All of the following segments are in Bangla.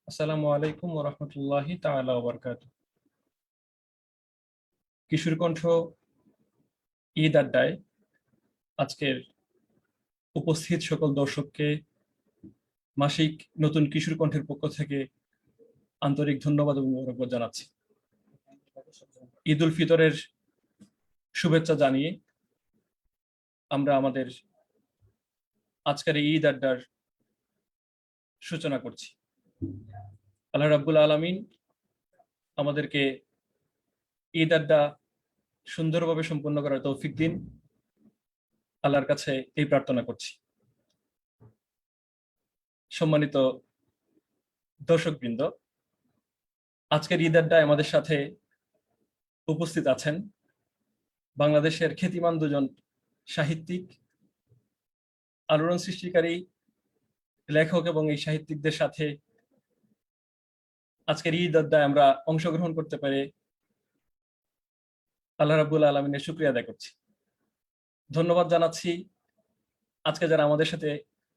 আসসালামু আলাইকুম ওয়া রাহমাতুল্লাহি তাআলা ওয়া বারাকাতুহু। কিশোর কণ্ঠ ঈদ আড্ডায় আজকের উপস্থিত সকল দর্শককে মাসিক নতুন কিশোর কণ্ঠের পক্ষ থেকে আন্তরিক ধন্যবাদ এবং মোবারকবাদ জানাচ্ছি। ঈদ উল ফিতরের শুভেচ্ছা জানিয়ে আমরা আমাদের আজকের এই ঈদ আড্ডার সূচনা করছি। আল্লাহ রাব্বুল আলামিন আমাদেরকে ঈদ আড্ডা সুন্দরভাবে সম্পন্ন করার তৌফিক দিন, আল্লাহর কাছে এই প্রার্থনা করছি। সম্মানিত দর্শকবৃন্দ, আজকের ঈদ আড্ডায় আমাদের সাথে উপস্থিত আছেন বাংলাদেশের খ্যাতিমান দুজন সাহিত্যিক, আলোড়ন সৃষ্টিকারী লেখক এবং এই সাহিত্যিকদের সাথে আজকের ঈদ আড্ডায় আমরা অংশগ্রহণ করতে পেরে আল্লাহ রাব্বুল আলামিনের শুকরিয়া আদায় করছি। ধন্যবাদ জানাচ্ছি আজকে যারা আমাদের সাথে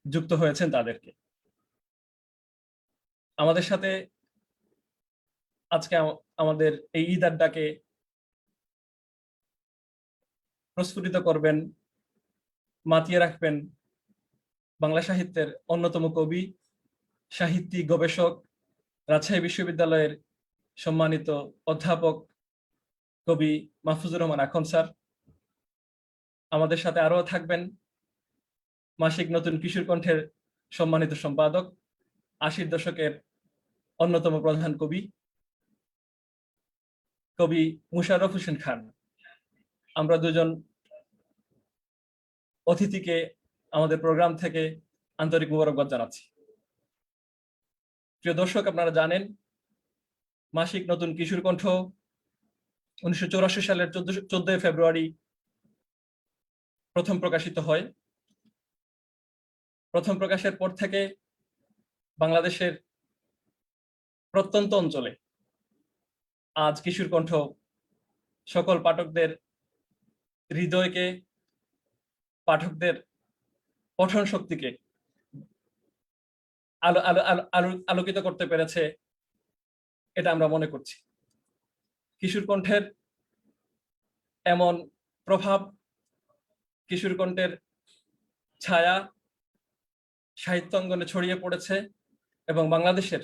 যুক্ত হয়েছেন তাদেরকে। আমাদের সাথে আজকে আমাদের এই ঈদ আড্ডাকে প্রস্ফুটিত করবেন, মাতিয়ে রাখবেন বাংলা সাহিত্যের অন্যতম কবি, সাহিত্যিক, গবেষক, রাজশাহী বিশ্ববিদ্যালয়ের সম্মানিত অধ্যাপক কবি মাহফুজুর রহমান আখন স্যার। আমাদের সাথে আরো থাকবেন মাসিক নতুন কিশোর কণ্ঠের সম্মানিত সম্পাদক, ৮০ দশকের অন্যতম প্রধান কবি কবি মুশাররফ হোসেন খান। আমরা দুজন অতিথিকে আমাদের প্রোগ্রাম থেকে আন্তরিক মোবারকবাদ জানাচ্ছি। প্রিয় দর্শক, আপনারা জানেন মাসিক নতুন কিশোর কণ্ঠ ১৯৮৪ সালের 14 ফেব্রুয়ারি প্রথম প্রকাশিত হয়। প্রথম প্রকাশের পর থেকে বাংলাদেশের প্রত্যন্ত অঞ্চলে আজ কিশোর কণ্ঠ সকল পাঠকদের হৃদয়কে, পাঠকদের পঠন শক্তিকে আলোকিত করতে পেরেছে, এটা আমরা মনে করছি। কিশোর কণ্ঠের এমন প্রভাব, কিশোর কণ্ঠের ছায়া সাহিত্য অঙ্গনে ছড়িয়ে পড়েছে এবং বাংলাদেশের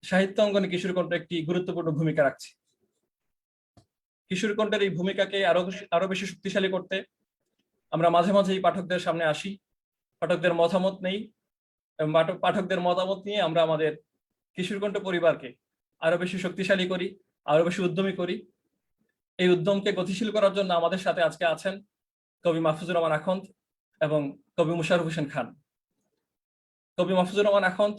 সাহিত্য অঙ্গনে কিশোর কণ্ঠ একটি গুরুত্বপূর্ণ ভূমিকা রাখছে। কিশোর কণ্ঠের এই ভূমিকাকে আরো বেশি শক্তিশালী করতে আমরা মাঝে মাঝে এই পাঠকদের সামনে আসি, পাঠকদের মতামত নেই এবং পাঠকদের মতামত নিয়ে আমরা আমাদের কিশোর কণ্ঠ পরিবারকে আরো বেশি শক্তিশালী করি, আরো বেশি উদ্যমী করি। এই উদ্যমকে গতিশীল করার জন্য আমাদের সাথে আজকে আছেন কবি মাহফুজুর রহমান আখন্দ এবং কবি মুশাররফ হোসেন খান। কবি মাহফুজুর রহমান আখন্দ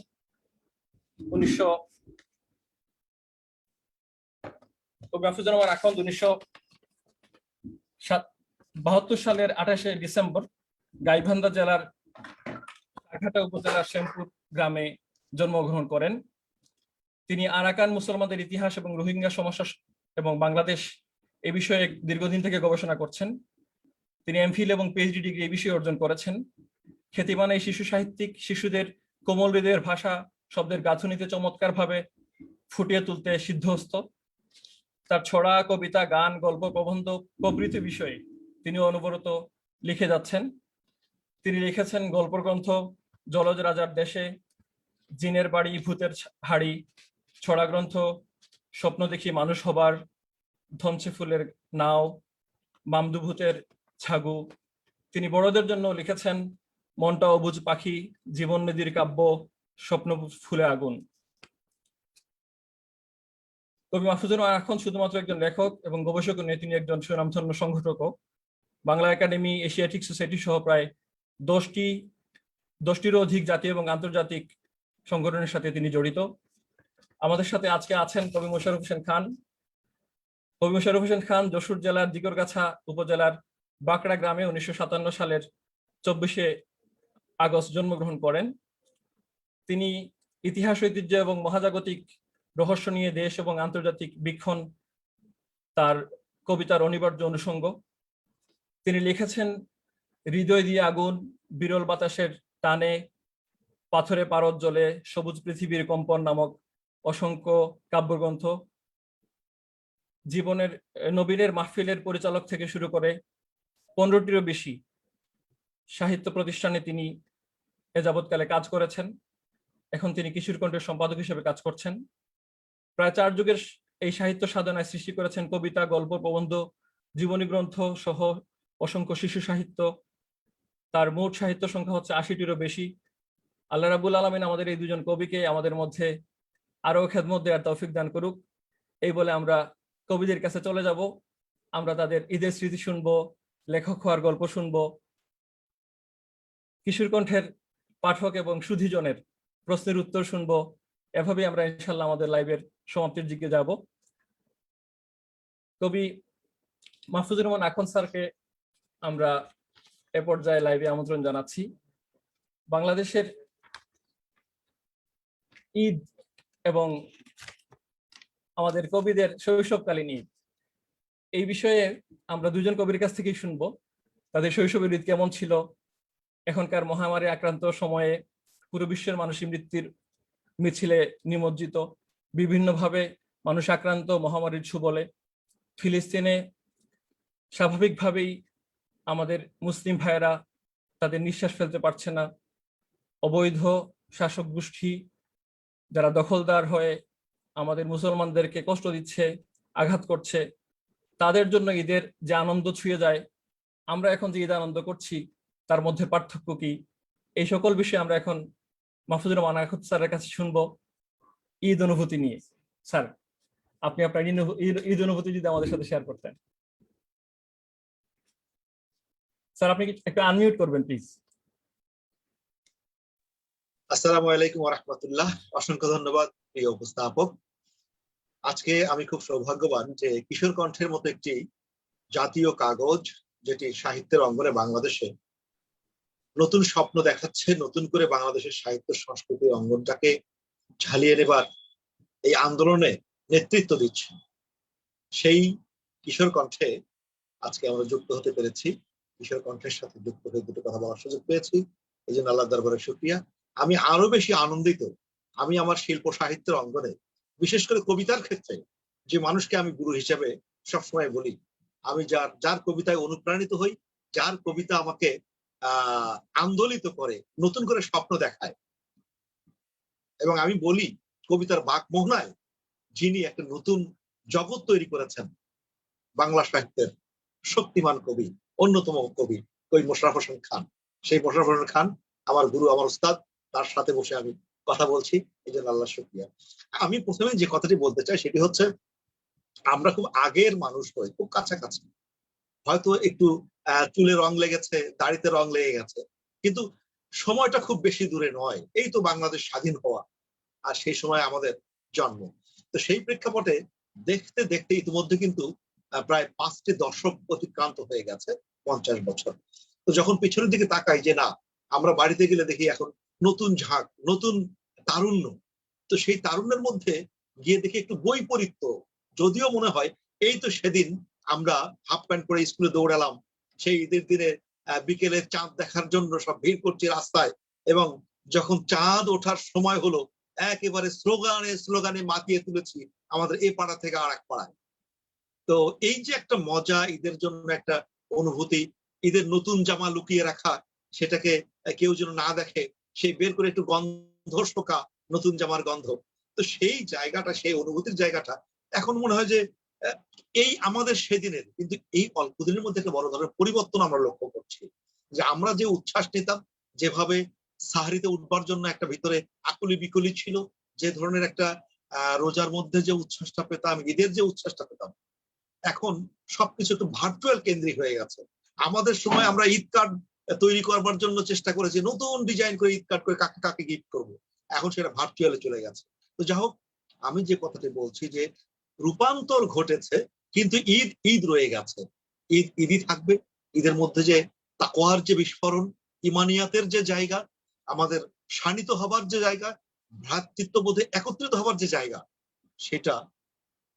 ১৯৭২ সালের ২৮শে ডিসেম্বর গাইবান্ধা জেলার কাঘাটা উপজেলার শ্যামপুর গ্রামে জন্মগ্রহণ করেন। তিনি আরাকান মুসলমানদের ইতিহাস এবং রোহিঙ্গা সমস্যা এবং বাংলাদেশ এই বিষয়ে দীর্ঘদিন থেকে গবেষণা করছেন। তিনি এমফিল এবং পিএইচডি ডিগ্রি এই বিষয়ে অর্জন করেছেন। খ্যাতিমান এই শিশু সাহিত্যিক শিশুদের কোমল হৃদয়ের ভাষা, শব্দের গাঁথুনিতে চমৎকারভাবে ফুটিয়ে তুলতে সিদ্ধহস্ত। তার ছড়া, কবিতা, গান, গল্প, প্রবন্ধ প্রভৃতি বিষয়ে তিনি অনবরত লিখে যাচ্ছেন। তিনি লিখেছেন গল্প গ্রন্থ জলজ রাজার দেশে, জিনের বাড়ি, ভূতের হাড়ি, ছড়া গ্রন্থ স্বপ্ন দেখি মানুষ হবার, ধনছে ফুলের নাও, মামদু ভূতের ছাগু। তিনি বড়দের জন্য লিখেছেন মনটা অবুঝ পাখি, জীবন নদীর কাব্য, স্বপ্ন ফুলে আগুন। কবি মাহফুজুর রহমান এখন শুধুমাত্র একজন লেখক এবং গবেষক নয়, তিনি একজন সুনামধন্য সংগঠকও। বাংলা একাডেমি, এশিয়াটিক সোসাইটি সহ প্রায় 10টিরও অধিক জাতীয় এবং আন্তর্জাতিক সংগঠনের সাথে তিনি জড়িত। আমাদের সাথে আজকে আছেন কবি মোশাররফ হোসেন খান। কবি মোশাররফ হোসেন খান যশোর জেলার দিগরগাছা উপজেলার বাঁকড়া গ্রামে ১৯৫৭ সালের ২৪শে আগস্ট জন্মগ্রহণ করেন। তিনি ইতিহাস, ঐতিহ্য এবং মহাজাগতিক রহস্য নিয়ে দেশ এবং আন্তর্জাতিক বীক্ষণ তার কবিতার অনিবার্য অনুষঙ্গ। তিনি লিখেছেন হৃদয় দিয়ে আগুন, বিরল বাতাসের টানে, পাথরে পারদ জ্বলে, সবুজ পৃথিবীর কম্পন নামক অসংখ্য কাব্যগ্রন্থ, জীবনের নবীনের মাহফিলের পরিচালক থেকে শুরু করে 15টিরও বেশি সাহিত্য প্রতিষ্ঠানে তিনি এ যাবৎকালে কাজ করেছেন। এখন তিনি কিশোর কণ্ঠের সম্পাদক হিসেবে কাজ করছেন। প্রায় 4 যুগের এই সাহিত্য সাধনায় সৃষ্টি করেছেন কবিতা, গল্প, প্রবন্ধ, জীবনী গ্রন্থ সহ অসংখ্য শিশু সাহিত্য। তার মোট সাহিত্য সংখ্যা হচ্ছে 80টিরও বেশি। আল্লাহ রাব্বুল আলামিন আমাদের এই দুজন কবিকে আমাদের মধ্যে আরো খেদমত দেওয়ার তৌফিক দান করুক। এই বলে আমরা কবিদের কাছে চলে যাব। আমরা তাদের ঈদের স্মৃতি শুনবো, লেখক হওয়ার গল্প শুনবো, কিশোর কণ্ঠের পাঠক এবং সুধীজনের প্রশ্নের উত্তর শুনবো। এভাবেই আমরা ইনশাল্লাহ আমাদের লাইভের সমাপ্তির দিকে যাব। কবি মাহফুজুর রহমান আখন স্যারকে আমরা এ পর্যায়ে লাইভে আমন্ত্রণ জানাচ্ছি। বাংলাদেশের ঈদ এবং আমাদের কবিদের শৈশবকালীন ঈদ, এই বিষয়ে আমরা দুজন কবির কাছ থেকেই শুনবো। তাদের শৈশবের ঈদ কেমন ছিল, এখনকার মহামারী আক্রান্ত সময়ে পুরো বিশ্বের মানুষই মৃত্যুর মিছিলে নিমজ্জিত, বিভিন্নভাবে মানুষ আক্রান্ত মহামারীর ছুবলে। ফিলিস্তিনে স্বাভাবিকভাবেই আমাদের মুসলিম ভাইয়েরা তাদের নিঃশ্বাস ফেলতে পারছে না। অবৈধ শাসক গোষ্ঠী যারা দখলদার হয়ে আমাদের মুসলমানদেরকে কষ্ট দিচ্ছে, আঘাত করছে, তাদের জন্য ঈদের যে আনন্দ ছুঁয়ে যায়, আমরা এখন যে ঈদ আনন্দ করছি তার মধ্যে পার্থক্য কি, এই সকল বিষয়ে আমরা এখন মাহফুজুর রহমান আখন স্যারের কাছে শুনবো ঈদ অনুভূতি নিয়ে। স্যার, আপনি আপনার ঈদ অনুভূতি যদি আমাদের সাথে শেয়ার করতেন। স্যার, আপনি একটু আনমিউট করবেন প্লিজ। আসসালামু আলাইকুম ওয়া রাহমাতুল্লাহ। অসংখ্য ধন্যবাদ প্রিয় উপস্থাপক। আজকে আমি খুব সৌভাগ্যবান যে কিশোর কণ্ঠের মতো একটি জাতীয় কাগজ, যেটি সাহিত্যের অঙ্গনে বাংলাদেশে নতুন স্বপ্ন দেখাচ্ছে, নতুন করে বাংলাদেশের সাহিত্য সংস্কৃতির অঙ্গনটাকে ঝালিয়ে নেবার এই আন্দোলনে নেতৃত্ব দিচ্ছে, সেই কিশোর কণ্ঠে আজকে আমরা যুক্ত হতে পেরেছি। কিশোর কণ্ঠের সাথে যুক্ত হয়ে দুটো কথা বলার সুযোগ পেয়েছি, এই জন্য আল্লাহ দরবারে শুকরিয়া। আমি আরো বেশি আনন্দিত, আমি আমার শিল্প সাহিত্যের অঙ্গনে, বিশেষ করে কবিতার ক্ষেত্রে যে মানুষকে আমি গুরু হিসেবে সবসময় বলি, আমি যার কবিতায় অনুপ্রাণিত হই, যার কবিতা আমাকে আন্দোলিত করে, নতুন করে স্বপ্ন দেখায়, এবং আমি বলি কবিতার বাক মোহনায় যিনি একটা নতুন জগৎ তৈরি করেছেন, বাংলা সাহিত্যের শক্তিমান কবি, অন্যতম কবি কবি মোশাররফ হোসেন খান। সেই মোশাররফ হোসেন খান আমার গুরু, আমার উস্তাদ, তার সাথে বসে আমি কথা বলছি, এই জন্য আল্লাহ শুকরিয়া। আমি প্রথমে যে কথাটি বলতে চাই সেটি হচ্ছে, আমরা খুব আগের মানুষ হই, খুব কাছাকাছি, হয়তো একটু চুলে রং লেগেছে, দাড়িতে রং লেগে গেছে, কিন্তু সময়টা খুব বেশি দূরে নয়। এই তো বাংলাদেশ স্বাধীন হওয়া, আর সেই সময় আমাদের জন্ম। তো সেই প্রেক্ষাপটে দেখতে দেখতে ইতিমধ্যে কিন্তু প্রায় 5টি দশক অতিক্রান্ত হয়ে গেছে, 50 বছর। তো যখন পিছনের দিকে তাকাই যে না, আমরা বাড়িতে গেলে দেখি এখন নতুন ঝাঁক, নতুন তারুণ্য, তো সেই তারুণ্যের মধ্যে গিয়ে দেখি একটু বৈপরীত্য। যদিও মনে হয় এই তো সেদিন আমরা হাফ প্যান্ট পরে স্কুলে দৌড়ালাম, সেই ঈদের দিনে বিকেলে চাঁদ দেখার জন্য সব ভিড় করছি রাস্তায়, এবং যখন চাঁদ ওঠার সময় হলো একেবারে স্লোগানে স্লোগানে মাতিয়ে তুলেছি আমাদের এ পাড়া থেকে আর এক পাড়ায়। তো এই যে একটা মজা, ঈদের জন্য একটা অনুভূতি, ঈদের নতুন জামা লুকিয়ে রাখা, সেটাকে কেউ যেন না দেখে, সেই বের করে একটু গন্ধ শোকা, নতুন জামার গন্ধ, তো সেই জায়গাটা, সেই অনুভূতির জায়গাটা এখন মনে হয় যে এই আমাদের সেদিনের, কিন্তু এই অল্প দিনের মধ্যে একটা বড় ধরনের পরিবর্তন আমরা লক্ষ্য করছি। যে আমরা যে উচ্ছ্বাস নিতাম, যেভাবে সাহারিতে উঠবার জন্য একটা ভিতরে আকুলি বিকুলি ছিল, যে ধরনের একটা রোজার মধ্যে যে উচ্ছ্বাসটা পেতাম, ঈদের যে উচ্ছ্বাসটা পেতাম, এখন সবকিছু একটু ভার্চুয়াল কেন্দ্রিক হয়ে গেছে। আমাদের সময় আমরা ঈদ কার্ড তৈরি করবার জন্য চেষ্টা করেছি, নতুন ডিজাইন করে ঈদ কার্ড করে কাকে কাকে গিফট করবো, এখন সেটা ভার্চুয়ালে চলে গেছে। তো যাই হোক, আমি যে কথাটি বলছি যে রূপান্তর ঘটেছে, কিন্তু ঈদ ঈদ রয়ে গেছে, ঈদ ঈদই থাকবে। ঈদের মধ্যে যে তাকওয়ার যে বিস্ফোরণ, ইমানিয়াতের যে জায়গা, আমাদের শানিত হবার যে জায়গা, ভ্রাতৃত্ববোধে একত্রিত হবার যে জায়গা, সেটা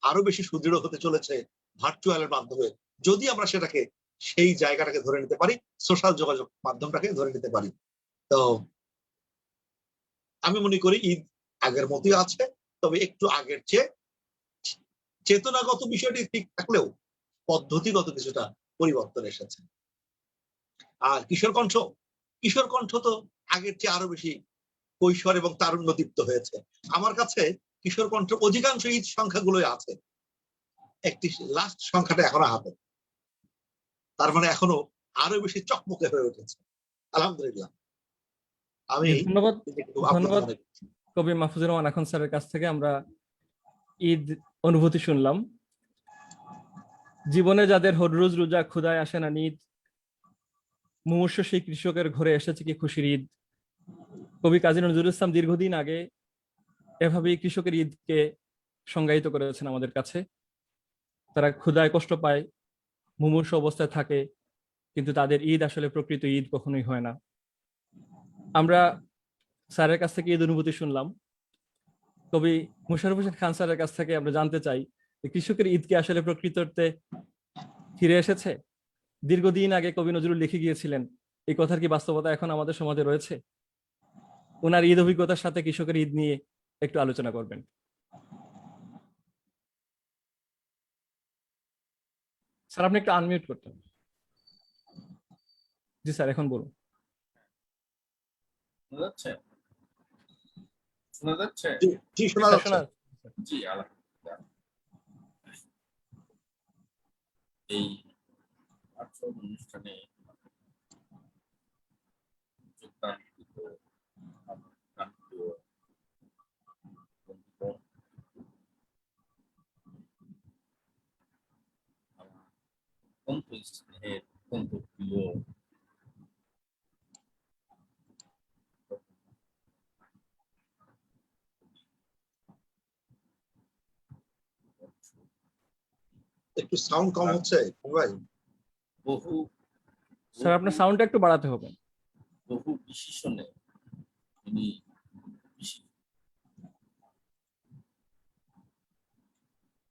আরো বেশি সুদৃঢ় হতে চলেছে ভার্চুয়ালের মাধ্যমে, যদি আমরা সেটাকে, সেই জায়গাটাকে ধরে নিতে পারি, সোশ্যাল যোগাযোগ মাধ্যমটাকে ধরে নিতে পারি। তো আমি মনে করি ঈদ আগের মতোই আছে, তবে একটু আগের চেয়ে চেতনাগত বিষয়টি ঠিক থাকলেও পদ্ধতিগত কিছুটা পরিবর্তন এসেছে। আর কিশোর কণ্ঠ তো আগের চেয়ে আরো বেশি কৈশোর এবং তারুণ্য দীপ্ত হয়েছে। আমার কাছে কিশোর কণ্ঠের অধিকাংশ ঈদ সংখ্যাগুলোই আছে, একটি লাস্ট সংখ্যাটা এখনো হাতে, তার মানে এখনো আরো বেশি চকমকে হয়ে উঠেছে। আলহামদুলিল্লাহ, আমি ধন্যবাদ। খুব আপ্লুত ধন্যবাদ মনে করছি। কবি মাহফুজুর রহমান আখন স্যারের কাছ থেকে আমরা ঈদ অনুভূতি শুনলাম। জীবনে যাদের হররোজ রোজা ক্ষুধায় আসে না নিদ, মুমূর্ষু সেই কৃষকের ঘরে এসেছে কি খুশির ঈদ। কবি কাজী নজরুল ইসলাম দীর্ঘদিন আগে এভাবেই কৃষকের ঈদকে সংজ্ঞায়িত করেছেন আমাদের কাছে। তারা ক্ষুধায় কষ্ট পায়, মুমূর্ষু অবস্থায় থাকে, কিন্তু তাদের ঈদ আসলে প্রকৃত ঈদ কখনোই হয় না। আমরা স্যারের কাছ থেকে ঈদ অনুভূতি শুনলাম। কবি মোশাররফ হোসেন খান স্যারের কাছ থেকে আমরা জানতে চাই যে কৃষকের ঈদ কি আসলে প্রকৃত অর্থে ফিরে এসেছে? দীর্ঘদিন আগে কবি নজরুল লিখে গিয়েছিলেন, এই কথার কি বাস্তবতা এখন আমাদের সমাজে রয়েছে? ওনার ঈদ অভিজ্ঞতার সাথে কৃষকের ঈদ নিয়ে একটু আলোচনা করবেন। স্যার আপনি একটু আনমিউট করতেন। জি স্যার, এখন বলুন। শোনা যাচ্ছে? শোনা যাচ্ছে? জি, জি, শোনা স্যার, যাচ্ছে। জি, আলহামদুলিল্লাহ। এই আচরণ অনুষ্ঠানে যোগদান কৃত আমার প্রাণপ্রিয় বন্ধুগণ, আমার অত্যন্ত স্নেহের, অত্যন্ত প্রিয় একটু সাউন্ড কম হচ্ছে ভাই। বহু স্যার আপনার সাউন্ডটা একটু বাড়াতে হবে। বহু বিশেষণে তিনি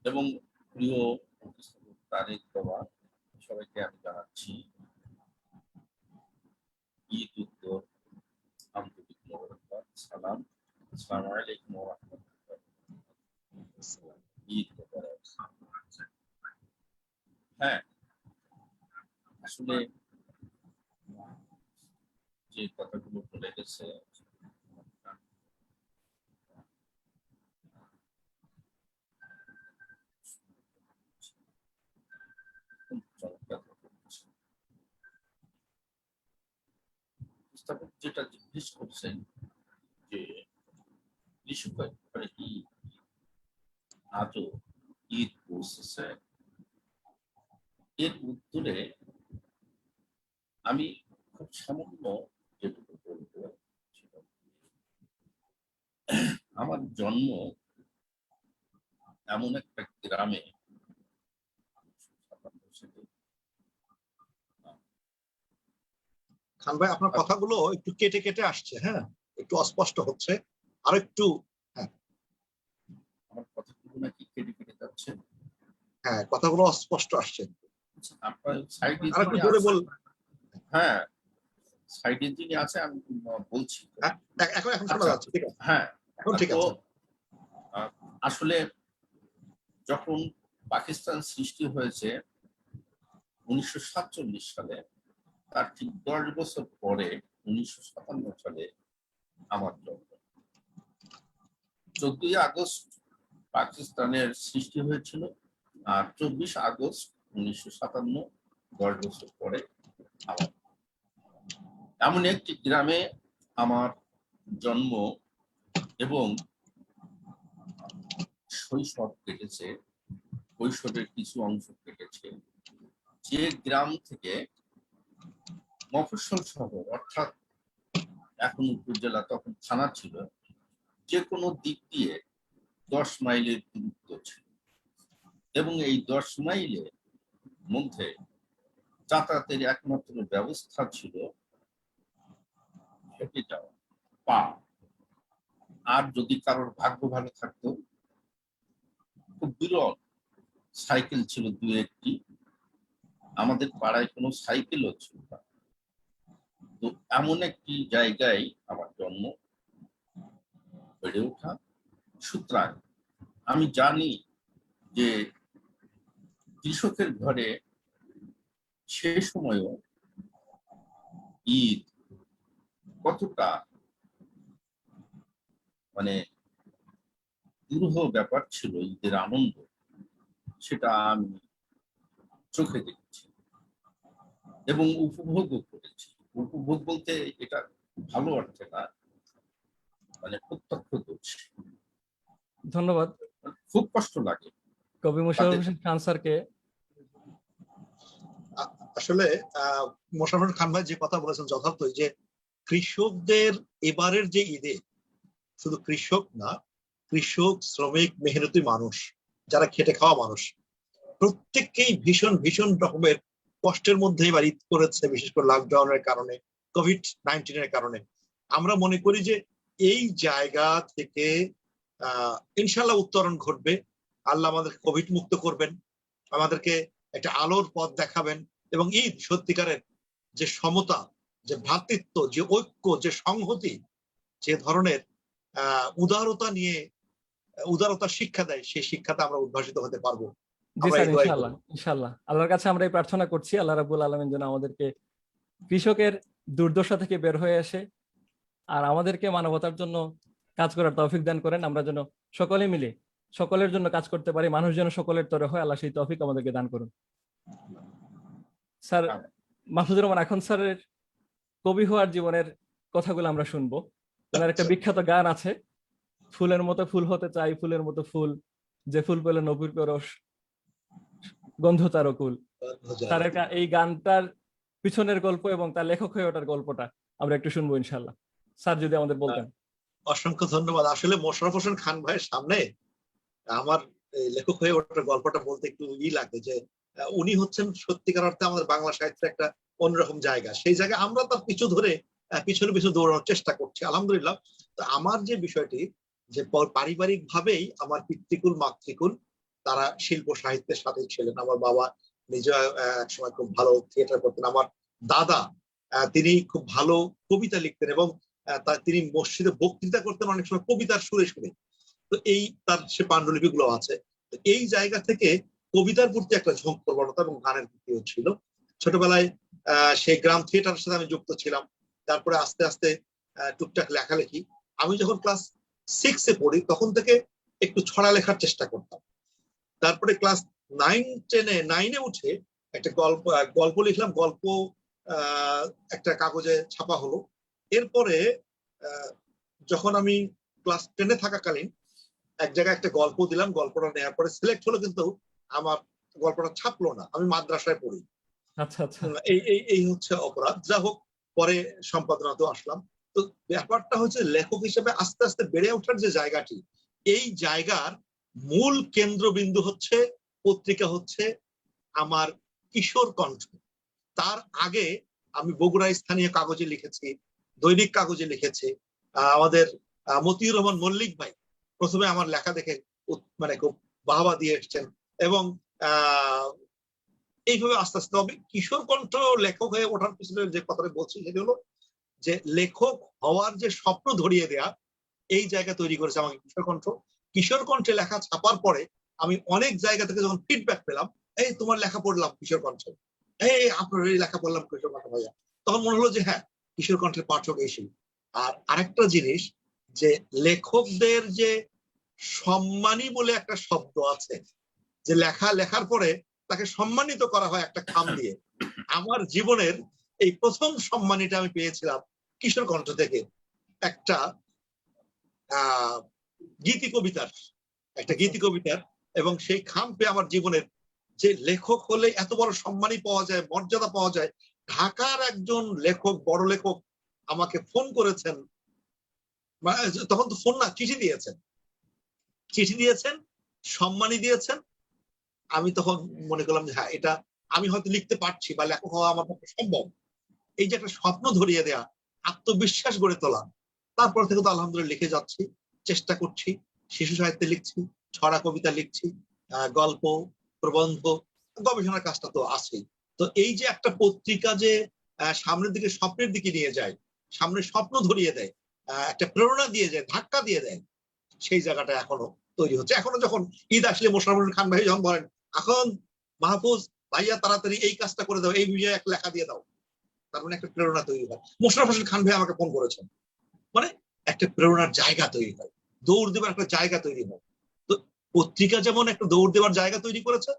এবং প্রিয় উপস্থাপক তারেক রহমান, সবাইকে আমি জানাচ্ছি ঈদ উত্তর আন্তরিক মোবারকবাদ, সালাম। আসসালামু আলাইকুম ওয়া রাহমাতুল্লাহ। ঈদ মোবারক। হ্যাঁ, আসলে যে কথাগুলো বলে গেছে চমৎকার কথা বলেছেন। উপস্থাপক যেটা জিজ্ঞেস করছেন যে কৃষকের ঘরে কি আজও ঈদ পৌঁছেছে, এর উত্তরে আমি খুব সামান্য যেটুকু বলবো, সেটা আমার জন্ম এমন একটা গ্রামে, খান ভাই, আপনার কথাগুলো একটু কেটে কেটে আসছে, হ্যাঁ, একটু অস্পষ্ট হচ্ছে, আর একটু। হ্যাঁ, আমার কথাগুলো নাকি কেটে কেটে যাচ্ছে। হ্যাঁ, কথাগুলো অস্পষ্ট আসছে। আপনার সাইডে আর একটু জোরে বল। হ্যাঁ, সাইডে যিনি আছে আমি বলছি। হ্যাঁ, এখন শোনা যাচ্ছে, ঠিক আছে। হ্যাঁ, এখন ঠিক আছে। আসলে যখন পাকিস্তান সৃষ্টি হয়েছে 1947 সালে, তার ঠিক 10 বছর পরে 1957 সালে আমার জন্ম। 14 আগস্ট পাকিস্তানের সৃষ্টি হয়েছিল, আর 24 আগস্ট 1957, 10 বছর পরে আমার। এমন একটি গ্রামে আমার জন্ম এবং শৈশব কেটেছে, কৈশোরের কিছু অংশ কেটেছে, যে গ্রাম থেকে মফস্বল শহর, অর্থাৎ এখন উপজেলা, তখন থানা ছিল, যে কোনো দিক দিয়ে 10 মাইলের দূরত্ব ছিল, এবং এই 10 মাইলের মধ্যে যাতায়াতের একমাত্র ব্যবস্থা ছিল হেঁটে যাওয়া, পা। আর যদি কারোর ভাগ্য ভালো থাকতো, খুব বিরল, সাইকেল ছিল 2-1টি। আমাদের পাড়ায় কোনো সাইকেলও ছিল না। তো এমন একটি জায়গায় আমার জন্ম, বেড়ে ওঠা। সুতরাং আমি জানি যে কৃষকের ঘরে সে সময়ও ঈদ কতটা মানে দুরূহ ব্যাপার ছিল, ঈদের আনন্দ, সেটা আমি চোখে দেখেছি এবং উপভোগও করেছি। উপভোগ বলতে এটা ভালো অর্থে না, মানে প্রত্যক্ষদর্শী। ধন্যবাদ খুব কষ্ট লাগে কবি মোশাররফ হোসেন খান স্যারকে। আসলে মোশাররফ হোসেন খান ভাই যে কথা বলেছেন যথার্থই, যে কৃষকদের এবারের যে ঈদে শুধু কৃষক না, কৃষক, শ্রমিক, মেহনতি মানুষ, যারা খেটে খাওয়া মানুষ, প্রত্যেককেই ভীষণ ভীষণ রকমের কষ্টের মধ্যে এবার ঈদ করেছে, বিশেষ করে লকডাউনের কারণে, কোভিড-19 কারণে। আমরা মনে করি যে এই জায়গা থেকে ইনশাল্লাহ উত্তরণ ঘটবে। আল্লাহ আমাদেরকে কোভিড মুক্ত করবেন, আমাদেরকে একটা আলোর পথ দেখাবেন, এবং ঈদ সত্যিকারের যে সমতা, যে ভ্রাতৃত্ব, যে ঐক্য, যে সংহতি, যে ধরনের উদারতা নিয়ে উদারতার শিক্ষা দেয়, সেই শিক্ষাতে আমরা উদ্ভাসিত হতে পারবো। জি স্যার, ইনশাআল্লাহ ইনশাআল্লাহ আল্লাহর কাছে আমরা এই প্রার্থনা করছি, আল্লাহ রাব্বুল আলামিন যেন আমাদেরকে কৃষকের দুর্দশা থেকে বের হয়ে আসে আর আমাদেরকে মানবতার জন্য কাজ করার তৌফিক দান করেন। আমরা যেন সকলে মিলে সকলের জন্য কাজ করতে পারি, মানুষ যেন সকলের তরে হয়, আল্লাহ সেই তৌফিক আমাদেরকে দান করুন। স্যার মাহফুজুর রহমান আখন স্যারের কবি হওয়ার জীবনের কথাগুলো আমরা শুনবো। ওনার একটা বিখ্যাত গান আছে, ফুলের মতো ফুল হতে চাই, ফুলের মতো ফুল, যে ফুল পেলে নবীর পরশ, গন্ধ তার অকুল। স্যারের এই গানটার পিছনের গল্প এবং তার লেখক হয়ে ওঠার গল্পটা আমরা একটু শুনবো ইনশাআল্লাহ। স্যার যদি আমাদের বলতেন। অসংখ্য ধন্যবাদ। আসলে মোশাররফ হোসেন খান ভাইয়ের সামনে আমার লেখক হয়ে ওঠার গল্পটা বলতে একটু লাগে, যে উনি হচ্ছেন সত্যিকার অর্থে আমাদের বাংলা সাহিত্যের একটা অন্যরকম জায়গা। সেই জায়গায় আমরা তার পিছু ধরে পিছনে পিছনে দৌড়ানোর চেষ্টা করছি, আলহামদুলিল্লাহ। তো আমার যে বিষয়টি, যে পারিবারিক ভাবেই আমার পিতৃকুল মাতৃকুল তারা শিল্প সাহিত্যের সাথে ছিলেন। আমার বাবা নিজে একসময় খুব ভালো থিয়েটার করতেন। আমার দাদা তিনি খুব ভালো কবিতা লিখতেন এবং তিনি মসজিদে বক্তৃতা করতেন অনেক সময় কবিতার সুরে সুরে। তো এই তার সে পাণ্ডুলিপি গুলো আছে। এই জায়গা থেকে কবিতার প্রতি একটা ঝোঁক প্রবণতা এবং গানের প্রতিও ছিল। ছোটবেলায় সেই গ্রাম থিয়েটারের সাথে আমি যুক্ত ছিলাম। তারপরে আস্তে আস্তে টুকটাক লেখালেখি। আমি যখন ক্লাস 6-এ পড়ি তখন থেকে একটু ছড়া লেখার চেষ্টা করতাম। তারপরে ক্লাস 9-10-এ উঠে একটা গল্প লিখলাম। গল্প একটা কাগজে ছাপা হলো। এরপরে যখন আমি ক্লাস 10-এ থাকাকালীন এক জায়গায় একটা গল্প দিলাম, গল্পটা নেওয়ার পরে সিলেক্ট হলো, কিন্তু আমার গল্পটা ছাপলো না। আমি মাদ্রাসায় পড়ি। আচ্ছা আচ্ছা, এই হচ্ছে অপরাধ। যা হোক, পরে সম্পাদনাতেও আসলাম। তো ব্যাপারটা হচ্ছে লেখক হিসেবে আস্তে আস্তে বেড়ে ওঠার যে জায়গাটি, এই জায়গার মূল কেন্দ্রবিন্দু হচ্ছে পত্রিকা, হচ্ছে আমার কিশোর কণ্ঠ। তার আগে আমি বগুড়ায় স্থানীয় কাগজে লিখেছি, দৈনিক কাগজে লিখেছি। আমাদের মতিউর রহমান মল্লিক ভাই প্রথমে আমার লেখা দেখে মানে খুব বাহবা দিয়ে এসছেন, এবং এইভাবে আস্তে আস্তে হবে। কিশোর কণ্ঠ লেখক হয়ে ওঠার পিছনে যে কথাটা বলছি সেটা হলো যে লেখক হওয়ার যে স্বপ্ন ধরিয়ে দেয়া, এই জায়গা তৈরি করেছে আমাকে কিশোর কণ্ঠ। কিশোর কণ্ঠে লেখা ছাপার পরে আমি অনেক জায়গা থেকে যখন ফিডব্যাক পেলাম, এই তোমার লেখা পড়লাম কিশোর কণ্ঠে, এই আপনার এই লেখা পড়লাম কিশোর কণ্ঠ ভাইয়া, তখন মনে হলো যে হ্যাঁ, কিশোর কণ্ঠের পাঠক এসে। আর আরেকটা জিনিস, যে লেখকদের যে সম্মানী বলে একটা শব্দ আছে, যে লেখার পরে তাকে সম্মানিত করা হয় একটা খাম দিয়ে। আমার জীবনের এই প্রথম সম্মানীটা আমি পেয়েছিলাম কিশোর কণ্ঠ থেকে, একটা গীতি কবিতার, এবং সেই খাম পেয়ে আমার জীবনের, যে লেখক হলে এত বড় সম্মানী পাওয়া যায়, মর্যাদা পাওয়া যায়। ঢাকার একজন লেখক, বড় লেখক আমাকে ফোন করেছেন, তখন তো ফোন না, চিঠি দিয়েছেন, সম্মানী দিয়েছেন। আমি তখন মনে করলাম যে হ্যাঁ, এটা আমি হয়তো লিখতে পারছি বা লেখক হওয়া আমার পক্ষে সম্ভব। এই যে একটা স্বপ্ন ধরিয়ে দেয়া, আত্মবিশ্বাস গড়ে তোলা, তারপর থেকে তো আলহামদুলিল্লাহ লিখে যাচ্ছি, চেষ্টা করছি। শিশু সাহিত্যে লিখছি, ছড়া কবিতা লিখছি, গল্প, প্রবন্ধ, গবেষণার কাজটা তো আছেই। তো এই যে একটা পত্রিকা যে সামনের দিকে, স্বপ্নের দিকে নিয়ে যায়, সামনে স্বপ্ন ধরিয়ে দেয়, একটা প্রেরণা দিয়ে যায়, ধাক্কা দিয়ে দেয়, সেই জায়গাটা এখনো তৈরি হচ্ছে। এখনো যখন ঈদ আসলে মোশাররফ হোসেন খান ভাই যখন বলেন, এখন মাহফুজ ভাইয়া তাড়াতাড়ি এই কাজটা করে দাও, এই বিষয়ে একটা লেখা দিয়ে দাও, তার মানে একটা প্রেরণা তৈরি হয়। মোশাররফ হোসেন খান ভাই আমাকে ফোন করেছেন, মানে একটা প্রেরণার জায়গা তৈরি হয়, দৌড় দেবার একটা জায়গা তৈরি হয়। তো পত্রিকা যেমন একটা দৌড় দেওয়ার জায়গা তৈরি করেছে,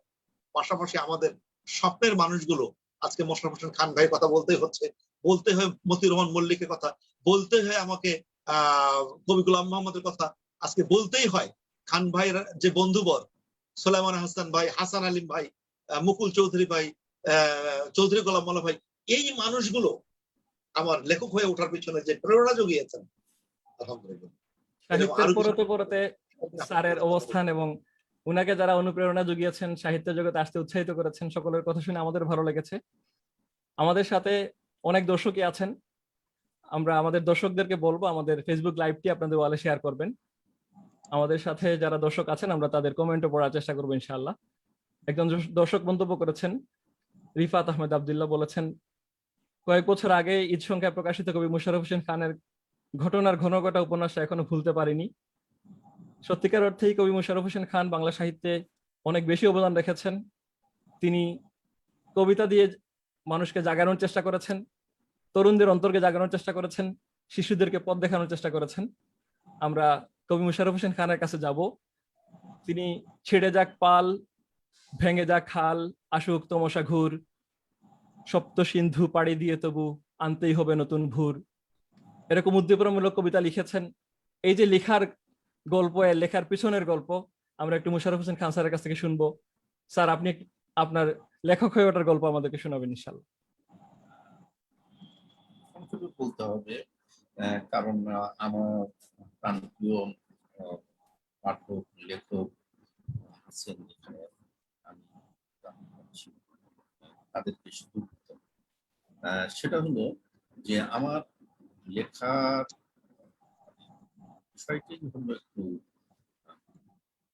পাশাপাশি আমাদের স্বপ্নের মানুষগুলো, আজকে মোশাররফ হোসেন খান ভাইয়ের কথা বলতেই হচ্ছে, বলতে হয় মতিউর রহমান মল্লিকের কথা, বলতে হয় আমাকে কবি গোলাম মোহাম্মদের কথা, আজকে বলতেই হয় খান ভাইয়ের যে বন্ধুবর সোলাইমান হাসান ভাই, হাসান আলিম ভাই, মুকুল চৌধুরী ভাই, চৌধুরী গোলাম মোল্লা ভাই, এই মানুষগুলো আমার লেখক হয়ে ওঠার পিছনে যে প্রেরণা জুগিয়েছেন, আলহামদুলিল্লাহ। সাহিত্যের পড়তে পড়তে স্যারের অবস্থান এবং উনাকে যারা অনুপ্রেরণা জুগিয়েছেন, সাহিত্য জগতে আসতে উৎসাহিত করেছেন, সকলের কথা শুনে আমাদের ভালো লেগেছে। আমাদের সাথে অনেক দর্শকই আছেন, আমরা আমাদের দর্শকদেরকে বলবো আমাদের ফেসবুক লাইভটি আপনাদের ওয়ালে শেয়ার করবেন। আমাদের সাথে যারা দর্শক আছেন আমরা তাদের কমেন্টও পড়ার চেষ্টা করবো ইনশাআল্লাহ। একজন দর্শক মন্তব্য করেছেন, রিফাত আহমেদ আব্দুল্লাহ বলেছেন, কয়েক বছর আগে ঈদ সংখ্যায় প্রকাশিত কবি মোশাররফ হোসেন খানের ঘটনার ঘনঘটা উপন্যাসটা এখনো ভুলতে পারিনি। সত্যিকার অর্থেই কবি মোশাররফ হোসেন খান বাংলা সাহিত্যে অনেক বেশি অবদান রেখেছেন। তিনি কবিতা দিয়ে মানুষকে জাগানোর চেষ্টা করেছেন, তরুণদের অন্তরকে জাগানোর চেষ্টা করেছেন, শিশুদেরকে পথ দেখানোর চেষ্টা করেছেন। আমরা কবি মোশাররফ হোসেন খানের কাছে যাব। তিনি ছেড়ে যাক পাল, ভেঙে যাক খাল, আসুক তমসা ঘুর, সপ্ত সিন্ধু পাড়ি দিয়ে তবু আনতেই হবে নতুন ভোর, এরকম উদ্দীপনামূলক কবিতা লিখেছেন। এই যে লেখার গল্প, এর লেখার পিছনের গল্প আমরা একটু মোশাররফ হোসেন খান স্যারের কাছ থেকে শুনবো। স্যার, আপনি আপনার লেখক হয়ে ওঠার গল্প আমাদেরকে শোনাবেন ইনশাআল্লাহ। সংক্ষেপে বলতে হবে, কারণ আমার প্রাণপ্রিয় পাঠক লেখক আছেন এখানে, আমি তাদেরকে শুধু সেটা হলো যে আমার লেখার বিষয়টি হলো একটু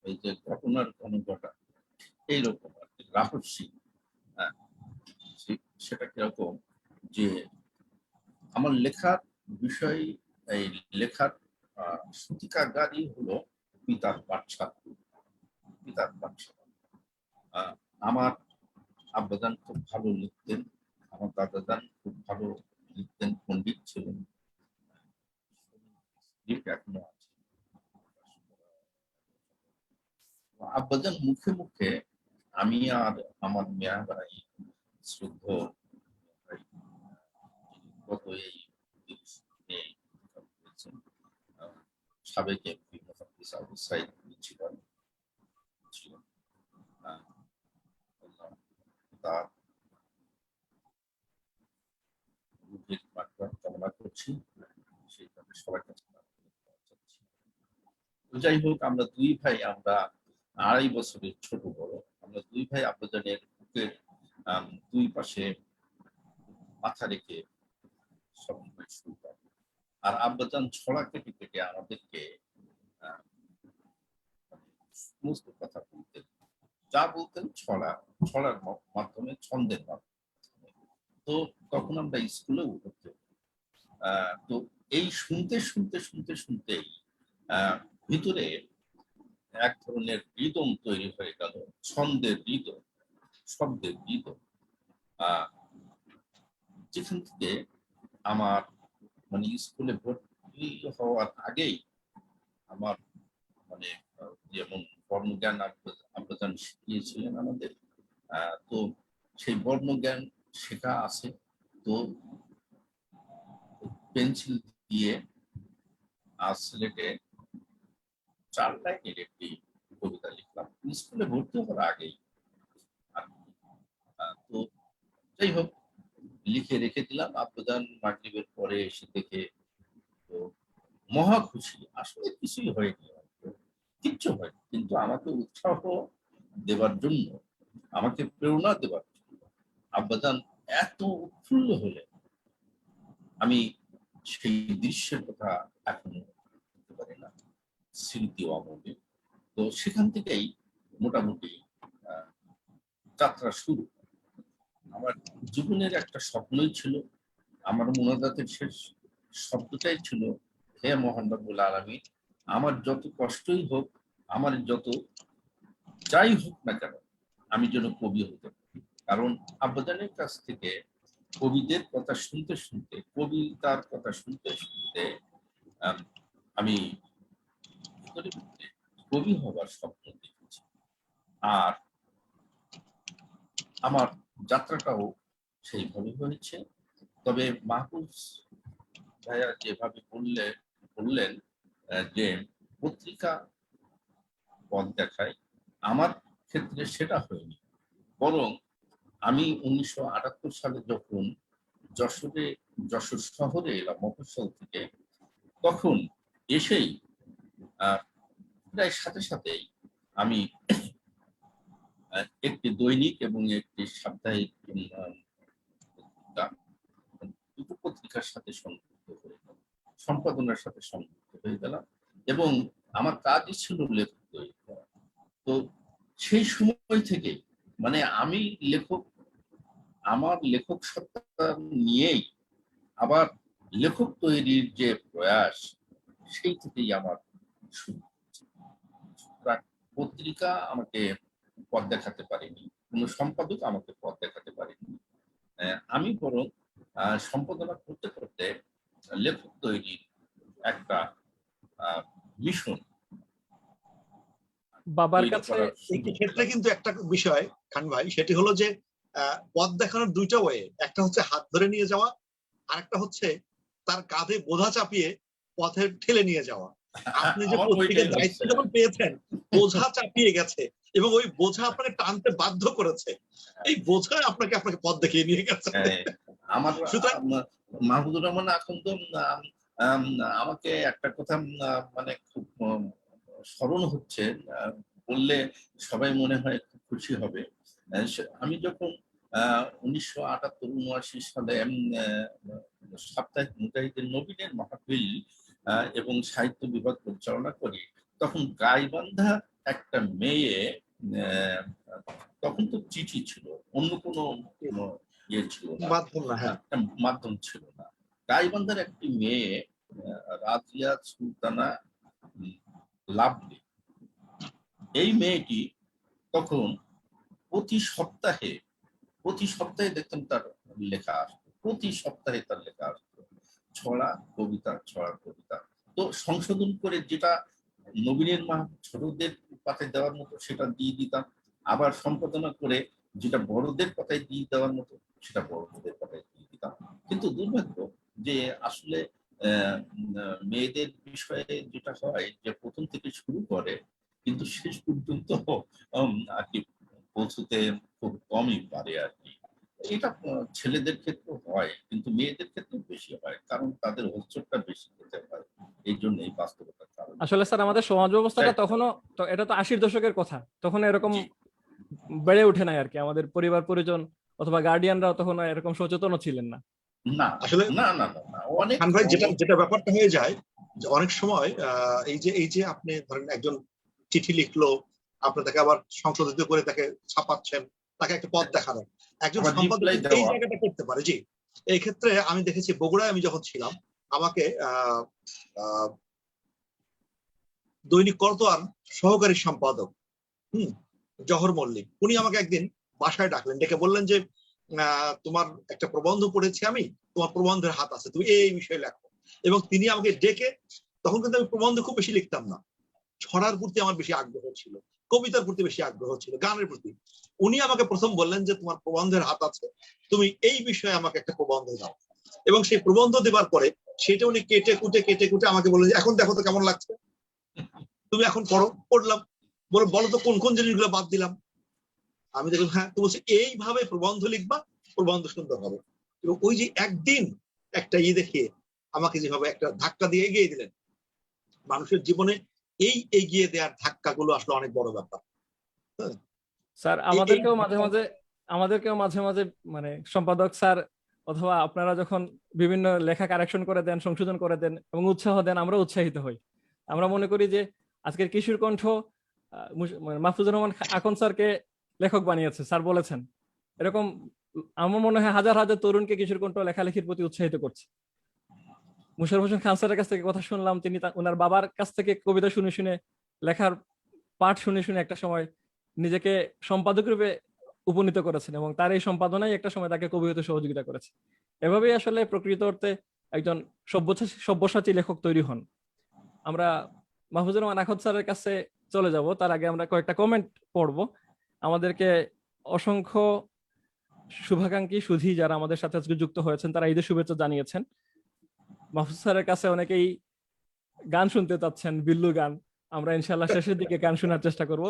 এই যে ঘটনার ঘনঘটা এইরকম আর কি, রহস্যিক। সেটা কিরকম যে আমার লেখার বিষয়, এই লেখার সূতিকাগারই হলো পিতার পাঠশালা। পিতার পাঠশালা। আমার আব্বাজান খুব ভালো লিখতেন, আমার দাদাজান খুব ভালো লিখতেন, পণ্ডিত ছিলেন, এখনো আছে। আব্বাজান মুখে মুখে আমি আর আমার মেয়া ভাই শ্রদ্ধ গত এই সাবেক এমপি মুহাদ্দিস আবু সাইদ ছিলেন, তার কামনা করছি, সেইভাবে সবার কাছে। যাই হোক, আমরা দুই ভাই, আমরা 2.5 বছরের ছোট বড়, আমরা দুই ভাই আব্বাজানের বুকের দুই পাশে মাথা রেখে সবসময় শুনতাম। আর আব্বাজান ছড়া কেটে কেটে আমাদেরকে সমস্ত কথা বলতেন, যা বলতেন ছড়ার মাধ্যমে, ছন্দের মাধ্যমে। তো তখন আমরা স্কুলেও উঠতে, তো এই শুনতে শুনতে শুনতে শুনতেই ভিতরে এক ধরনের রিদম তৈরি হয়ে গেল, ছন্দের রিদম, শব্দের রিদম, যেখান থেকে আমার মানে স্কুলে ভর্তি হওয়ার আগেই আমার মানে যেমন বর্ণজ্ঞান আব্বাজান শিখিয়েছিলেন আমাদের, তো সেই বর্ণজ্ঞান শেখা আছে। তো পেন্সিল দিয়ে স্লেটে 4 লাইনের একটি কবিতা লিখলাম স্কুলে ভর্তি হওয়ার আগেই। তো যাই হোক, লিখে রেখে দিলাম। আব্বাজান মাগরিবের পরে এসে দেখে তো মহা খুশি। আসলে কিছুই হয়নি, কিচ্ছু হয়নি, কিন্তু আমাকে উৎসাহ দেবার জন্য, আমাকে প্রেরণা দেবার জন্য আব্বাজান এত উৎফুল্ল হলেন, আমি সেই দৃশ্যের কথা এখনো বলতে পারি না, স্মৃতি অমূল্য। তো সেখান থেকেই মোটামুটি যাত্রা শুরু। আমার জীবনের একটা স্বপ্নই ছিল, আমার মোনাজাতের শেষ শব্দটাই ছিল, হে মহান রব্বুল আলামিন, আমার যত কষ্টই হোক, আমার যত যাই হোক না কেন, আমি যেন কবি হতে পারি। কারণ আব্বাজানের কাছ থেকে কবিদের কথা শুনতে শুনতে, কবিতার কথা শুনতে শুনতে আমি ভিতরে ভিতরে কবি হবার স্বপ্ন দেখেছি। আর আমার যাত্রাটাও সেইভাবে হয়েছে। তবে মাহফুজ ভাইয়া যেভাবে বললেন যে পত্রিকা পথ দেখায়, আমার ক্ষেত্রে সেটা হয়নি। বরং আমি 1978 সালে যখন যশোর শহরে এলাম মফস্বল থেকে, তখন এসেই প্রায় সাথে সাথেই আমি একটি দৈনিক এবং একটি সাপ্তাহিক দুটো পত্রিকার সাথে সংযুক্ত হয়ে গেলাম, সম্পাদনার সাথে সংযুক্ত হয়ে গেলাম, এবং আমার কাজই ছিল লেখক তৈরি করা। তো সেই সময় থেকে মানে আমি আমার লেখক সত্তা নিয়েই আবার লেখক তৈরির যে প্রয়াস, সেই থেকেই আমার শুরু। পত্রিকা আমাকে পথ দেখাতে পারেনি, কোনো সম্পাদক আমাকে পথ দেখাতে পারেনি। আমি বরং সম্পাদনা করতে করতে লেখক তৈরির একটা মিশন বাবার কাছে এই ক্ষেত্রে কিন্তু একটা বিষয় খান ভাই, সেটি হলো যে পথ দেখানোর দুইটা ওয়ে। একটা হচ্ছে হাত ধরে নিয়ে যাওয়া, আর একটা হচ্ছে তার কাঁধে বোঝা চাপিয়ে পথে ঠেলে নিয়ে যাওয়া। আপনি যে পত্রিকার দায়িত্ব যখন পেয়েছেন, বোঝা চাপিয়ে গেছে এবং ওই বোঝা আপনাকে টানতে বাধ্য করেছে, এই বোঝা আপনাকে পথ দেখিয়ে নিয়ে গেছে। আমার মাহমুদুর রহমান এখন তো আমাকে একটা কথা মানে খুব স্মরণ হচ্ছে, বললে সবাই মনে হয় খুব খুশি হবে। আমি যখন 1978-79 সালে সাপ্তাহিক মুজাহিদের নবীনের মাহফিল এবং সাহিত্য বিভাগ পরিচালনা করি, তখন গাইবান্ধা একটা মেয়ে, তখন তো চিঠি ছিল, অন্য কোনো ইয়ে ছিল না, মাধ্যম ছিল না। গাইবান্ধার একটি মেয়ে রাজিয়া সুলতানা লাভলি, এই মেয়েটি তখন প্রতি সপ্তাহে দেখতাম তার লেখা আসতো, প্রতি সপ্তাহে তার লেখা আসতো, ছড়া কবিতা। তো সংশোধন করে যেটা নবীনের মা ছোটদের পাতায় দেওয়ার মতো সেটা দিয়ে দিতাম, আবার সম্পাদনা করে যেটা বড়দের পাতায় দিয়ে দেওয়ার মতো সেটা বড়দের পাতায় দিয়ে দিতাম। কিন্তু দুর্ভাগ্য যে আসলে মেয়েদের বিষয়ে যেটা হয় যে প্রথম থেকে শুরু করে কিন্তু শেষ পর্যন্ত আর কি পৌঁছতে খুব কমই পারে আর কি। এটা ছেলেদের ক্ষেত্রে হয়, কিন্তু মেয়েদের ক্ষেত্রে বেশি হয়, কারণ তাদের হোস্টটা বেশি খেতে হয়। এই জন্য এই বাস্তবতার কারণে আসলে স্যার আমাদের সমাজ ব্যবস্থাটা তখনও, তো এটা তো 80-এর দশকের কথা, তখন এরকম বেড়ে ওঠে নাই আর কি। আমাদের পরিবার পরিজন অথবা গার্ডিয়ানরাও তখন এরকম সচেতন ছিলেন না। না আসলে না, অনেক ভাই যেটা ব্যাপারটা হয়ে যায় যে অনেক সময় এই যে আপনি ধরেন একজন চিঠি লিখলো, আপনি তাকে আবার সংশোধিত করে তাকে ছাপাচ্ছেন, তাকে একটা পথ দেখানো, একজন সম্পাদক এই জায়গাটা করতে পারে। জি, এই ক্ষেত্রে আমি দেখেছি বগুড়ায় আমি যখন ছিলাম, আমাকে দৈনিক করতোয়ার সহকারী সম্পাদক জহর মল্লিক, উনি আমাকে একদিন বাসায় ডাকলেন, ডেকে বললেন যে তোমার একটা প্রবন্ধ পড়েছি আমি, তোমার প্রবন্ধের হাত আছে, তুমি এই বিষয়ে লেখো। এবং তিনি আমাকে ডেকে, তখন কিন্তু আমি প্রবন্ধ খুব বেশি লিখতাম না, ছড়ার প্রতি আমার বেশি আগ্রহ ছিল, কবিতার প্রতি বেশি আগ্রহ ছিল, গানের প্রতি। উনি আমাকে প্রথম বললেন যে তোমার প্রবন্ধের হাত আছে, তুমি এই বিষয়ে আমাকে একটা প্রবন্ধ দাও। এবং সেই প্রবন্ধ দেবার পরে সেটা উনি কেটে কুটে আমাকে বললেন, এখন দেখো তো কেমন লাগছে, তুমি এখন পড়ো। পড়লাম, বলো তো কোন কোন জিনিসগুলো বাদ দিলাম। আমি দেখলাম হ্যাঁ, তো বলছি এইভাবে প্রবন্ধ লিখবা, প্রবন্ধ সুন্দর হবে। এবং ওই যে একদিন একটা দেখিয়ে আমাকে যেভাবে একটা ধাক্কা দিয়ে এগিয়ে দিলেন, মানুষের জীবনে এই এগিয়ে দেওয়ার ধাক্কাগুলো আসলে অনেক বড় ব্যাপার। স্যার আমাদেরকেও মাঝে মাঝে মানে সম্পাদক স্যার অথবা আপনারা যখন বিভিন্ন লেখা কারেকশন করে দেন, সংশোধন করে দেন এবং উৎসাহ দেন, আমরা উৎসাহিত হই। আমরা মনে করি যে আজকের কিশোর কণ্ঠ মাহফুজুর রহমান আকন স্যারকে লেখক বানিয়েছে, স্যার বলেছেন। এরকম আমার মনে হয় হাজার হাজার তরুণকে কিশোর কণ্ঠ লেখালেখির প্রতি উৎসাহিত করছে। মুশাররফ হোসেন খান স্যারের কাছ থেকে কথা শুনলাম, তিনি ওনার বাবার কাছ থেকে কবিতা শুনে শুনে, লেখার পাঠ শুনে শুনে একটা সময় নিজেকে সম্পাদক রূপে উপনীত করেছেন, এবং তার এই সম্পাদনাই একটা সময় তাকে কবি হতে সহযোগিতা করেছে। এভাবেই আসলে প্রকৃত অর্থে একজন সব্যসাচী লেখক তৈরি হন। আমরা মাহফুজুর রহমান আখত স্যারের কাছে চলে যাব, তার আগে আমরা কয়েকটা কমেন্ট পড়ব। আমাদেরকে অসংখ্য শুভাকাঙ্ক্ষী সুধী যারা আমাদের সাথে আজকে যুক্ত হয়েছেন, তারা ঈদের শুভেচ্ছা জানিয়েছেন। মাহফুজ স্যারের কাছে অনেকেই গান শুনতে চাচ্ছেন, বিল্লু গান। আমরা ইনশাল্লাহ শেষের দিকে গান শোনার চেষ্টা করব।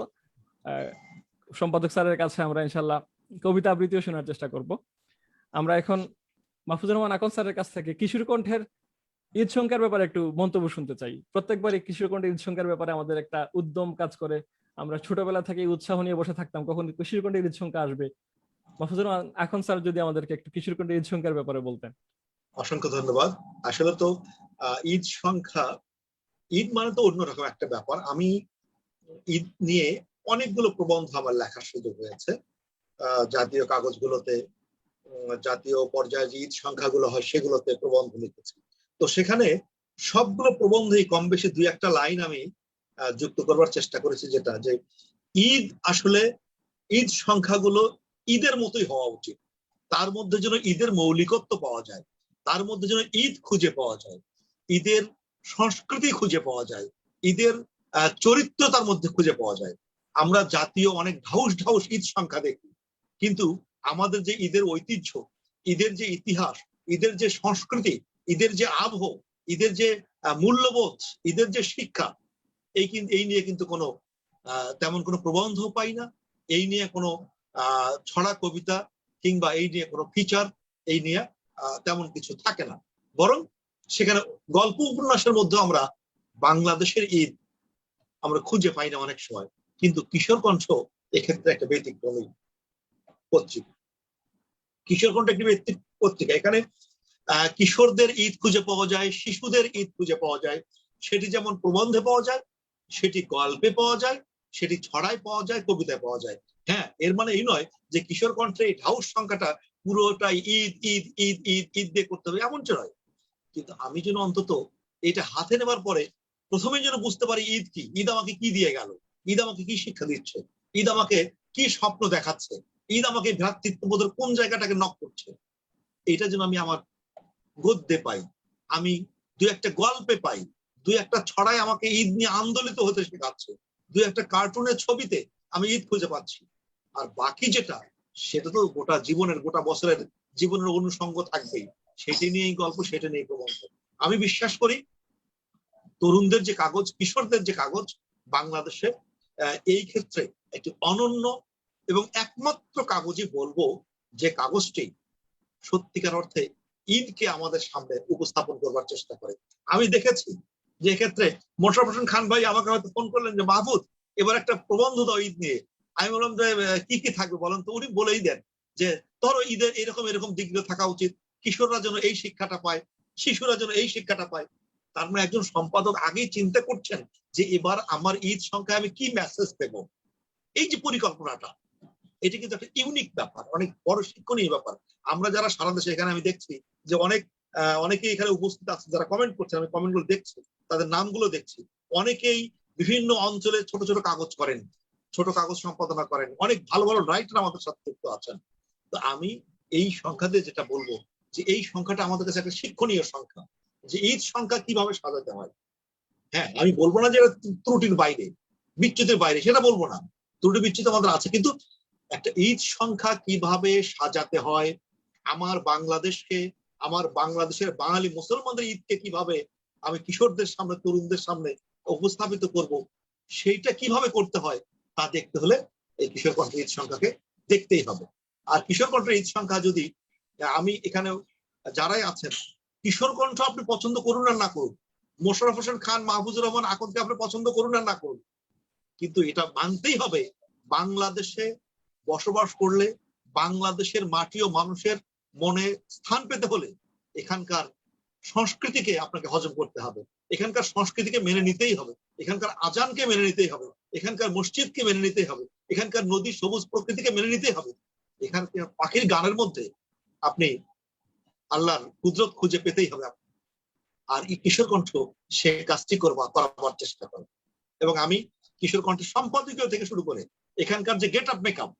সম্পাদক স্যারের কাছে আমরা ইনশাল্লাহ কবিতা আবৃত্তিও শোনার চেষ্টা করব। আমরা এখন মাহফুজুর রহমান আকন স্যারের কাছ থেকে কিশোর কণ্ঠের ঈদ সংখ্যার ব্যাপারে একটু মন্তব্য শুনতে চাই। প্রত্যেকবারই কিশোর কণ্ঠের ঈদ সংখ্যার ব্যাপারে আমাদের একটা উদ্যম কাজ করে। আমরা ছোটবেলা থেকে উৎসাহ নিয়ে বসে থাকতাম কখন কিশোর কণ্ঠের ঈদ সংখ্যা আসবে। মাহফুজুর রহমান আকন স্যার যদি আমাদেরকে একটু কিশোর কণ্ঠের ঈদ সংখ্যার ব্যাপারে বলতেন। অসংখ্য ধন্যবাদ। আসলে তো ঈদ সংখ্যা, ঈদ মানে তো অন্যরকম একটা ব্যাপার। আমি ঈদ নিয়ে অনেকগুলো প্রবন্ধ আমার লেখার সুযোগ হয়েছে জাতীয় কাগজগুলোতে, জাতীয় পর্যায়ে যে ঈদ সংখ্যাগুলো হয় সেগুলোতে প্রবন্ধ লিখেছি। তো সেখানে সবগুলো প্রবন্ধেই কম বেশি দুই একটা লাইন আমি যুক্ত করবার চেষ্টা করেছি, যেটা যে ঈদ আসলে ঈদ সংখ্যাগুলো ঈদের মতোই হওয়া উচিত। তার মধ্যে যেন ঈদের মৌলিকত্ব পাওয়া যায়, তার মধ্যে যেন ঈদ খুঁজে পাওয়া যায়, ঈদের সংস্কৃতি খুঁজে পাওয়া যায়, ঈদের চরিত্র তার মধ্যে খুঁজে পাওয়া যায়। আমরা জাতীয় অনেক ঢাউস ঢাউস ঈদ সংখ্যা দেখি, কিন্তু আমাদের যে ঈদের ঐতিহ্য, ঈদের যে ইতিহাস, ঈদের যে সংস্কৃতি, ঈদের যে আবহ, ঈদের যে মূল্যবোধ, ঈদের যে শিক্ষা, এই নিয়ে কিন্তু কোনো তেমন কোনো প্রবন্ধ পাই না। এই নিয়ে কোনো ছড়া কবিতা কিংবা এই নিয়ে কোনো ফিচার এই নিয়ে তেমন কিছু থাকে না। বরং সেখানে গল্প উপন্যাসের মধ্যে আমরা বাংলাদেশের ঈদ আমরা খুঁজে পাই না অনেক সময়। কিন্তু কিশোর কণ্ঠ এক্ষেত্রে একটা ব্যতিক্রমী পত্রিকা। কিশোর কণ্ঠ একটি পত্রিকা, এখানে কিশোরদের ঈদ খুঁজে পাওয়া যায়, শিশুদের ঈদ খুঁজে পাওয়া যায়। সেটি যেমন প্রবন্ধে পাওয়া যায়, সেটি গল্পে পাওয়া যায়, সেটি ছড়ায় পাওয়া যায়, কবিতায় পাওয়া যায়। হ্যাঁ, এর মানে এই নয় যে কিশোর কণ্ঠের এই ঢাউস সংখ্যাটা পুরোটাই ঈদ ঈদ ঈদ ঈদ ঈদ দিয়ে করতে হবে, এমনটা নয়। কিন্তু আমি যেন অন্তত এটা হাতে নেবার পরে প্রথমে যেন বুঝতে পারি ঈদ কি, ঈদ আমাকে কি দিয়ে গেল, ঈদ আমাকে কি শিক্ষা দিচ্ছে, ঈদ আমাকে কি স্বপ্ন দেখাচ্ছে, ঈদ আমাকে ভ্রাতৃত্ববোধের কোন জায়গাটাকে নক করছে। এটা যেন আমি আমার গদ্যে পাই, আমি দুই একটা গল্পে পাই, দুই একটা ছড়ায় আমাকে ঈদ নিয়ে আন্দোলিত হতে শেখাচ্ছে, দুই একটা কার্টুনের ছবিতে আমি ঈদ খুঁজে পাচ্ছি। আর বাকি যেটা, সেটা তো গোটা জীবনের, গোটা বছরের জীবনের অনুষঙ্গ থাকবেই। সেটি নিয়েই গল্প, সেটা নিয়ে প্রবন্ধ। আমি বিশ্বাস করি তরুণদের যে কাগজ, কিশোরদের যে কাগজ বাংলাদেশে এই ক্ষেত্রে একটি অনন্য এবং একমাত্র কাগজই বলবো, যে কাগজটি সত্যিকার অর্থে ঈদকে আমাদের সামনে উপস্থাপন করবার চেষ্টা করে। আমি দেখেছি যে এক্ষেত্রে মোশাররফ হোসেন খান ভাই আমাকে হয়তো ফোন করলেন যে মাহফুজ এবার একটা প্রবন্ধ দাও ঈদ নিয়ে। আমি বললাম যে কি কি থাকবে বলেন তো। উনি বলেই দেন যে ধরো ঈদের এরকম এরকম দিকগুলো থাকা উচিত, কিশোররা যেন এই শিক্ষাটা পায়, শিশুরা যেন এই শিক্ষাটা পায়। তার মানে একজন সম্পাদক আগেই চিন্তা করছেন যে এবার আমার ঈদ সংখ্যায় আমি কি মেসেজ দেবো। এই যে পরিকল্পনাটা, এটি কিন্তু একটা ইউনিক ব্যাপার, অনেক বড় শিক্ষণীয় ব্যাপার। আমরা যারা সারা দেশে, এখানে আমি দেখছি যে অনেকেই এখানে উপস্থিত আছে যারা কমেন্ট করছেন, আমি কমেন্টগুলো দেখছি, তাদের নামগুলো দেখছি। অনেকেই বিভিন্ন অঞ্চলে ছোট ছোট কাগজ করেন, ছোট কাগজ সম্পাদনা করেন, অনেক ভালো ভালো রাইটার আমাদের সাথে যুক্ত আছেন। তো আমি এই সংখ্যাতে যেটা বলবো, যে এই সংখ্যাটা আমাদের কাছে একটা শিক্ষণীয় সংখ্যা, যে ঈদ সংখ্যা কিভাবে সাজাতে হয়। হ্যাঁ, আমি বলবো না যে ত্রুটির বাইরে, বিচ্যুতির বাইরে, সেটা বলবো না। ত্রুটি বিচ্যুতি আমাদের আছে, কিন্তু একটা ঈদ সংখ্যা কিভাবে সাজাতে হয়, আমার বাংলাদেশকে, আমার বাংলাদেশের বাঙালি মুসলমানদের ঈদকে কিভাবে আমি কিশোরদের সামনে, তরুণদের সামনে উপস্থাপিত করব, সেইটা কিভাবে করতে হয় তা দেখতে হলে এই কিশোর কণ্ঠের ঈদ সংখ্যাকে দেখতেই হবে। আর কিশোর কণ্ঠের ঈদ সংখ্যা যদি, আমি এখানে যারাই আছেন, কিশোর কণ্ঠ আপনি পছন্দ করুন আর না করুন, মোশাররফ হোসেন খান, মাহফুজুর রহমান আকনকে আপনি পছন্দ করুন আর না করুন, কিন্তু এটা মানতেই হবে বাংলাদেশে বসবাস করলে, বাংলাদেশের মাটি ও মানুষের মনে স্থান পেতে হলে এখানকার সংস্কৃতিকে আপনাকে হজম করতে হবে, এখানকার সংস্কৃতিকে মেনে নিতেই হবে, এখানকার আজানকে মেনে নিতেই হবে, এখানকার মসজিদকে মেনে নিতেই হবে, এখানকার নদী সবুজ প্রকৃতিকে মেনে নিতেই হবে। এখানকার পাখির গানের মধ্যে আপনি আল্লাহর কুদরত খুঁজে পেতেই হবে। আর এই কিশোর কণ্ঠ সে কাজটি করাবার চেষ্টা করে। এবং আমি কিশোর কণ্ঠের সম্পাদকীয় থেকে শুরু করে এখানকার যে গেট আপ মেকআপ,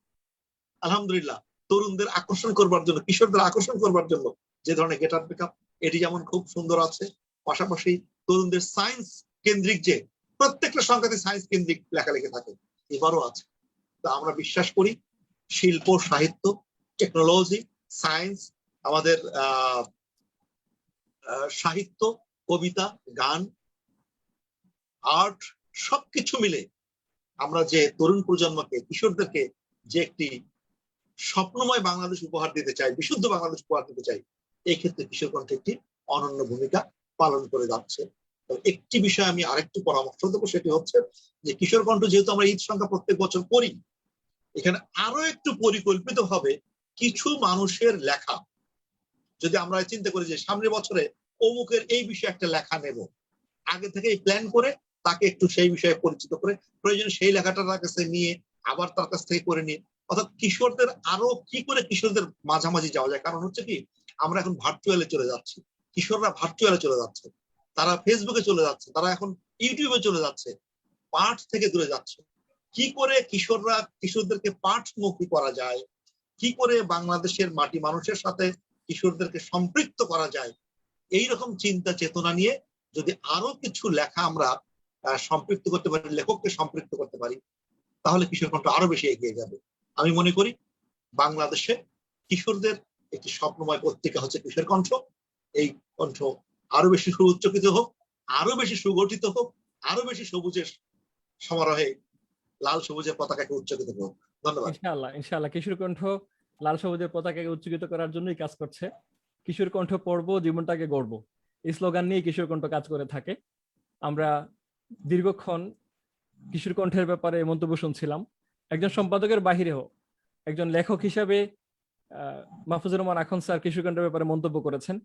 আলহামদুলিল্লাহ তরুণদের আকর্ষণ করবার জন্য, কিশোরদের আকর্ষণ করবার জন্য যে ধরনের গেট আপ মেকআপ, এটি যেমন খুব সুন্দর আছে, পাশাপাশি তরুণদের সায়েন্স কেন্দ্রিক যে প্রত্যেকটা সংখ্যাতে সায়েন্স কেন্দ্রিক লেখালেখি থাকে, এবারও আছে। তা আমরা বিশ্বাস করি শিল্প, সাহিত্য, টেকনোলজি, সায়েন্স, আমাদের সাহিত্য, কবিতা, গান, আর্ট সবকিছু মিলে আমরা যে তরুণ প্রজন্মকে, কিশোরদেরকে যে একটি স্বপ্নময় বাংলাদেশ উপহার দিতে চাই, বিশুদ্ধ বাংলাদেশ উপহার দিতে চাই, এই ক্ষেত্রে কিশোর কণ্ঠ একটি অনন্য ভূমিকা পালন করে যাচ্ছে। একটি বিষয় আমি আরেকটু পরামর্শ দেবো, সেটি হচ্ছে যে কিশোর কণ্ঠ যেহেতু আমরা ঈদ সংখ্যা প্রত্যেক বছর করি, এখানে আরো একটু পরিকল্পিত ভাবে কিছু মানুষের লেখা যদি আমরা চিন্তা করি যে সামনের বছরে অমুকের এই বিষয়ে একটা লেখা নেব, আগে থেকে প্ল্যান করে তাকে একটু সেই বিষয়ে পরিচিত করে প্রয়োজনে সেই লেখাটা তার কাছে নিয়ে আবার তার কাছ থেকে করে নিয়ে, অর্থাৎ কিশোরদের আরো কি করে কিশোরদের মাঝামাঝি যাওয়া যায়। কারণ হচ্ছে কি, আমরা এখন ভার্চুয়ালে চলে যাচ্ছি, কিশোররা ভার্চুয়ালে চলে যাচ্ছে, তারা ফেসবুকে চলে যাচ্ছে, তারা এখন ইউটিউবে চলে যাচ্ছে, পাঠ থেকে দূরে যাচ্ছে। কি করে কিশোরদেরকে পাঠমুখী করা যায়, কি করে বাংলাদেশের মাটি মানুষের সাথে কিশোরদেরকে সম্পৃক্ত করা যায়, এইরকম চিন্তা চেতনা নিয়ে যদি আরো কিছু লেখা আমরা সম্পৃক্ত করতে পারি, লেখককে সম্পৃক্ত করতে পারি, তাহলে কিশোর কণ্ঠ আরো বেশি এগিয়ে যাবে। আমি মনে করি বাংলাদেশে কিশোরদের একটি স্বপ্নময় পত্রিকা হচ্ছে কিশোর কণ্ঠ। এই কণ্ঠ আরো বেশি সুউচ্চকিত হোক, আরো বেশি সুগঠিত হোক, আরো বেশি সবুজের সমারোহে লাল সবুজের পতাকাকে উচ্চকিত হোক। ধন্যবাদ। ইনশাআল্লাহ, ইনশাআল্লাহ কিশোর কণ্ঠ লাল সবুজের পতাকাকে উচ্চকিত করার জন্যই কাজ করছে। কিশোর কণ্ঠ পড়বো, জীবনটাকে গড়বো, এই স্লোগান নিয়ে কিশোর কণ্ঠ কাজ করে থাকে। আমরা দীর্ঘক্ষণ কিশোর কণ্ঠের ব্যাপারে মন্তব্য শুনছিলাম। একজন সম্পাদকের বাহিরেও একজন লেখক হিসাবে মাহফুজুর রহমান আখন স্যার কিশোর কণ্ঠের ব্যাপারে মন্তব্য করেছেন।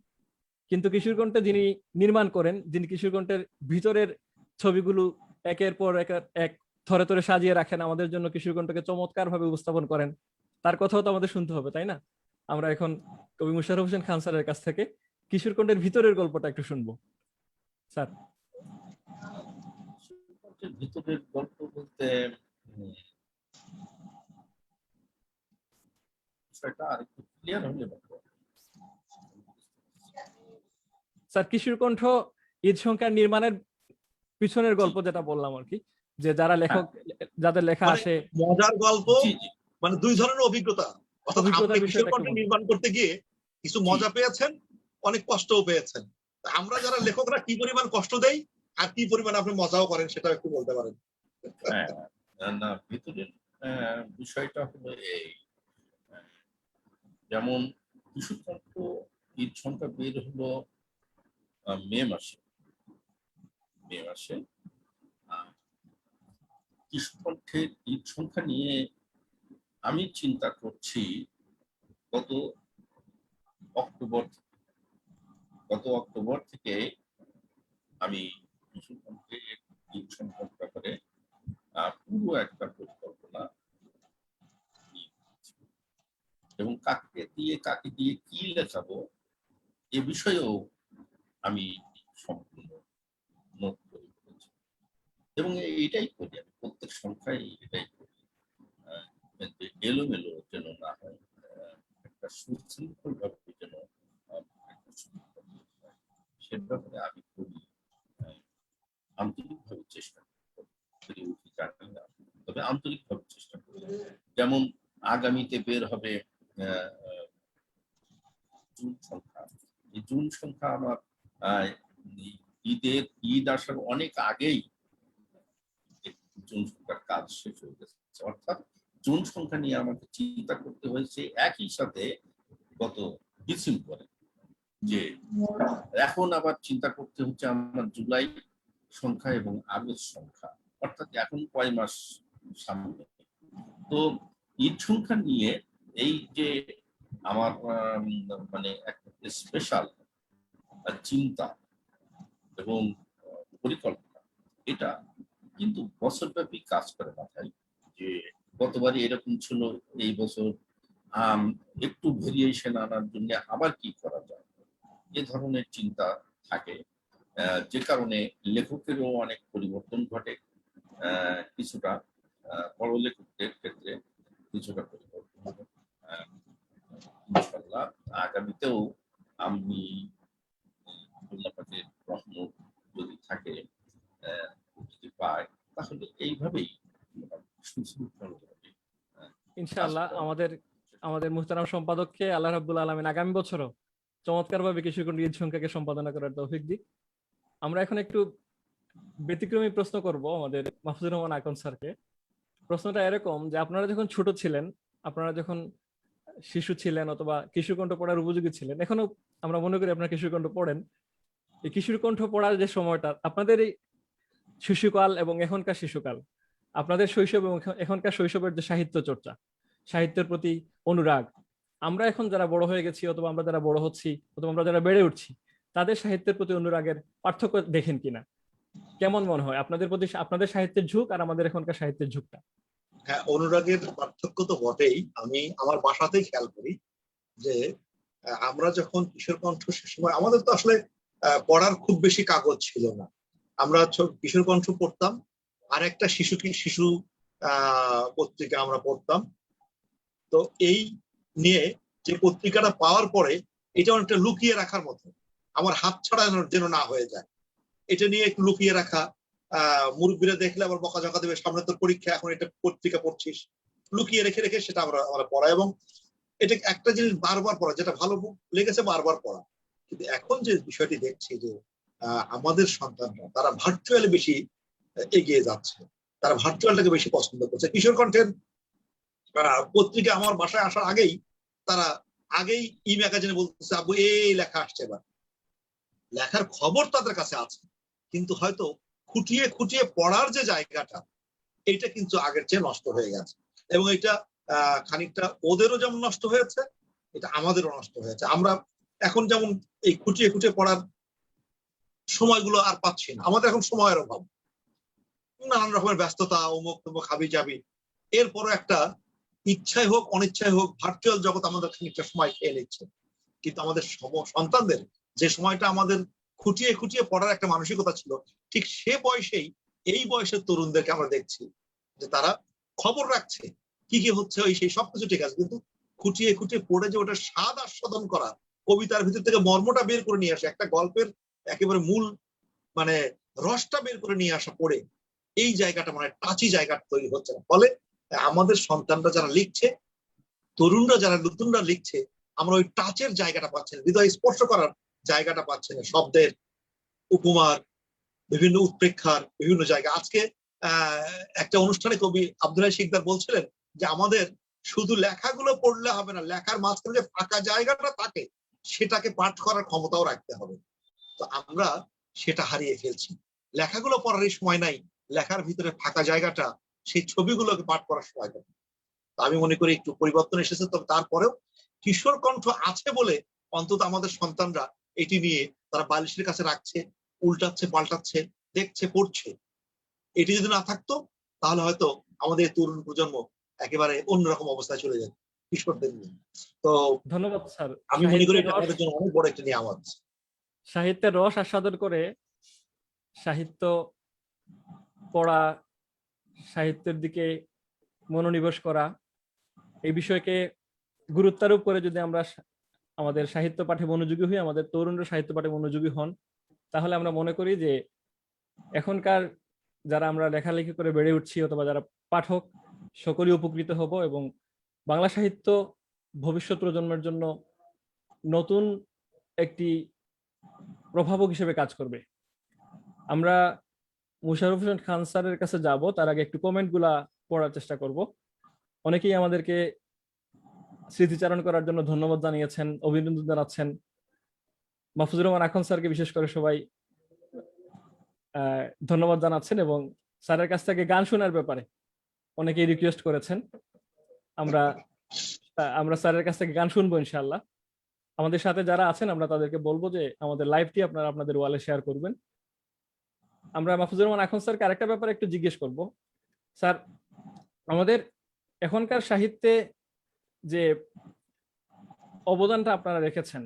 কিন্তু কিশোর কণ্ঠে যিনি নির্মাণ করেন, যিনি কিশোর কণ্ঠের ভিতরের ছবিগুলো একের পর এক থরে থরে সাজিয়ে রাখেন, আমাদের জন্য কিশোর কণ্ঠকে চমৎকার ভাবে উপস্থাপন করেন, তার কথাও তো আমাদের শুনতে হবে, তাই না? আমরা এখন কবি মোশাররফ হোসেন খান স্যারের কাছ থেকে কিশোর কণ্ঠের ভিতরের গল্পটা একটু শুনবো। স্যার, ভিতরের গল্প বলতে বিষয়টা আরেকটু ক্লিয়ার হলে স্যার কিশোর কণ্ঠ ঈদ সংখ্যার নির্মাণের পিছনের গল্প যেটা বললাম আর কি, যে যারা লেখক, যাদের লেখা আসে, মজার গল্প, মানে দুই ধরনের অভিজ্ঞতা। অর্থাৎ কিশোর কণ্ঠ নির্মাণ করতে গিয়ে কিছু মজা পেয়েছেন, অনেক কষ্টও পেয়েছেন। আমরা যারা লেখকরা কি পরিমাণ কষ্ট দেই আর কি পরিমাণ আপনি মজাও করেন, সেটা একটু বলতে পারেন। না, ভিতরের বিষয়টা হলো এই, যেমন কিশোর কণ্ঠ ঈদ সংখ্যা বের হলো মে মাসে। কিশোর কণ্ঠের ঈদ সংখ্যা নিয়ে আমি চিন্তা করছি গত অক্টোবর থেকে আমি কিশোর কণ্ঠের ঈদ সংখ্যার ব্যাপারে পুরো একটা পরিকল্পনা, এবং কাকে দিয়ে কি লেখাবো এ বিষয়েও আমি সম্পূর্ণ নোট করে ফেলেছি। এবং এটাই করি আমি প্রত্যেক সংখ্যায়, এটাই করি, এলোমেলো যেন না হয়, একটা সুশৃঙ্খল ভাবে যেন সে ব্যাপারে আমি খুবই আন্তরিকভাবে চেষ্টা করি, জানি না, তবে আন্তরিকভাবে চেষ্টা করি। যেমন আগামীতে বের হবে জুন সংখ্যা। এই জুন সংখ্যা আমার ঈদ আসার অনেক আগেই জুন সংখ্যার কাজ শেষ হয়ে গেছে। অর্থাৎ জুন সংখ্যা নিয়ে আমাকে চিন্তা করতে হয়েছে একই সাথে গত ডিসেম্বরে, যে এখন আবার চিন্তা করতে হচ্ছে আমার জুলাই সংখ্যা এবং আগস্ট সংখ্যা, অর্থাৎ এখন কয় মাস সামনে। তো ঈদ সংখ্যা নিয়ে এই যে আমার মানে একটা স্পেশাল চিন্তা এবং পরিকল্পনা, এটা কিন্তু বছরব্যাপী কাজ করে মাথায়। যে গতবারই এরকম ছিল, এই বছর একটু ভেরিয়েশন আনার জন্য আবার কি করা যায়, এ ধরনের চিন্তা থাকে। যে কারণে লেখকেরও অনেক পরিবর্তন ঘটে, কিছুটা পরলেখকদের ক্ষেত্রে কিছুটা পরিবর্তন হবে। ইনশাআল্লাহ আগামীতেও আমি আল্লাহ পাকের রহমত যদি থাকে, যদি পাই, তাহলে এইভাবেই সুশৃঙ্খলভাবে ইনশাআল্লাহ আমাদের আমাদের মুহতারাম সম্পাদককে আল্লাহ রাব্বুল আলামিন আগামী বছরও চমৎকারভাবে কিশোরগঞ্জ ঈদ সংখ্যাকে সম্পাদনা করার তৌফিক দিক। আমরা এখন একটু ব্যতিক্রমী প্রশ্ন করব আমাদের মাহফুজুর রহমান আকন স্যারকে। প্রশ্নটা এরকম যে আপনারা যখন ছোট ছিলেন, আপনারা যখন শিশু ছিলেন অথবা কিশোরকণ্ঠ পড়ার উপযোগী ছিলেন, এখনো আমরা মনে করি আপনারা কিশোরকণ্ঠ পড়েন, এই কিশোরকণ্ঠ পড়ার যে সময়টা আপনাদের এই শিশুকাল এবং এখনকার শিশুকাল, আপনাদের শৈশব এবং এখনকার শৈশবের যে সাহিত্য চর্চা, সাহিত্যের প্রতি অনুরাগ, আমরা এখন যারা বড় হয়ে গেছি অথবা আমরা যারা বড় হচ্ছি অথবা আমরা যারা বেড়ে উঠছি, তাদের সাহিত্যের প্রতি অনুরাগের পার্থক্য দেখেন কিনা? কেমন মনে হয় আপনাদের প্রতি আপনাদের সাহিত্যের ঝুঁক আর আমাদের এখনকার সাহিত্যের ঝুঁকটা? হ্যাঁ, অনুরাগের পার্থক্য তো বটেই। আমি আমার বাসাতেই খেয়াল করি যে আমরা যখন কিশোর কণ্ঠ সে সময় আমাদের তো আসলে পড়ার খুব বেশি কাগজ ছিল না। আমরা কিশোর কণ্ঠ পড়তাম, আর একটা শিশু পত্রিকা আমরা পড়তাম। তো এই নিয়ে যে পত্রিকাটা পাওয়ার পরে এটা অনেকটা লুকিয়ে রাখার মতো, আমার হাত ছাড়ানোর যেন না হয়ে যায়, এটা নিয়ে একটু লুকিয়ে রাখা। মুরব্বীরা দেখলে আবার বকাঝকা দেবে, সামনে তোর পরীক্ষা, এখন এটা পত্রিকা পড়ছিস, লুকিয়ে রেখে রেখে সেটা আমরা পড়া। এবং এটা একটা জিনিস বারবার পড়া, যেটা ভালো লেগেছে বারবার পড়া। কিন্তু এখন যে বিষয়টি দেখছি যে আমাদের সন্তানরা তারা ভার্চুয়ালি বেশি এগিয়ে যাচ্ছে, তারা ভার্চুয়ালটাকে বেশি পছন্দ করছে। কিশোর কণ্ঠের পত্রিকা আমার বাসায় আসার আগেই তারা ই ম্যাগাজিনে বলতেছে, আব্বু এই লেখা আসছে, এবার লেখার খবর তাদের কাছে আছে, কিন্তু হয়তো খুঁটিয়ে খুঁটিয়ে পড়ার যে জায়গাটা, এটা কিন্তু আগের চেয়ে নষ্ট হয়ে গেছে। এবং এটা খানিকটা ওদেরও যেমন নষ্ট হয়েছে, এটা আমাদেরও নষ্ট হয়েছে। আমরা এখন যেমন এই খুঁটিয়ে খুঁটিয়ে পড়ার সময়গুলো আর পাচ্ছি না, আমাদের এখন সময়ের অভাব, নানান রকমের ব্যস্ততা, অমুক তমুক হাবি যাবি, এরপরও একটা ইচ্ছাই হোক অনিচ্ছাই হোক ভার্চুয়াল জগৎ আমাদের খানিকটা সময় খেয়ে নিচ্ছে। কিন্তু আমাদের সন্তানদের যে সময়টা আমাদের খুঁটিয়ে খুঁটিয়ে পড়ার একটা মানসিকতা ছিল, ঠিক সে বয়সেই এই বয়সের তরুণদেরকে আমরা দেখছি যে তারা খবর রাখছে কি কি হচ্ছে, ওই সেই সবকিছু ঠিক আছে, কিন্তু খুঁটিয়ে খুঁটিয়ে পড়ে যে ওটা স্বাদ আস্বাদন করা, কবিতার ভিতর থেকে মর্মটা বের করে নিয়ে আসা, একটা গল্পের একেবারে মূল মানে রসটা বের করে নিয়ে আসা পড়ে, এই জায়গাটা মানে টাচি জায়গাটা তৈরি হচ্ছে না। ফলে আমাদের সন্তানরা যারা লিখছে, তরুণরা যারা নতুনরা লিখছে, আমরা ওই টাচের জায়গাটা পাচ্ছি না, হৃদয় স্পর্শ করার জায়গাটা পাচ্ছি না, শব্দের উপমার বিভিন্ন উৎপ্রেক্ষার বিভিন্ন জায়গা। আজকে একটা অনুষ্ঠানে কবি আব্দুল হাই শিকদার বলছিলেন যে আমাদের শুধু লেখাগুলো পড়লে হবে না, লেখার মাঝখানে যে ফাঁকা জায়গাটা থাকে সেটাকে পাঠ করার ক্ষমতাও রাখতে হবে। তো আমরা সেটা হারিয়ে ফেলছি, লেখাগুলো পড়ারই সময় নাই, লেখার ভিতরে ফাঁকা জায়গাটা, সেই ছবিগুলোকে পাঠ করার সময় নেই। আমি মনে করি একটু পরিবর্তন এসেছে, তবে তারপরেও কিশোর কণ্ঠ আছে বলে অন্তত আমাদের সন্তানরা এটি নিয়ে তারা বালিশের কাছে রাখছে, উল্টাচ্ছে পাল্টাচ্ছে, দেখছে, পড়ছে। এটি যদি না থাকতো তাহলে হয়তো আমাদের তরুণ প্রজন্ম একেবারে অন্যরকম অবস্থায় চলে যেত কিশোরদের নিয়ে। তো ধন্যবাদ স্যার। আমি মনে করি এটা আমাদের জন্য অনেক বড় একটা নিয়ামত। সাহিত্যের রস আস্বাদন করে সাহিত্য পড়া, সাহিত্যের দিকে মনোনিবেশ করা, এই বিষয়কে গুরুত্বারোপ করে যদি আমরা আমাদের সাহিত্য পাঠে মনোযোগী হই, আমাদের তরুণরা সাহিত্য পাঠে মনোযোগী হন, তাহলে আমরা মনে করি যে এখনকার যারা আমরা লেখালেখি করে বেড়ে উঠছি অথবা যারা পাঠক, সকলেই উপকৃত হব এবং বাংলা সাহিত্য ভবিষ্যৎ প্রজন্মের জন্য নতুন একটি প্রভাবক হিসেবে কাজ করবে। আমরা মুশাররফ হোসেন খান স্যারের কাছে যাব, তার আগে একটু কমেন্ট গুলা পড়ার চেষ্টা করব। অনেকেই আমাদেরকে স্মৃতিচারণ করার জন্য ধন্যবাদ জানিয়েছেন, অভিনন্দন জানাচ্ছেন। মাহফুজুর রহমান আখন স্যারকে বিশেষ করে সবাই ধন্যবাদ জানাচ্ছেন এবং স্যারের কাছ থেকে গান শোনার ব্যাপারে অনেকেই রিকোয়েস্ট করেছেন। আমরা স্যারের কাছ থেকে গান শুনবো ইনশাআল্লাহ। আমাদের সাথে যারা আছেন আমরা তাদেরকে বলবো যে আমাদের লাইভটি আপনারা আপনাদের ওয়ালে শেয়ার করবেন। আমরা মাহফুজুর রহমান আখন স্যারকে আরেকটা ব্যাপারে একটু জিজ্ঞেস করব। স্যার, আমাদের এখনকার সাহিত্যে যে অবদানটা আপনারা রেখেছেন,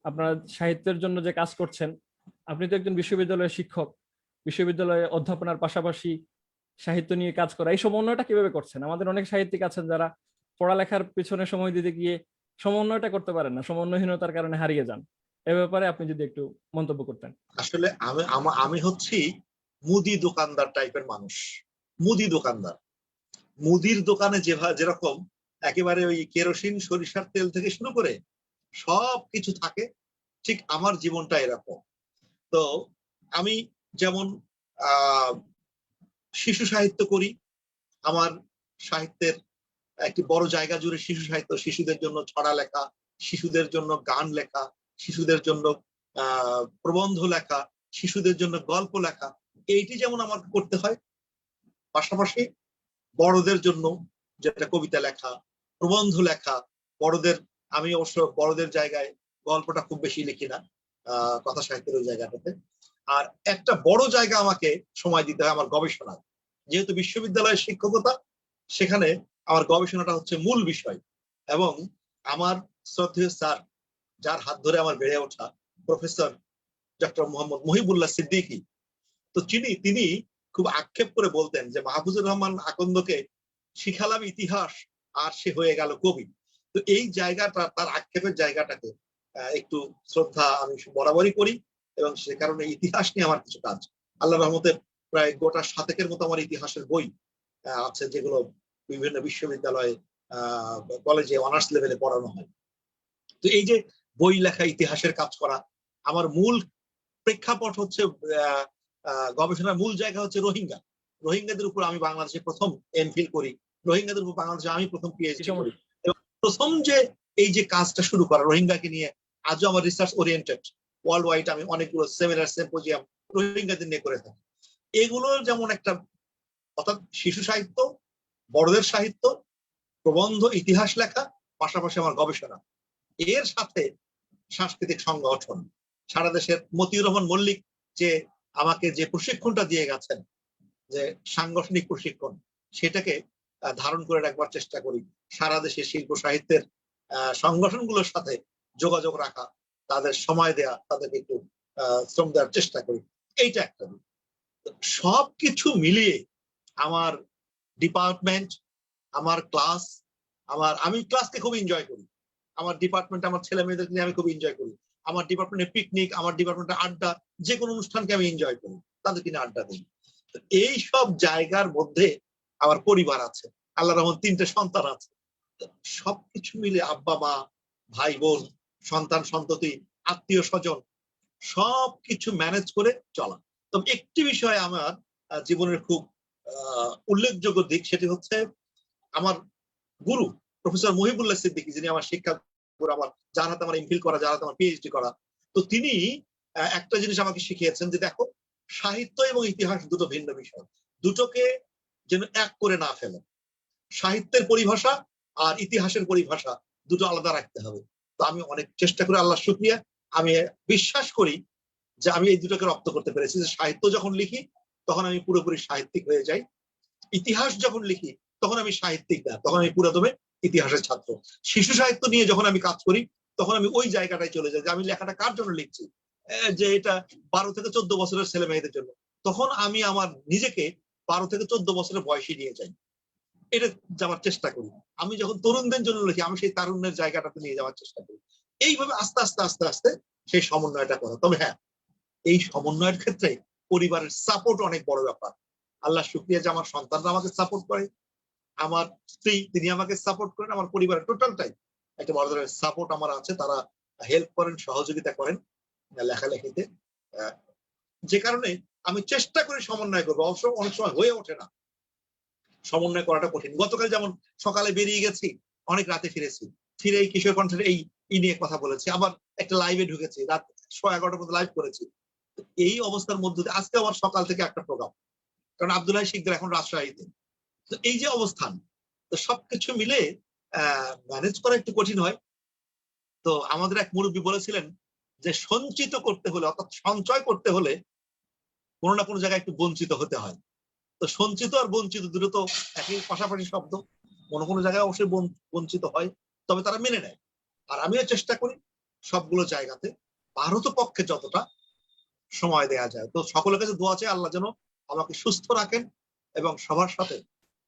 আপনারা সাহিত্যের জন্য যে কাজ করছেন, আপনি তো একজন বিশ্ববিদ্যালয়ের শিক্ষক, বিশ্ববিদ্যালয়ে অধ্যাপনার পাশাপাশি সাহিত্য নিয়ে কাজ করা, এই সমন্বয়টা কিভাবে করছেন? আমাদের অনেক সাহিত্যিক আছেন যারা পড়ালেখার পিছনে সময় দিতে গিয়ে সমন্বয়টা করতে পারেন না, সমন্বয়হীনতার কারণে হারিয়ে যান। এ ব্যাপারে আপনি যদি একটু মন্তব্য করতেন। আসলে আমি হচ্ছি মুদি দোকানদার টাইপের মানুষ। মুদি দোকানদার, মুদির দোকানে যেরকম একেবারে ওই কেরোসিন সরিষার তেল থেকে শুরু করে সব কিছু থাকে, ঠিক আমার জীবনটা এরকম। তো আমি যেমন শিশু সাহিত্য করি, আমার সাহিত্যের একটি বড় জায়গা জুড়ে শিশু সাহিত্য, শিশুদের জন্য ছড়া লেখা, শিশুদের জন্য গান লেখা, শিশুদের জন্য প্রবন্ধ লেখা, শিশুদের জন্য গল্প লেখা, এইটি যেমন আমার করতে হয়, পাশাপাশি বড়দের জন্য যেটা কবিতা লেখা, প্রবন্ধ লেখা, বড়দের, আমি অবশ্য বড়দের জায়গায় গল্পটা খুব বেশি লিখি না, কথা সাহিত্যের ওই জায়গাটাতে। আর একটা বড় জায়গা আমাকে সময় দিতে হয় আমার গবেষণা, যেহেতু বিশ্ববিদ্যালয়ের শিক্ষকতা, সেখানে আমার গবেষণাটা হচ্ছে মূল বিষয়। এবং আমার শ্রদ্ধেয় স্যার, যার হাত ধরে আমার বেড়ে ওঠা, প্রফেসর ডক্টর মোহাম্মদ মহিবুল্লাহ সিদ্দিকী, তো তিনি খুব আক্ষেপ করে বলতেন যে মাহফুজুর রহমান আকন্দকে শিখালাম ইতিহাস আর সে হয়ে গেল কবি। তো এই জায়গাটা, তার আক্ষেপের জায়গাটাকে একটু শ্রদ্ধা আমি বরাবরই করি, এবং সে কারণে ইতিহাস নিয়ে আমার কিছু কাজ, আল্লাহ রহমতে প্রায় গোটা 7 মতো আমার ইতিহাসের বই আছে, যেগুলো বিভিন্ন বিশ্ববিদ্যালয়ে কলেজে অনার্স লেভেলে পড়ানো হয়। তো এই যে বই লেখা, ইতিহাসের কাজ করা, আমার মূল প্রেক্ষাপট হচ্ছে গবেষণার মূল জায়গা হচ্ছে রোহিঙ্গা। রোহিঙ্গাদের উপর আমি বাংলাদেশে প্রথম এমফিল করি, রোহিঙ্গাদের উপর বাংলাদেশে আমি প্রথম পিএইচডি করি, এবং প্রথম যে এই যে কাজটা শুরু করা রোহিঙ্গাকে নিয়ে, আজও আমার রিসার্চ ওরিয়েন্টেড, ওয়ার্ল্ড ওয়াইড আমি অনেকগুলো সেমিনার, সিম্পোজিয়াম রোহিঙ্গাদের নিয়ে করে থাকি। এগুলো যেমন একটা, অর্থাৎ শিশু সাহিত্য, বড়দের সাহিত্য, প্রবন্ধ, ইতিহাস লেখা, পাশাপাশি আমার গবেষণা, এর সাথে সাংস্কৃতিক সংগঠন। সারা দেশের মতিউর রহমান মল্লিক যে আমাকে যে প্রশিক্ষণটা দিয়ে গেছেন, যে সাংগঠনিক প্রশিক্ষণ, সেটাকে ধারণ করে রাখবার চেষ্টা করি। সারা দেশের শিল্প সাহিত্যের সংগঠনগুলোর সাথে যোগাযোগ রাখা, তাদের সময় দেয়া, তাদেরকে একটু শ্রম দেওয়ার চেষ্টা করি, এইটা একটা দিক। সবকিছু মিলিয়ে আমার ডিপার্টমেন্ট, আমার ক্লাস, আমি ক্লাসকে খুব এনজয় করি, আমার ডিপার্টমেন্টে আমার ছেলে মেয়েদের নিয়ে আমি খুব এনজয় করি, আমার ডিপার্টমেন্টে পিকনিক, আমার ডিপার্টমেন্টে আড্ডা, যে কোনো অনুষ্ঠানকে আমি এনজয় করি, তাদেরকে নিয়ে আড্ডা দিই। এই সব জায়গার মধ্যে আমার পরিবার আছে, আল্লাহ রহমান 3টে সন্তান আছে। সবকিছু মিলে আব্বা মা, ভাই বোন, সন্তান সন্ততি, আত্মীয় স্বজন, সবকিছু ম্যানেজ করে চলা। তবে একটি বিষয় আমার জীবনের খুব উল্লেখযোগ্য দিক, সেটি হচ্ছে আমার গুরু প্রফেসর মহিবুল্লাহ সিদ্দিকী, যিনি আমার শিক্ষা গুরু, আমার যার হাতে আমার এমফিল করা, যার হাতে আমার পিএইচডি করা। তো তিনি একটা জিনিস আমাকে শিখিয়েছেন যে দেখো, সাহিত্য এবং ইতিহাস দুটো ভিন্ন বিষয়, দুটোকে যেন এক করে না ফেলে। সাহিত্যের পরিভাষা আর ইতিহাসের পরিভাষা দুটো আলাদা রাখতে হবে। তো আমি অনেক চেষ্টা করে, আল্লাহর শুকরিয়া, আমি বিশ্বাস করি যে আমি এই দুটোকে রপ্ত করতে পেরেছি। যে সাহিত্য যখন লিখি তখন আমি পুরোপুরি সাহিত্যিক হয়ে যাই, ইতিহাস যখন লিখি তখন আমি সাহিত্যিক না, তখন আমি পুরোদমে ইতিহাসের ছাত্র। শিশু সাহিত্য নিয়ে যখন আমি কাজ করি তখন আমি ওই জায়গাটায় চলে যাই যে আমি লেখাটা কার জন্য লিখছি, যে এটা 12 থেকে 14 বছরের ছেলে মেয়েদের জন্য। তখন আমি আমার নিজেকে 12 থেকে 14 বছরের বয়সী নিয়ে যাই, এটা যাওয়ার চেষ্টা করি। আমি যখন তরুণদের জন্য লিখি, আমি সেই তারুণ্যের জায়গাটাতে নিয়ে যাওয়ার চেষ্টা করি। এইভাবে আস্তে আস্তে আস্তে আস্তে সেই সমন্বয়টা করা। তবে হ্যাঁ, এই সমন্বয়ের ক্ষেত্রে পরিবারের সাপোর্ট অনেক বড় ব্যাপার। আল্লাহ শুকরিয়া যে আমার সন্তানরা আমাকে সাপোর্ট করে, আমার স্ত্রী তিনি আমাকে সাপোর্ট করেন, আমার পরিবারের টোটালটাই একটা বড় ধরনের সাপোর্ট আমার আছে। তারা হেল্প করেন, সহযোগিতা করেন লেখালেখিতে, যে কারণে আমি চেষ্টা করি সমন্বয় করবো। অবশ্য অনেক সময় হয়ে ওঠে না, সমন্বয় করাটা কঠিন। গতকাল যেমন সকালে বেরিয়ে গেছি, অনেক রাতে ফিরেছি, ফিরে এই কিশোর কণ্ঠের এই নিয়ে কথা বলেছি, আবার একটা লাইভে ঢুকেছি, রাত 11:30 মধ্যে লাইভ করেছি। এই অবস্থার মধ্যে আজকে আবার সকাল থেকে একটা প্রোগ্রাম, কারণ আব্দুল্লাহ শিকদার এখন রাজশাহীতে। তো এই যে অবস্থান, তো সবকিছু মিলে ম্যানেজ করা একটু কঠিন হয়। তো আমাদের এক মুরব্বী বলেছিলেন যে সঞ্চিত করতে হলে, অর্থাৎ সঞ্চয় করতে হলে কোনো না কোনো জায়গায় একটু বঞ্চিত হতে হয়। তো সঞ্চিত আর বঞ্চিত দুটো তো একই পাশাপাশি শব্দ, কোনো কোনো জায়গায় অবশ্যই বঞ্চিত হয়, তবে তারা মেনে নেয়। আর আমিও চেষ্টা করি সবগুলো জায়গাতে পারত পক্ষে যতটা সময় দেয়া যায়। তো সকলের কাছে দোয়া চাই আল্লাহ যেন আমাকে সুস্থ রাখেন এবং সবার সাথে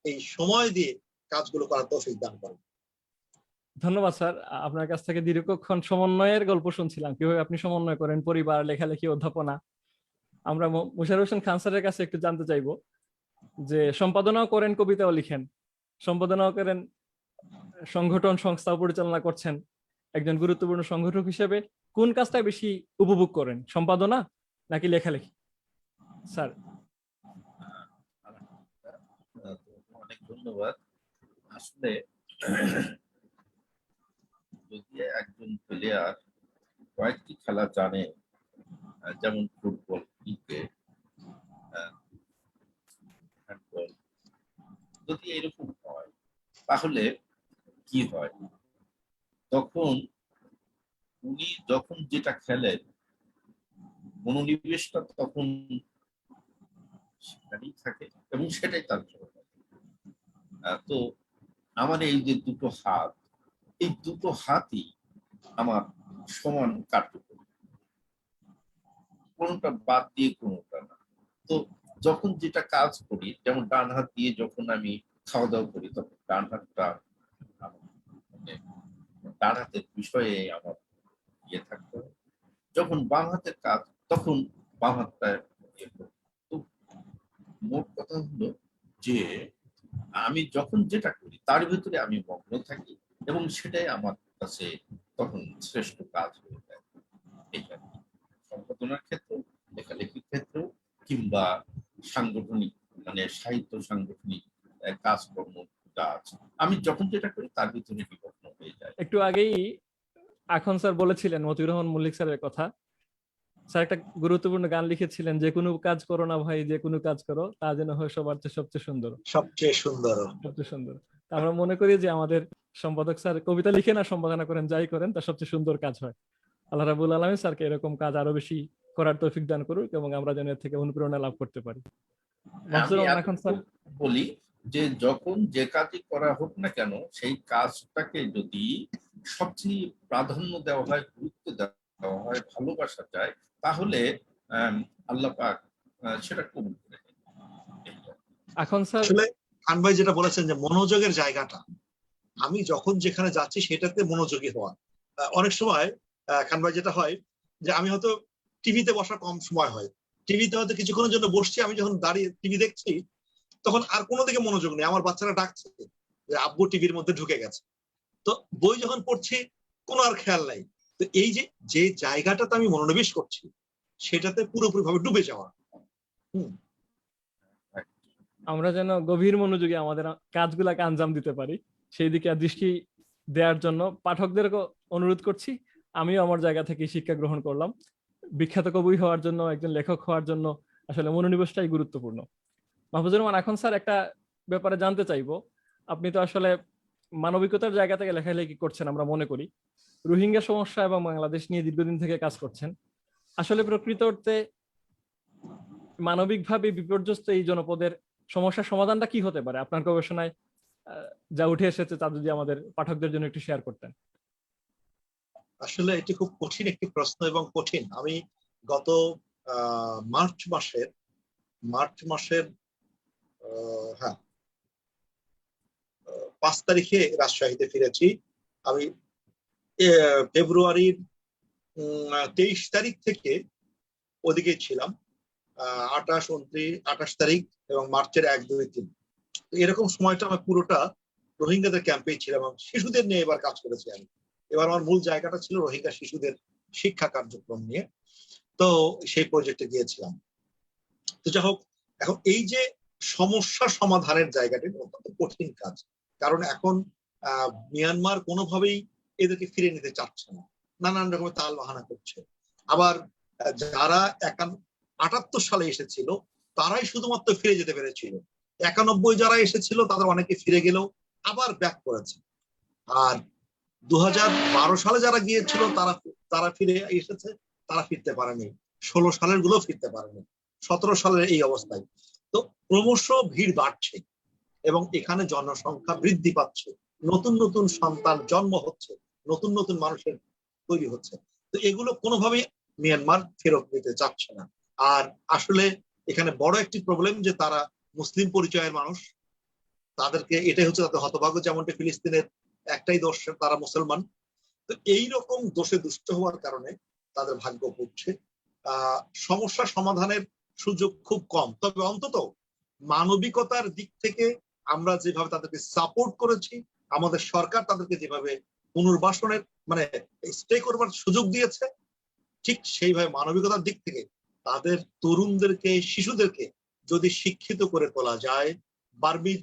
এই সময় দিয়ে কাজগুলো করার তৌফিক দান করেন। ধন্যবাদ স্যার, আপনার কাছ থেকে দীর্ঘক্ষণ সমন্বয়ের গল্প শুনছিলাম, কিভাবে আপনি সমন্বয় করেন পরিবার, লেখালেখি, অধ্যাপনা। আমরা মোশাররফ হোসেন খান স্যারের কাছে একটু জানতে চাইবো যে সম্পাদনাও করেন, কবিতাও লিখেন, সম্পাদনাও করেন, সংগঠন সংস্থা পরিচালনা করছেন, একজন গুরুত্বপূর্ণ সংগঠক হিসেবে কোন কাজটা বেশি উপভোগ করেন, সম্পাদনা নাকি লেখালেখি? স্যার। অনেক ধন্যবাদ। আসলে যদি একজন প্লেয়ার কয়েকটি খেলা জানে, যেমন ফুটবল, ক্রিকেট, হ্যান্ডবল, যদি এরকম হয় তাহলে কি হয়, তখন উনি যখন যেটা খেলেন মনোনিবেশটা তখন সেখানেই থাকে এবং সেটাই তার জন্য। তো আমার এই যে দুটো হাত, এই দুটো হাতই আমার সমান কার্যকরী, কোনোটা বাদ দিয়ে কোনোটা না। তো যখন যেটা কাজ করি, যেমন ডান হাত দিয়ে যখন আমি খাওয়া দাওয়া করি, তখন ডান হাতটা মানে ডান হাতের বিষয়ে আমার ইয়ে থাকতে হবে। যখন বাম হাতের কাজ, তখন বাম হাতটা ইয়ে করি। তো মোট কথা হলো যে আমি যখন যেটা করি তার ভিতরে আমি মগ্ন থাকি এবং সেটাই আমার কাছে তখন শ্রেষ্ঠ কাজ হয়ে যায়। এটা সম্পাদনার ক্ষেত্রে, লেখালেখির ক্ষেত্রে, কিংবা সাংগঠনিক মানে সাহিত্য সাংগঠনিক কাজকর্ম কাজ, আমি যখন যেটা করি তার ভিতরে বিভক্ত হয়ে যায়। একটু আগেই এখন স্যার বলেছিলেন মতিউর রহমান মল্লিক স্যারের কথা। স্যার একটা গুরুত্বপূর্ণ গান লিখেছিলেন, যে কোনো কাজ করো না ভাই, যে কোনো কাজ করো তা যেন হয় সবার চেয়ে সবচেয়ে সুন্দর। সবচেয়ে সুন্দর। সবচেয়ে সুন্দর। আমরা মনে করি যে আমাদের সম্পাদক স্যার কবিতা লিখেন আর সম্পাদনা করেন, যাই করেন তা সবচেয়ে সুন্দর কাজ হয়। আল্লাহ রাব্বুল আলামিন স্যারকে এরকম কাজ আরো বেশি করার তৌফিক দান করুক এবং আমরা যেন এর থেকে অনুপ্রেরণা লাভ করতে পারি। আমি এখন স্যার বলি যে যখন যে কাজই করা হোক না কেন, সেই কাজটাকে যদি সবচেয়ে প্রাধান্য দেওয়া হয়, গুরুত্ব দেওয়া হয়, ভালোবাসা যায়, তাহলে আল্লাহ পাক সেটা কবুল করে নেন। এখন স্যার আসলে খান ভাই যেটা বলেছেন যে মনোযোগের জায়গাটা, আমি যখন যেখানে যাচ্ছি সেটাতে মনোযোগী হওয়া। অনেক সময় খান ভাই যেটা হয় যে আমি হয়তো টিভিতে বসা কম সময় হয়, টিভিতে হয়তো কিছুক্ষণের জন্য বসছি, আমি যখন দাঁড়িয়ে টিভি দেখছি তখন আর কোনো দিকে মনোযোগ নেই, আমার বাচ্চারা ডাকছে যে আব্বু টিভির মধ্যে ঢুকে গেছে। তো বই যখন পড়ছি কোনো আর খেয়াল নাই। তো এই যে যে জায়গাটাতে আমি মনোনিবেশ করছি সেটাতে পুরোপুরি ভাবে ডুবে যাওয়া। আমরা যেন গভীর মনোযোগে আমাদের কাজগুলাকে আঞ্জাম দিতে পারি, সেই দিকে দৃষ্টি দেওয়ার জন্য পাঠকদেরকে অনুরোধ করছি। আমিও আমার জায়গা থেকে শিক্ষা গ্রহণ করলাম। বিখ্যাত কবি হওয়ার জন্য, একজন লেখক হওয়ার জন্য আসলে মনোনিবেশটাই গুরুত্বপূর্ণ। মাহফুজুর রহমান, এখন স্যার একটা ব্যাপারে জানতে চাইবো। আপনি তো আসলে মানবিকতার জায়গা থেকে লেখালেখি করছেন, আমরা মনে করি রোহিঙ্গা সমস্যা এবং বাংলাদেশ নিয়ে দীর্ঘদিন থেকে কাজ করছেন। আসলে প্রকৃত অর্থে মানবিকভাবে বিপর্যস্ত এই জনপদের সমস্যার সমাধানটা কি হতে পারে আপনার গবেষণায় যা উঠে এসেছে, তা যদি আমাদের পাঠকদের জন্য একটু শেয়ার করতেন। আসলে এটি খুব কঠিন একটি প্রশ্ন এবং কঠিন। আমি গত মার্চ মাসের 5 তারিখে রাজশাহীতে ফিরেছি। আমি ফেব্রুয়ারির 23 তারিখ থেকে ওদিকে ছিলাম, 28, 29, 28 তারিখ এবং মার্চের 1, 2, 3 এরকম সময়টা আমি পুরোটা রোহিঙ্গাদের ক্যাম্পে ছিলাম এবং শিশুদের নিয়ে এবার কাজ করেছি আমি। এবার আমার মূল জায়গাটা ছিল রোহিঙ্গা শিশুদের শিক্ষা কার্যক্রম নিয়ে, তো সেই প্রজেক্টে গিয়েছিলাম। তো যাই হোক, এখন এই যে সমস্যা সমাধানের জায়গাটি অত্যন্ত কঠিন কাজ, কারণ এখন মিয়ানমার কোনোভাবেই এদেরকে ফিরে নিতে চাচ্ছে না, নানান রকমের তাল বাহানা করছে। আবার যারা 78 সালে এসেছিল তারাই শুধুমাত্র ফিরে যেতে পেরেছিল, 91 যারা এসেছিল তাদের অনেকে ফিরে গেলেও আবার ব্যাক করেছে। আর 2012 সালে যারা গিয়েছিল তারা ফিরে এসেছে, তারা ফিরতে পারেনি। 16 সালের গুলো ফিরতে পারেনি, 17 সালের এই অবস্থায়। তো ক্রমশ ভিড় বাড়ছে এবং এখানে জনসংখ্যা বৃদ্ধি পাচ্ছে, নতুন নতুন সন্তান জন্ম হচ্ছে, নতুন নতুন মানুষের তৈরি হচ্ছে। তো এগুলো কোনোভাবেই মিয়ানমার ফেরত নিতে চাচ্ছে না। আর আসলে এখানে বড় একটি প্রবলেম যে তারা মুসলিম পরিচয়ের মানুষ, তাদেরকে এটাই হচ্ছে তাদের হতভাগ্য, যেমনটি ফিলিস্তিনের একটাই দোষ, তারা মুসলমান। তো এইরকম দোষে দুষ্ট হওয়ার কারণে তাদের ভাগ্য পড়ছে। সমস্যা সমাধানের সুযোগ খুব কম। তবে অন্তত মানবিকতার দিক থেকে আমরা যেভাবে তাদেরকে সাপোর্ট করেছি, আমাদের সরকার তাদেরকে যেভাবে পুনর্বাসনের মানে স্টে করবার সুযোগ দিয়েছে, ঠিক সেইভাবে মানবিকতার দিক থেকে তাদের তরুণদেরকে, শিশুদেরকে যদি শিক্ষিত করে তোলা যায়, বার্মিজ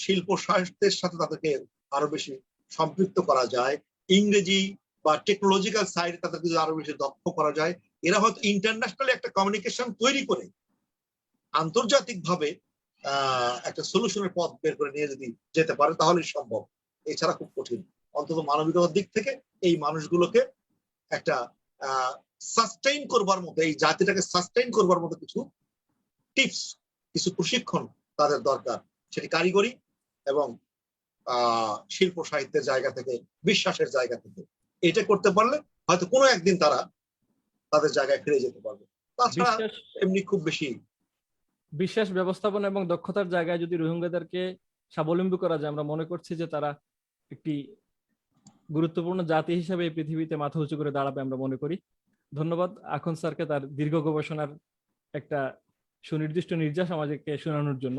শিল্প সাহিত্যের সাথে তাদেরকে আরো বেশি সম্পৃক্ত করা যায়, ইংরেজি বা টেকনোলজিক্যাল সাইডে তাদেরকে যদি আরো বেশি দক্ষ করা যায়, এরা হয়তো ইন্টারন্যাশনালি একটা কমিউনিকেশন তৈরি করে আন্তর্জাতিকভাবে একটা সলিউশনের পথ বের করে নিয়ে যদি যেতে পারে তাহলে সম্ভব। এছাড়া খুব কঠিন। অন্তত মানবিকতার দিক থেকে এই মানুষগুলোকে একটা সাস্টেইন করবার মতো, এই জাতিটাকে সাস্টেইন করবার মতো কিছু টিপস, কিছু প্রশিক্ষণ তাদের দরকার, সেটি কারিগরি এবং শিল্প সাহিত্যের জায়গা থেকে, বিশ্বাসের জায়গা থেকে। এটা করতে পারলে হয়তো কোনো একদিন তারা তাদের জায়গায় ফিরে যেতে পারবে। তাছাড়া এমনি খুব বেশি বিশ্বাস, ব্যবস্থাপনা এবং দক্ষতার জায়গায় যদি রোহিঙ্গাদেরকে স্বাবলম্বী করা যায়, আমরা মনে করছি যে তারা একটি গুরুত্বপূর্ণ জাতি হিসেবে এই পৃথিবীতে মাথা উঁচু করে দাঁড়াবে আমরা মনে করি। ধন্যবাদ আখন স্যারকে তার দীর্ঘ গবেষণার একটা সুনির্দিষ্ট নির্যাস আমাদেরকে শোনানোর জন্য।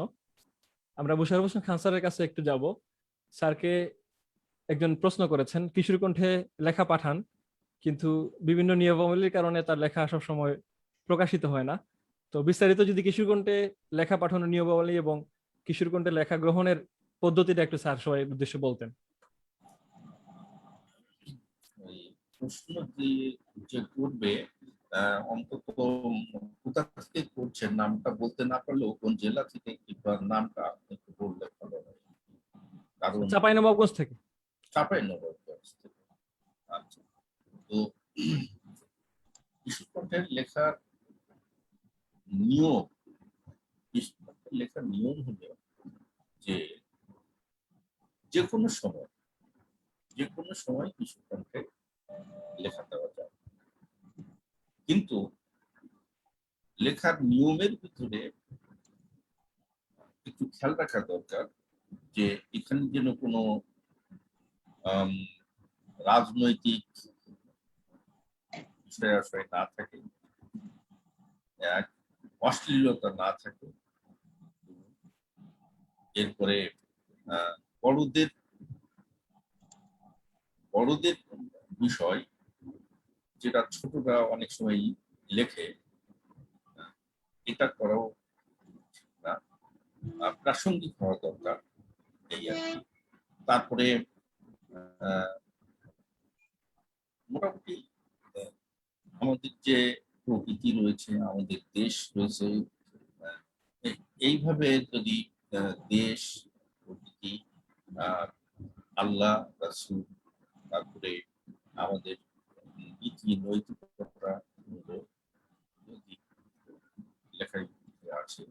আমরা মুশাররফ হোসেন খান স্যারের কাছে একটু যাব। স্যারকে একজন প্রশ্ন করেছেন, কিশোর কণ্ঠে লেখা পাঠান, কিন্তু বিভিন্ন নিয়মাবলীর কারণে তার লেখা সব সময় প্রকাশিত হয় না। তো বিস্তারিত যদি কিশোর কণ্ঠে লেখা পাঠানোর নিয়মাবলী এবং কিশোর কণ্ঠে লেখা গ্রহণের পদ্ধতিটা একটু স্যার সবাই উদ্দেশ্যে বলতেন। প্রশ্ন যে করবে অন্তত কোথা থেকে করছেন নামটা বলতে না পারলেও কোন জেলা থেকে কিংবা নামটা একটু বললে ভালো হয়। কারণ চাঁপাইনবাবগঞ্জ থেকে। চাঁপাইনবাবগঞ্জ থেকে। আচ্ছা, তো কিশোর কণ্ঠের লেখার নিয়ম, কিশোর কণ্ঠের লেখার নিয়ম হলো যে কোনো সময় কিশোর কণ্ঠে লেখা দেওয়া যায়, কিন্তু লেখার নিয়মের ভিতরে একটু খেয়াল রাখা দরকার যে এখানে যেন কোনো রাজনৈতিক বিষয় আশয় না থাকে, এক অশ্লীলতা না থাকে, এরপরে বড়দের বিষয় যেটা ছোটরা অনেক সময় লেখে, এটা করাও না, প্রাসঙ্গিক হওয়া দরকার এই আর কি। তারপরে মোটামুটি আমাদের যে প্রকৃতি রয়েছে, আমাদের দেশ রয়েছে, এইভাবে যদি দেশ, প্রকৃতি, আল্লাহ, রাসূল, তারপরে আমাদের নীতি নৈতিকতা যদি লেখায় আছে,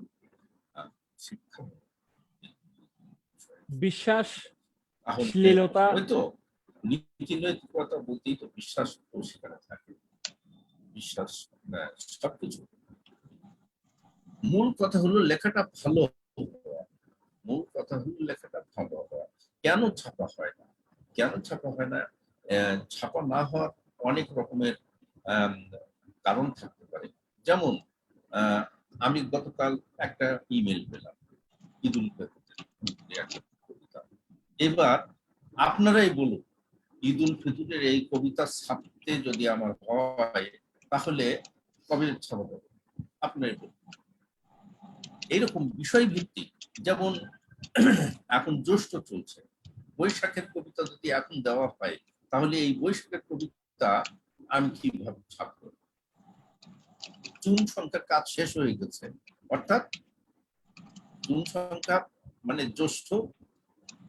শিক্ষা, বিশ্বাস, শ্লীলতা, হয়তো নীতি নৈতিকতা বলতেই তো বিশ্বাস সেখানে থাকে। বিশ্বাস সবকিছু, মূল কথা হলো লেখাটা ভালো হওয়া। মূল কথা হলো লেখাটা ভালো হওয়া। কেন ছাপা হয় না? ছাপা না হওয়ার অনেক রকমের কারণ থাকতে পারে। যেমন আমি গতকাল একটা ইমেল পেলাম ঈদুল ফিতরের একটা কবিতা। এবার আপনারাই বলুন, ঈদুল ফিতরের এই কবিতা ছাপতে যদি আমার হয় তাহলে কবে ছাপাবো? আপনারাই বলুন। এইরকম বিষয় ভিত্তিক, যেমন এখন জ্যৈষ্ঠ চলছে, বৈশাখের কবিতা যদি এখন দেওয়া হয় তাহলে এই বৈশাখের কবিতা আমি কিভাবে ছাপবো? জুন সংখ্যার কাজ শেষ হয়ে গেছে, অর্থাৎ জুন সংখ্যা মানে জ্যৈষ্ঠ,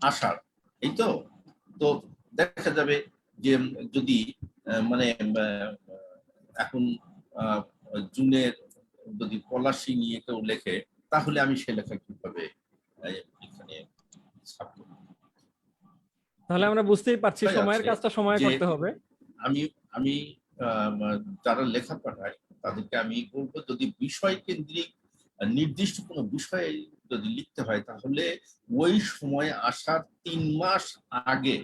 আষাঢ়, এই তো। তো দেখা যাবে যে যদি মানে এখন জুনের যদি পলাশী নিয়ে কেউ লেখে তাহলে আমি সে লেখা কিভাবে এখানে ছাপবো? তাহলে আমরা বুঝতেই পারছি সময়ের কাজটা সময় করতে হবে। আমি যারা লেখা পাঠায় তাদেরকে আমি বলবো, যদি বিষয় কেন্দ্রিক নির্দিষ্ট কোনো বিষয়ে যদি লিখতে হয়, তাহলে ওই সময় আসার 3 মাস আগে,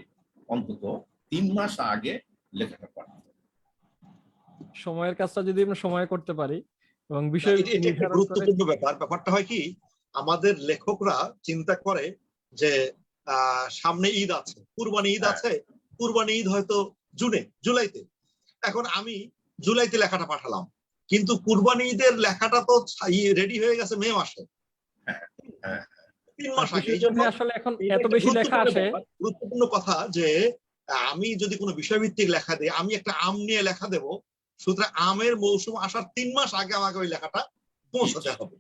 অন্তত 3 মাস আগে লেখাটা পাঠাতে হবে। সময়ের কাজটা যদি আমরা সময়ে করতে পারি এবং বিষয় এটা একটা নির্ধারণ করে। গুরুত্বপূর্ণ ব্যাপারটা হয় কি, আমাদের লেখকরা চিন্তা করে যে সামনে ঈদ আছে, কুরবানি ঈদ আছে, কুরবানি ঈদ হয়তো জুলাইতে। এখন আমি জুলাইতে লেখাটা পাঠালাম, কিন্তু কুরবানি ঈদের লেখাটা তো রেডি হয়ে গেছে মে মাসে, 3 মাস আগে। এই জন্য আসলে এখন এত বেশি লেখা আসে। গুরুত্বপূর্ণ কথা যে আমি যদি কোনো বিষয়ভিত্তিক লেখা দিই, আমি একটা আম নিয়ে লেখা দেব, সুতরাং আমের মৌসুম আসার 3 মাস আগে আমাকে ওই লেখাটা পৌঁছাতে হবে।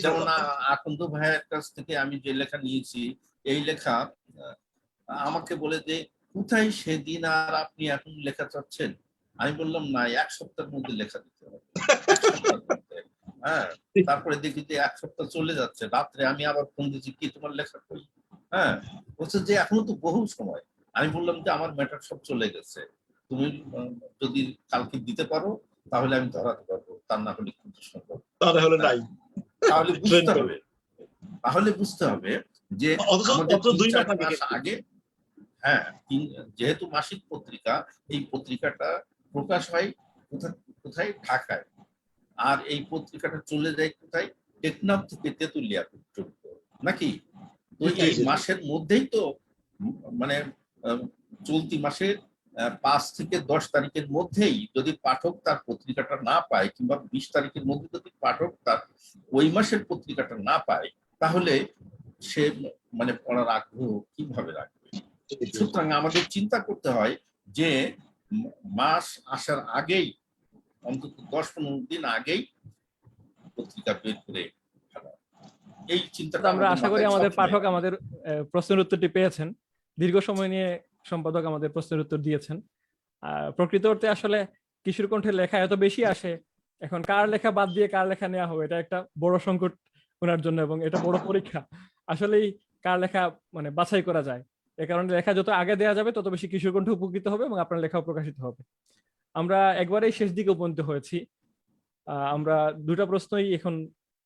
যেমন আকন্দ ভাইয়ের কাছ থেকে আমি যে লেখা নিয়েছি, এই লেখা আমাকে বলে যে কোথায় সেদিন আর আপনি এখন লেখা চাচ্ছেন। আমি বললাম না, 1 সপ্তাহের মধ্যে লেখা দিতে হবে। হ্যাঁ, তারপরে দেখি যে 1 সপ্তাহ চলে যাচ্ছে, রাত্রে আমি আবার ফোন দিচ্ছি, কি তোমার লেখা কই? হ্যাঁ, বলছে যে এখনো তো বহু সময়। আমি বললাম যে আমার ম্যাটার সব চলে গেছে, তুমি যদি কালকে দিতে পারো তাহলে আমি ধরাতে পারবো, তার না হলে কিন্তু সম্ভব, তাহলে নাই। তাহলে বুঝতে হবে যে আমাদের 3-4 মাস আগে, হ্যাঁ, যেহেতু মাসিক পত্রিকা, এই পত্রিকাটা প্রকাশ হয় কোথায়? ঢাকায়। আর এই পত্রিকাটা চলে যায় কোথায়? টেকনাফ থেকে তেতুলিয়া পর্যন্ত, নাকি? তো এই মাসের মধ্যেই তো, মানে চলতি মাসের 5 থেকে 10 তারিখের মধ্যেই যদি পাঠক তার পত্রিকাটা না পায়, কিংবা 20 তারিখের মধ্যে যদি পাঠক তার ওই মাসের পত্রিকাটা না পায়, তাহলে সে মানে পড়ার আগ্রহ কিভাবে রাখবে? সুতরাং আমাদের চিন্তা করতে হয় যে মাস আসার আগেই, অন্তত 10-15 দিন আগেই পত্রিকা বের করে ফেলা। এই চিন্তাটা আমরা আশা করি আমাদের পাঠক আমাদের প্রশ্নের উত্তরটি পেয়েছেন। দীর্ঘ সময় নিয়ে সম্পাদক আমাদের প্রশ্নের উত্তর দিয়েছেন। প্রকৃত অর্থে আসলে কিশোর কণ্ঠের লেখা এত বেশি আসে, এখন কার লেখা বাদ দিয়ে কার লেখা নেওয়া হবে, এটা একটা বড় সংকট ওনার জন্য, এবং এটা বড় পরীক্ষা। আসলেই কার লেখা মানে বাছাই করা যায়। এ কারণে লেখা যত আগে দেওয়া যাবে তত বেশি কিশোর কণ্ঠ উপকৃত হবে এবং আপনার লেখাও প্রকাশিত হবে। আমরা একবারেই শেষ দিকে উপনীত হয়েছি। আমরা 2টা প্রশ্নই এখন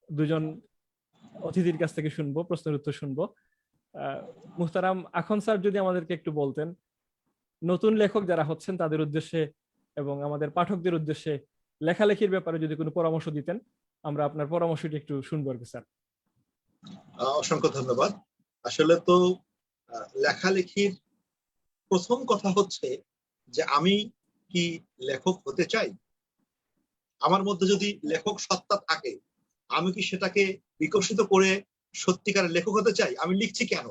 2জন অতিথির কাছ থেকে শুনবো, প্রশ্নের উত্তর শুনবো। মুহতারাম আখন স্যার যদি আমাদেরকে একটু বলতেন, নতুন লেখক যারা হচ্ছেন তাদের উদ্দেশ্যে এবং আমাদের পাঠকদের উদ্দেশ্যে লেখালেখির ব্যাপারে যদি কোনো পরামর্শ দিতেন, আমরা আপনার পরামর্শটি একটু শুনবো আর কি স্যার। অসংখ্য ধন্যবাদ। আসলে তো লেখালেখির প্রথম কথা হচ্ছে যে আমি কি লেখক হতে চাই। আমার মধ্যে যদি লেখক সত্তা থাকে, আমি কি সেটাকে বিকশিত করে সত্যিকারের লেখক হতে চাই। আমি লিখছি কেন?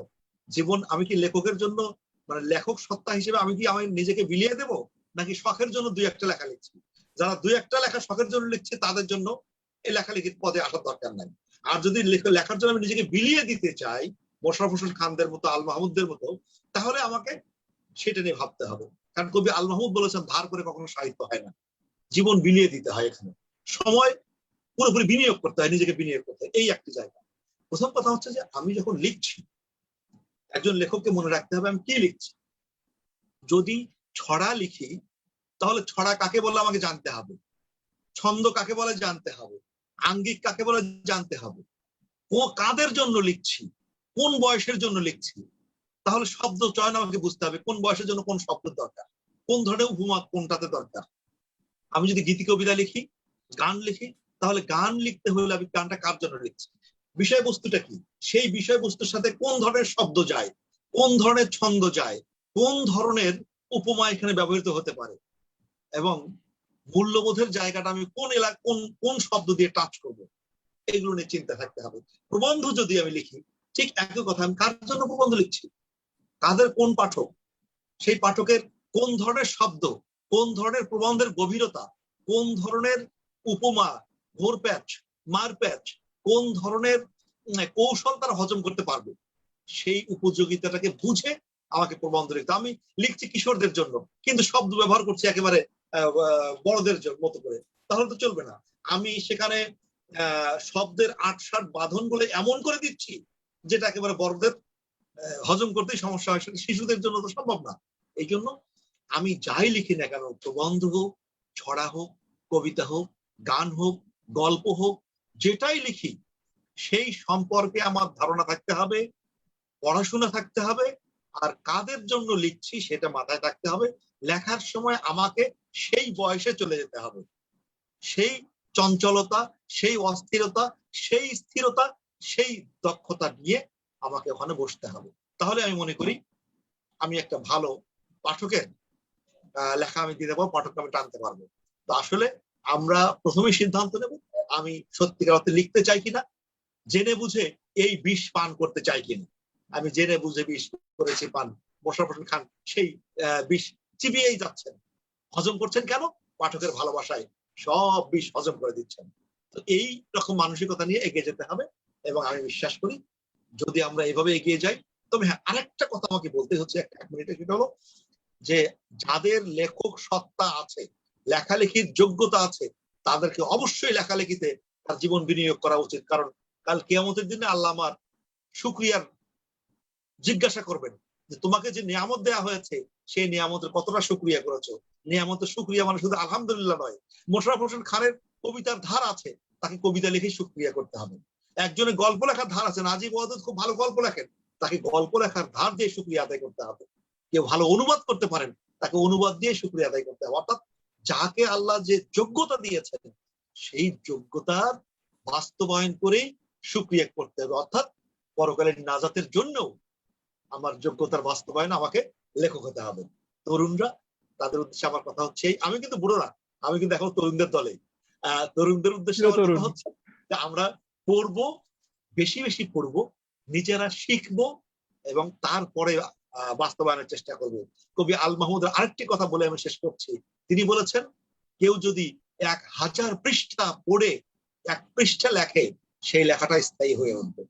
জীবন আমি কি লেখকের জন্য, মানে লেখক সত্তা হিসেবে আমি কি আমি নিজেকে বিলিয়ে দেব, নাকি শখের জন্য 2-1টা লেখা লিখছি? যারা 2-1টা লেখা শখের জন্য লিখছে, তাদের জন্য এই লেখালেখির পদে আসার দরকার নাই। আর যদি লেখার জন্য আমি নিজেকে বিলিয়ে দিতে চাই, মোশাররফ হোসেন খানদের মতো, আল মাহমুদদের মতো, তাহলে আমাকে সেটা নিয়ে ভাবতে হবে। কারণ কবি আল মাহমুদ বলেছেন, ধার করে কখনো সাহিত্য হয় না, জীবন বিলিয়ে দিতে হয়। এখানে সময় পুরোপুরি বিনিয়োগ করতে হয়, নিজেকে বিনিয়োগ করতে হয়। এই একটি জায়গা। প্রথম কথা হচ্ছে যে আমি যখন লিখছি, একজন লেখককে মনে রাখতে হবে আমি কি লিখছি। যদি ছড়া লিখি, তাহলে ছড়া কাকে বলে আমাকে জানতে হবে, ছন্দ কাকে বলে জানতে হবে, আঙ্গিক কাকে বলে জানতে হবে, কাদের জন্য লিখছি, কোন বয়সের জন্য লিখছি। তাহলে শব্দ চয়ন আমাকে বুঝতে হবে, কোন বয়সের জন্য কোন শব্দ দরকার, কোন ধরনের উপমা কোনটাতে দরকার। আমি যদি গীতি কবিতা লিখি, গান লিখি, তাহলে গান লিখতে হলে আমি গানটা কার জন্য লিখছি, বিষয়বস্তুটা কি, সেই বিষয়বস্তুর সাথে কোন ধরনের শব্দ যায়, কোন ধরনের ছন্দ যায়, কোন ধরনের উপমা এখানে ব্যবহৃত হতে পারে, এবং মূল্যবোধের জায়গাটা আমি কোন এলাকা কোন শব্দ দিয়ে টাচ করব, এগুলো নিয়ে চিন্তা থাকতে হবে। প্রবন্ধ যদি আমি লিখি, ঠিক একই কথা, আমি কার জন্য প্রবন্ধ লিখছি, কাদের, কোন পাঠক, সেই পাঠকের কোন ধরনের শব্দ, কোন ধরনের প্রবন্ধের গভীরতা, কোন ধরনের উপমা, ঘোর প্যাচ, মার প্যাচ, কোন ধরনের কৌশল তারা হজম করতে পারবে, সেই উপযোগিতাটাকে বুঝে আমাকে প্রবন্ধ লিখতে। আমি লিখছি কিশোরদের জন্য, কিন্তু শব্দ ব্যবহার করছি একেবারে বড়দের মতো করে, তাহলে তো চলবে না। আমি সেখানে শব্দের ৮-৬০ বাঁধন বলে এমন করে দিচ্ছি যেটা একেবারে বড়দের হজম করতেই সমস্যা হয়, সেটা শিশুদের জন্য তো সম্ভব না। এই জন্য আমি যাই লিখি না কেন, প্রবন্ধ হোক, ছড়া হোক, কবিতা হোক, গান হোক, গল্প হোক, যেটাই লিখি সেই সম্পর্কে আমার ধারণা থাকতে হবে, পড়াশোনা থাকতে হবে, আর কাদের জন্য লিখছি সেটা মাথায় থাকতে হবে। লেখার সময় আমাকে সেই বয়সে চলে যেতে হবে, সেই চঞ্চলতা, সেই অস্থিরতা, সেই স্থিরতা, সেই দক্ষতা নিয়ে আমাকে ওখানে বসতে হবে। তাহলে আমি মনে করি আমি একটা ভালো পাঠকের লেখা আমি দিতে পারবো, পাঠককে আমি টানতে পারবো। তো আসলে আমরা প্রথমেই সিদ্ধান্ত নেব আমি সত্যিকার অর্থে লিখতে চাই কিনা, জেনে বুঝে এই বিষ পান করতে চাই কিনা। আমি জেনে বুঝে বিষ করেছি পান, মোশাররফ হোসেন খান সেই বিষ চিবিয়েই যাচ্ছেন, হজম করছেন কেন? পাঠকের ভালোবাসায় সব বিষ হজম করে দিচ্ছেন। তো এই রকম মানসিকতা নিয়ে এগিয়ে যেতে হবে, এবং আমি বিশ্বাস করি যদি আমরা এভাবে এগিয়ে যাই। তবে হ্যাঁ, আরেকটা কথা আমাকে বলতে হচ্ছে এক মিনিটে, সেটা হলো যে যাদের লেখক সত্তা আছে, লেখালেখির যোগ্যতা আছে, তাদেরকে অবশ্যই লেখালেখিতে তার জীবন বিনিয়োগ করা উচিত। কারণ কাল কিয়ামতের দিনে আল্লাহ আমার শুকরিয়ার জিজ্ঞাসা করবেন যে তোমাকে যে নিয়ামত দেওয়া হয়েছে সেই নিয়ামতের কতটা শুকরিয়া করেছো। নিয়ামতের শুকরিয়া মানে শুধু আলহামদুলিল্লাহ নয়। মোশাররফ হোসেন খানের কবিতার ধার আছে, তাকে কবিতা লিখে শুকরিয়া করতে হবে। একজনের গল্প লেখার ধার আছে, নাজিব ওয়াদুদ খুব ভালো গল্প লেখেন, তাকে গল্প লেখার ধার দিয়ে শুকরিয়া আদায় করতে হবে। কেউ ভালো অনুবাদ করতে পারেন, তাকে অনুবাদ দিয়ে শুকরিয়া আদায় করতে হবে। অর্থাৎ যাকে আল্লাহ যে যোগ্যতা দিয়েছেন সেই যোগ্যতার বাস্তবায়ন করেই শুকরিয়া করতে হবে। অর্থাৎ পরকালের নাজাতের জন্য আমার যোগ্যতার বাস্তবায়ন আমাকে লেখক হতে হবে। তরুণরা, তাদের উদ্দেশ্যে আমার কথা হচ্ছে, আমি কিন্তু বুড়ো না, আমি কিন্তু এখন তরুণদের দলে। তরুণদের উদ্দেশ্যে আমার কথা হচ্ছে যে আমরা পড়বো, বেশি বেশি পড়বো, নিজেরা শিখবো এবং তারপরে বাস্তবায়নের চেষ্টা করবো। কবি আল মাহমুদের আরেকটি কথা বলে আমি শেষ করছি। তিনি বলেছেন, কেউ যদি 1000 পৃষ্ঠা পড়ে 1 পৃষ্ঠা লেখে, সেই লেখাটা স্থায়ী হয়ে উঠবে।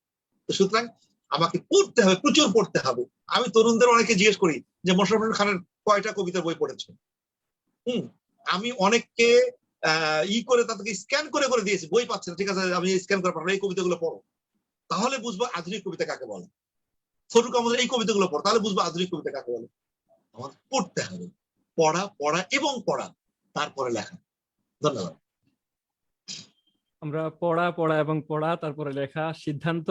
তো সুতরাং আমাকে পড়তে হবে, প্রচুর পড়তে হবে। আমি তরুণদের অনেকে জিজ্ঞেস করি যে মোশাররফ হোসেন খানের কয়টা কবিতার বই পড়েছে। আমি অনেককে করে তাদেরকে স্ক্যান করে করে দিয়েছি, বই পাচ্ছে না, ঠিক আছে আমি স্ক্যান করে পাঠাবো, এই কবিতাগুলো পড়ো, তাহলে বুঝবো আধুনিক কবিতা কাকে বলে। ফরুক আমাদের এই কবিতাগুলো পড়ো, তাহলে বুঝবো আধুনিক কবিতা কাকে বলে। আমাদের পড়তে হবে, পড়া পড়া এবং পড়া, তারপরে লেখা। ধন্যবাদ। আমরা পড়া পড়া এবং পড়া, তারপরে লেখা, সিদ্ধান্ত,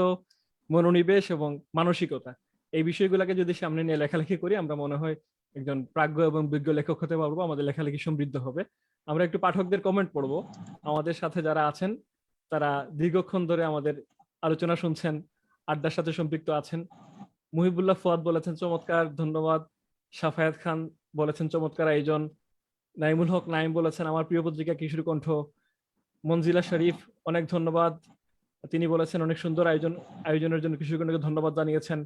মনোনিবেশ এবং মানসিকতা, এই বিষয়গুলোকে যদি সামনে নিয়ে লেখালেখি করি, আমরা মনে হয় একজন প্রাজ্ঞ এবং বিজ্ঞ লেখক হতে পারবো, আমাদের লেখালেখি সমৃদ্ধ হবে। আমরা একটু পাঠকদের কমেন্ট পড়বো। আমাদের সাথে যারা আছেন তারা দীর্ঘক্ষণ ধরে আমাদের আলোচনা শুনছেন, আড্ডার সাথে সম্পৃক্ত আছেন। মুহিবুল্লাহ ফুয়াদ বলেছেন চমৎকার, ধন্যবাদ। সাফায়াত খান বলেছেন চমৎকার আয়োজন। নাইমুল হক নাইম বলেছেন আমার প্রিয় পত্রিকা কিশোর কণ্ঠ। মঞ্জিলা শরীফ অনেক ধন্যবাদ, তিনি বলেছেন অনেক সুন্দর আয়োজনের জন্য কিশোর কণ্ঠকে ধন্যবাদ জানিয়েছেন।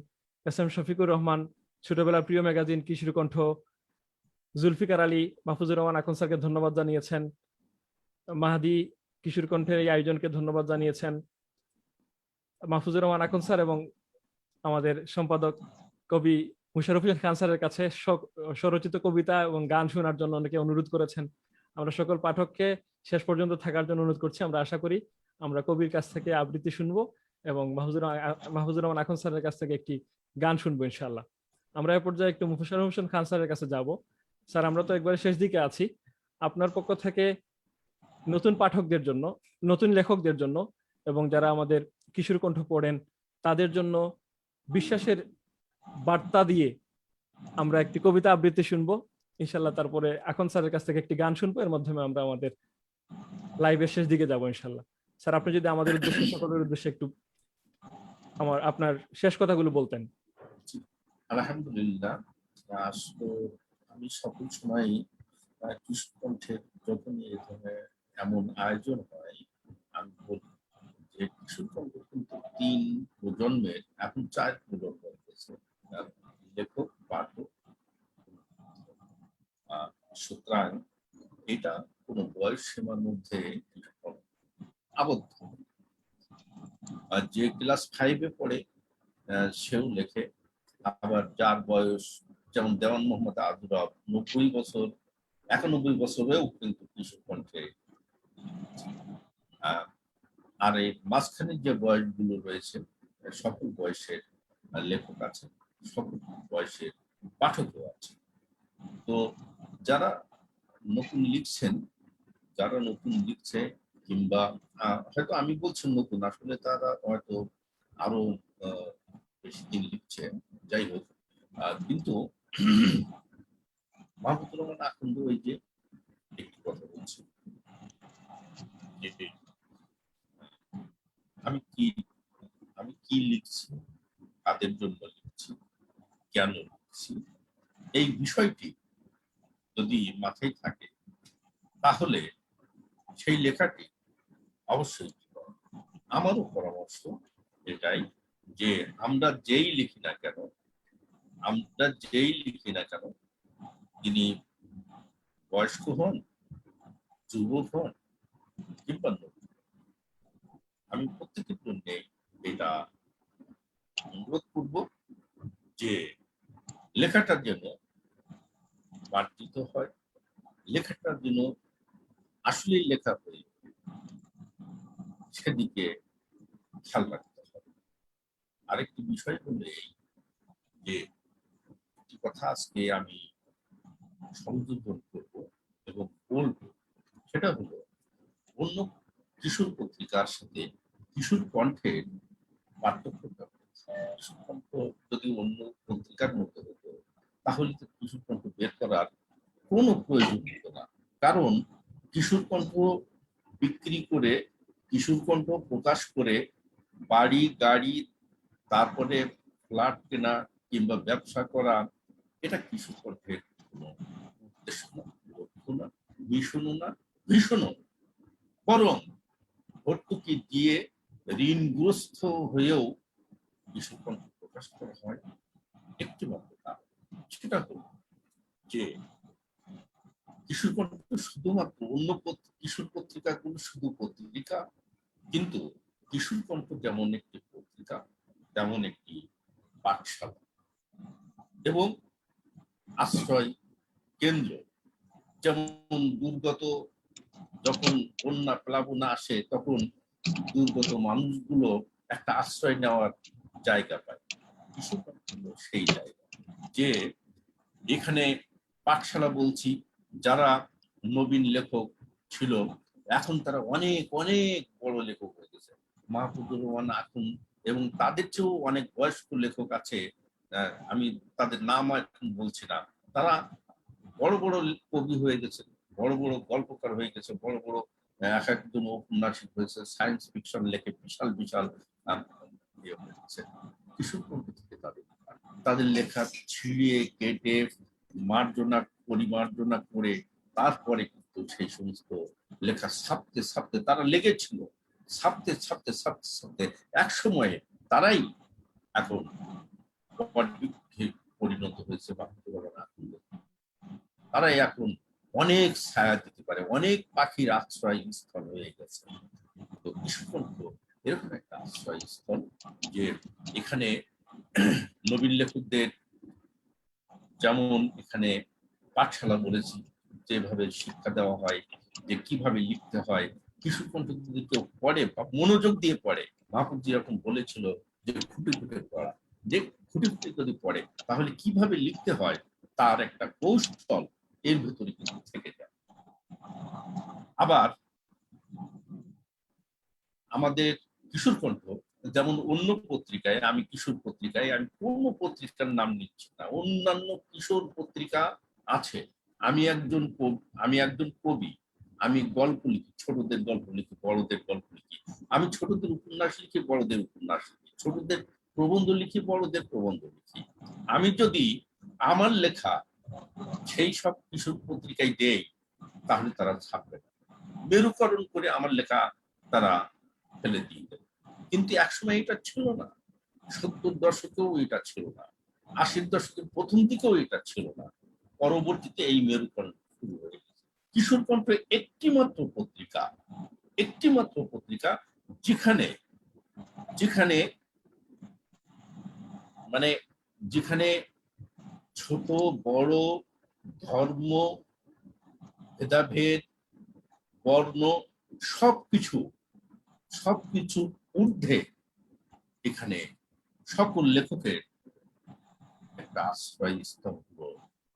এস এম শফিকুর রহমান ছোটবেলার প্রিয় ম্যাগাজিন কিশোর কণ্ঠ। জুলফিকার আলী মাহফুজুর রহমান আকন স্যারকে ধন্যবাদ জানিয়েছেন। মাহাদি কিশোর কণ্ঠের এই আয়োজনকে ধন্যবাদ জানিয়েছেন। মাহফুজুর রহমান আকন স্যার এবং আমাদের সম্পাদক কবি মোশাররফ হোসেন খান স্যারের কাছে স্বরচিত কবিতা এবং গান শোনার জন্য অনেকে অনুরোধ করেছেন। আমরা সকল পাঠককে শেষ পর্যন্ত থাকার জন্য অনুরোধ করছি। আমরা আশা করি আমরা কবির কাছ থেকে আবৃত্তি শুনবো এবং মাহফুজুর রহমান আকন স্যারের কাছ থেকে একটি গান শুনবো ইনশাআল্লাহ। আমরা এ পর্যায়ে একটু মোশাররফ হোসেন খান স্যারের কাছে যাব। স্যার, আমরা তো একবারে শেষ দিকে আছি, আপনার পক্ষ থেকে নতুন পাঠকদের জন্য, নতুন লেখকদের জন্য এবং যারা আমাদের কিশোর কণ্ঠ পড়েন তাদের জন্য বিশ্বাসের বার্তা দিয়ে আমরা একটি কবিতা আবৃত্তি শুনবো ইনশাল্লাহ। তারপরে এখন স্যারের কাছ থেকে একটি গান শুনবো, এর মাধ্যমে আমরা আমাদের লাইভের শেষ দিকে যাবো ইনশাল্লাহ। স্যার, আপনি যদি আমাদের উদ্দেশ্যে, সকলের উদ্দেশ্যে একটু আপনার শেষ কথাগুলো বলতেন। আলহামদুলিল্লাহ। আসলে আমি সকল সময় কিশোর কণ্ঠের যখন এই ধরনের এমন আয়োজন হয়, আমি বলি যে কিশোর কণ্ঠ কিন্তু 3 প্রজন্মের, এখন 4 প্রজন্ম হয়েছে, লেখক, পাঠক। সুতরাং এটা কোনো বয়স সীমার মধ্যে আবদ্ধ। আর যে ক্লাস 5-এ পড়ে সেও লেখে, আবার যার বয়স, যেমন দেওয়ান মোহাম্মদ আদুরব 90 বছর, 91 বছরেও কিন্তু কিশোর কণ্ঠে। আর এই মাঝখানে যে বয়সগুলো রয়েছে, সকল বয়সের লেখক আছে, সকল বয়সের পাঠকও আছে। তো যারা নতুন লিখছেন, যারা নতুন লিখছে কিংবা হয়তো আমি বলছি নতুন, আসলে তারা হয়তো আরো বেশি দিন লিখছে, যাই হোক, কিন্তু মাহমুদুর রহমান আখন্দ ওই যে একটি কথা বলছি যে আমি কি আমি কি লিখছি, কাদের জন্য লিখছি, কেন লিখছি, এই বিষয়টি যদি মাথায় থাকে তাহলে সেই লেখাটি অবশ্যই লিখতে। আমারও পরামর্শ এটাই যে আমরা যেই লিখি না কেন তিনি বয়স্ক হন, যুবক হন কিংবা নতুন, আমি প্রত্যেকের জন্য এটা অনুরোধ করব যে লেখাটা যেন মার্জিত হয়, লেখাটা যেন আসলেই লেখা হয়ে সেদিকে খেয়াল রাখতে হবে। আরেকটি বিষয় হলো এই যে একটি কথা আজকে আমি সংযোজন করব এবং বলবো, সেটা হলো অন্য কিশোর পত্রিকার সাথে কিশোর কণ্ঠের পার্থক্যটা। কিশোর কণ্ঠ যদি অন্য পত্রিকার মধ্যে হতো তাহলে তো কিশোর কণ্ঠ বের করার কোনো প্রয়োজন হতো না, কারণ কিশোর কণ্ঠ বিক্রি করে, কিশোর কণ্ঠ প্রকাশ করে বাড়ি গাড়ি, তারপরে ফ্ল্যাট কেনা কিংবা ব্যবসা করা, এটা কিশোর কণ্ঠের কোনো উদ্দেশ্য না, লক্ষ্য না, মিশনও না, ভীষণও। বরং ভর্তুকি দিয়ে ঋণগ্রস্ত হয়েও কিশোর কণ্ঠ প্রকাশ করা হয় একটি মাত্র কারণ, সেটা হল যে কিশোর কণ্ঠ শুধুমাত্র অন্য কিশোর পত্রিকাগুলো শুধু পত্রিকা, কিন্তু কিশোর কণ্ঠ যেমন একটি পত্রিকা তেমন একটি পাঠশালা এবং আশ্রয় কেন্দ্র। যেমন দুর্গত, যখন বন্যা প্লাবনা আসে তখন দুর্গত মানুষগুলো একটা আশ্রয় নেওয়ার জায়গা পায়, কিশোর কণ্ঠ হলো সেই জায়গা। যে এখানে পাঠশালা বলছি, যারা নবীন লেখক ছিল এখন তারা অনেক অনেক বড় লেখক হয়ে গেছে, মাহমুদুর রহমান আখুন এবং তাদের চেয়েও অনেক বয়স্ক লেখক আছে, আমি তাদের নাম এখন বলছি না, তারা বড় বড় কবি হয়ে গেছে, বড় বড় গল্পকার হয়ে গেছে, বড় বড় এক একজন উপন্যাসিক হয়েছে, সায়েন্স ফিকশন লেখে বিশাল বিশাল ইয়ে হয়ে গেছে। কিশোর কণ্ঠ থেকে তাদের লেখা ছিঁড়িয়ে কেটে মার্জনা পরিমার্জনা করে তারপরে কিন্তু সেই সমস্ত লেখা ছাপতে ছাপতে তারা লেগেছিল, ছাপতে ছাপতে ছাপতে ছাপতে এক সময়ে তারাই এখন পরিণত হয়েছে, তারাই এখন অনেক ছায়া দিতে পারে, অনেক পাখির আশ্রয় স্থল হয়ে গেছে। তো কিশোর কণ্ঠ এরকম একটা আশ্রয় স্থল যে এখানে নবীন লেখকদের যেমন এখানে পাঠশালা বলেছি, যেভাবে শিক্ষা দেওয়া হয় যে কিভাবে লিখতে হয়, কিশোর কণ্ঠ যদি কেউ পড়ে বা মনোযোগ দিয়ে পড়ে, মাহফুজ যেরকম বলেছিল যে খুঁটে খুঁটে পড়া, যে খুঁটে খুঁটে যদি পড়ে তাহলে কিভাবে লিখতে হয় তার একটা কৌশল এর ভেতরে কিন্তু থেকে যায়। আবার আমাদের কিশোর কণ্ঠ যেমন অন্য পত্রিকায়, আমি কিশোর পত্রিকায় আমি কোন পত্রিকার নাম নিচ্ছি না, অন্যান্য কিশোর পত্রিকা আছে, আমি একজন কবি, আমি গল্প লিখি, ছোটদের গল্প লিখি, বড়দের গল্প লিখি, আমি ছোটদের উপন্যাস লিখি, বড়দের উপন্যাস লিখি, ছোটদের প্রবন্ধ লিখি, বড়দের প্রবন্ধ লিখি। আমি যদি আমার লেখা সেই সব কিশোর পত্রিকায় দেই তাহলে তারা ছাপবে না, মেরুকরণ করে আমার লেখা তারা ফেলে দিয়ে দেবে। কিন্তু একসময় এটা ছিল না, 70 দশকেও এটা ছিল না, 80 দশকের প্রথম দিকেও এটা ছিল না, পরবর্তীতে এই মেরুকরণ শুরু হয়ে গেছে। কিশোর কণ্ঠ একটি মাত্র পত্রিকা যেখানে যেখানে মানে যেখানে ছোট বড় ধর্ম ভেদাভেদ বর্ণ সবকিছু ঊর্ধ্বে এখানে সকল লেখকের একটা আশ্রয়স্থল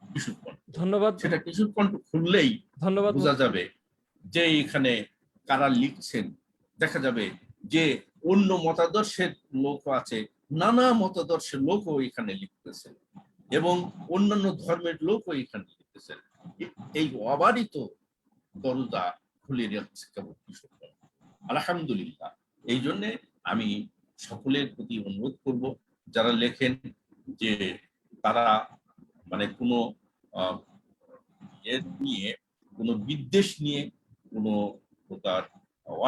কিশোর কণ্ঠ। ধন্যবাদ। সেটা কিশোর কণ্ঠ খুললেই ধন্যবাদ বোঝা যাবে যে এখানে কারা লিখছেন, দেখা যাবে যে অন্য মতাদর্শের লোক আছে, নানা মতাদর্শের লোকও এখানে লিখতেছে এবং অন্যান্য ধর্মের লোকও এখানে লিখতেছেন। এই অবারিত দরজা খুলে যাচ্ছে কেবল কিশোরগঞ্জ। আলহামদুলিল্লাহ। এই জন্যে আমি সকলের প্রতি অনুরোধ করব, যারা লেখেন যে তারা মানে কোনো নিয়ে, কোনো বিদ্বেষ নিয়ে, কোনো প্রকার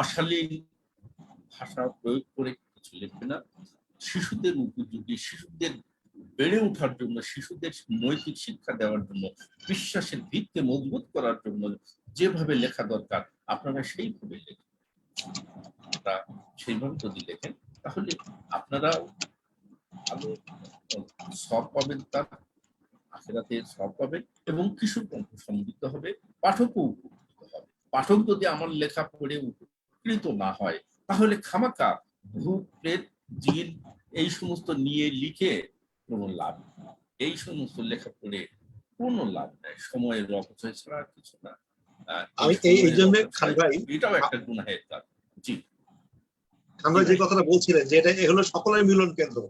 অশালীন ভাষা প্রয়োগ করে কিছু লিখবে না। শিশুদের উপযোগী, শিশুদের বেড়ে ওঠার জন্য, শিশুদের নৈতিক শিক্ষা দেওয়ার জন্য, বিশ্বাসের ভিত্তি মজবুত করার জন্য যেভাবে লেখা দরকার আপনারা সেইভাবে লেখেন। আপনারা সেইভাবে যদি লেখেন তাহলে আপনারা ভালো সব পাবেন, তার আখেরাতে সব পাবেন এবং কিশোরগঞ্জ সমৃদ্ধ হবে, পাঠকও উপকৃত হবে। পাঠক যদি আমার লেখা পড়ে উপকৃত না হয় তাহলে খামাকা ভূত, প্রেত, জিন এই সমস্ত নিয়ে লিখে কোনো লাভ নেই। এই সমস্ত লেখা পড়ে কোনো লাভ নেই, সময়ের অপচয় ছাড়া আর কিছু না। আমি এই জন্য খান ভাই, এটাও একটা গুনাহের কাজ। জি, খান ভাই যে কথাটা বলছিলেন যে এটা হলো সকলের মিলন কেন্দ্র,